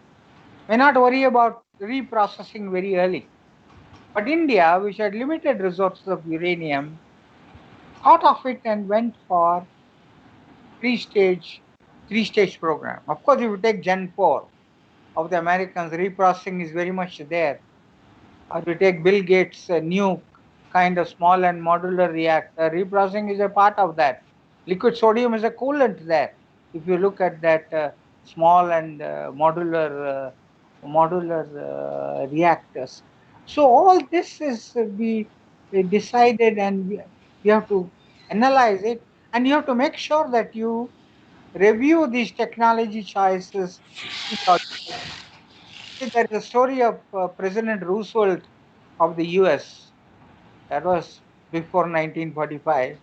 may not worry about reprocessing very early. But India, which had limited resources of uranium, thought of it and went for three-stage program. Of course, if you take Gen 4 of the Americans, reprocessing is very much there. Or you take Bill Gates' new kind of small and modular reactor, reprocessing is a part of that. Liquid sodium is a coolant there. If you look at that small and modular reactors. So all this is we decided, and you have to analyze it, and you have to make sure that you review these technology choices periodically. See, there is a story of President Roosevelt of the US, that was before 1945,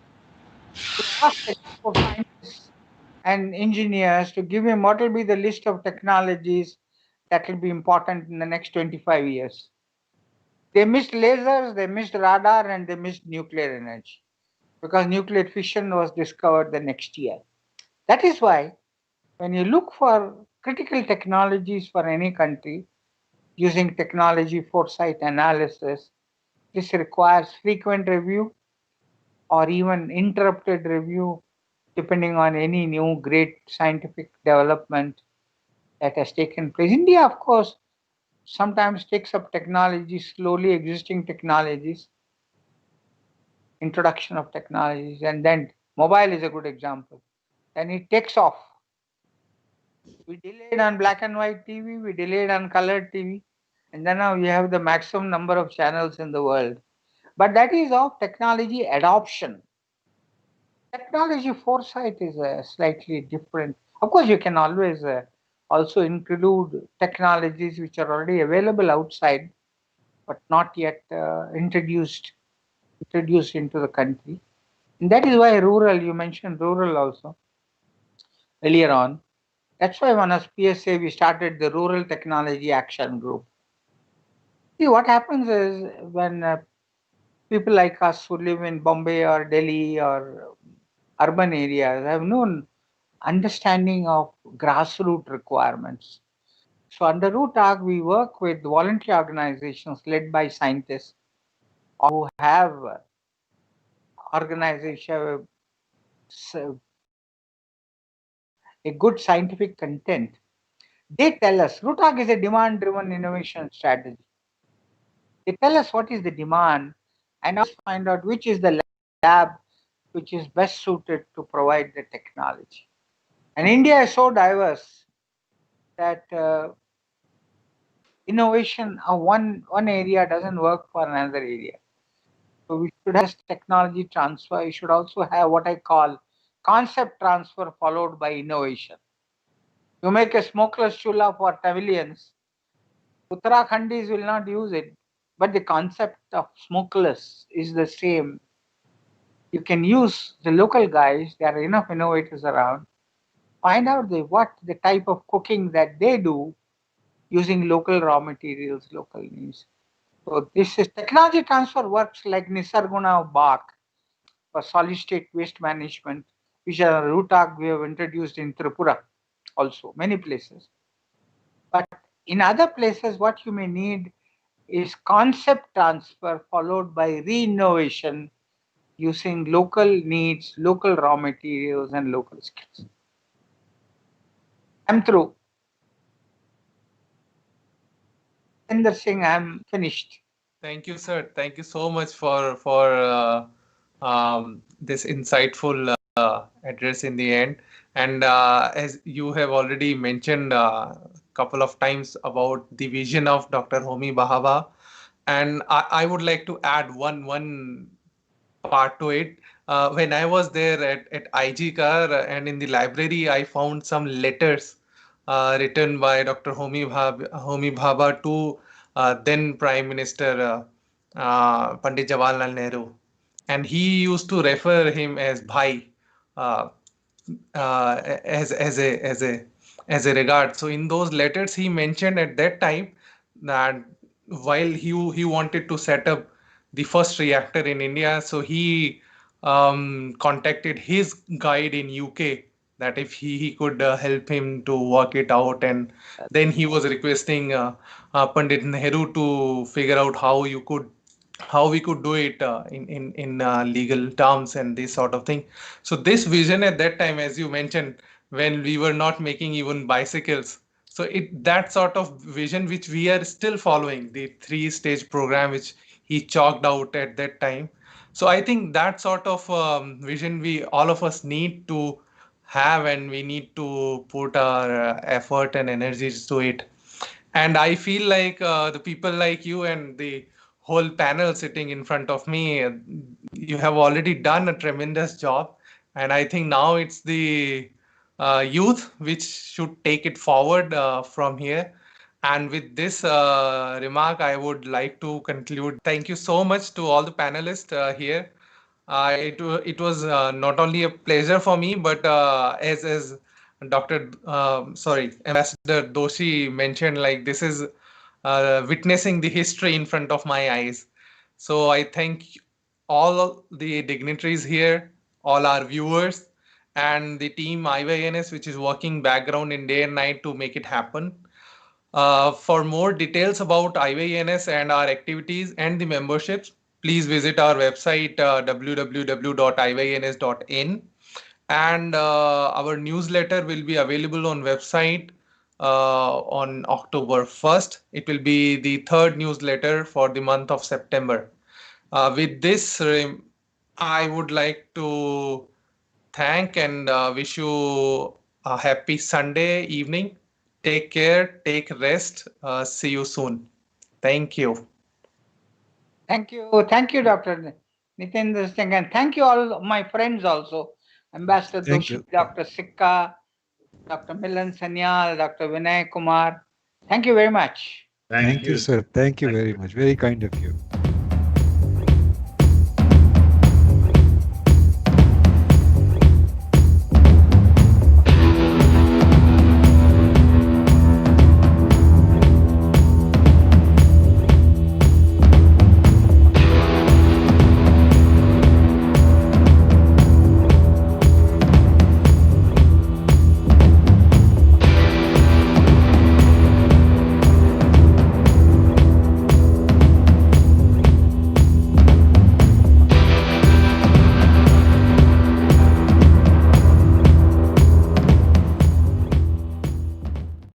who asked a group of scientists and engineers to give him what will be the list of technologies that will be important in the next 25 years. They missed lasers, they missed radar, and they missed nuclear energy because nuclear fission was discovered the next year. That is why when you look for critical technologies for any country using technology foresight analysis, this requires frequent review or even interrupted review depending on any new great scientific development that has taken place. India, of course, sometimes takes up technology, slowly existing technologies, introduction of technologies, and then mobile is a good example. Then it takes off. We delayed on black and white TV, we delayed on colored TV, and then now we have the maximum number of channels in the world. But that is of technology adoption. Technology foresight is slightly different. Of course, you can always also include technologies which are already available outside, but not yet introduced into the country. And that is why rural, you mentioned rural also earlier on. That's why one as PSA we started the Rural Technology Action Group. See, what happens is when people like us who live in Bombay or Delhi or urban areas have no understanding of grassroots requirements. So under ROOTAG, we work with voluntary organizations led by scientists who have organization a good scientific content. They tell us ROOTAG is a demand-driven innovation strategy. They tell us what is the demand and us find out which is the lab which is best suited to provide the technology. And India is so diverse that innovation of one area doesn't work for another area. So we should have technology transfer. You should also have what I call concept transfer followed by innovation. You make a smokeless chula for Tamilians, Uttarakhandis will not use it, but the concept of smokeless is the same. You can use the local guys, there are enough innovators around, find out what the type of cooking that they do using local raw materials, local needs. So this is technology transfer works like Nisarguna of barc for solid state waste management, which are ROOTAG we have introduced in Tripura also, many places. But in other places, what you may need is concept transfer followed by re-innovation using local needs, local raw materials, and local skills. I'm through. Inder Singh, I'm finished. Thank you, sir. Thank you so much for this insightful address in the end. And as you have already mentioned a couple of times about the vision of Dr. Homi Bhabha, and I would like to add one part to it. When I was there at IG Car and in the library, I found some letters written by Dr. Homi Bhabha to then Prime Minister Pandit Jawaharlal Nehru, and he used to refer him as Bhai, uh, as a regard. So in those letters, he mentioned at that time that while he wanted to set up the first reactor in India, so he contacted his guide in UK that if he could help him to work it out, and then he was requesting Pandit Nehru to figure out how you could how we could do it in legal terms and this sort of thing. So this vision at that time, as you mentioned, when we were not making even bicycles, so it that sort of vision which we are still following, the three-stage program which he chalked out at that time. So I think that sort of vision we all of us need to have, and we need to put our effort and energies to it. And I feel like the people like you and the whole panel sitting in front of me, you have already done a tremendous job. And I think now it's the youth which should take it forward from here. And with this remark, I would like to conclude. Thank you so much to all the panelists here. It was not only a pleasure for me, but as Dr. Ambassador Doshi mentioned, like this is witnessing the history in front of my eyes. So I thank all the dignitaries here, all our viewers, and the team IYNS, which is working background in day and night to make it happen. For more details about IYNS and our activities and the memberships, please visit our website www.iwyns.in, and our newsletter will be available on website on October 1st. It will be the third newsletter for the month of September. With this, I would like to thank and wish you a happy Sunday evening. Take care, take rest. See you soon. Thank you. Thank you, Dr. Nitendra Singh, and thank you all my friends also, Ambassador Thank Doshi, you. Dr. Sikka, Dr. Milan Sanyal, Dr. Vinay Kumar. Thank you very much. Thank you, sir. Thank you very much. Very kind of you.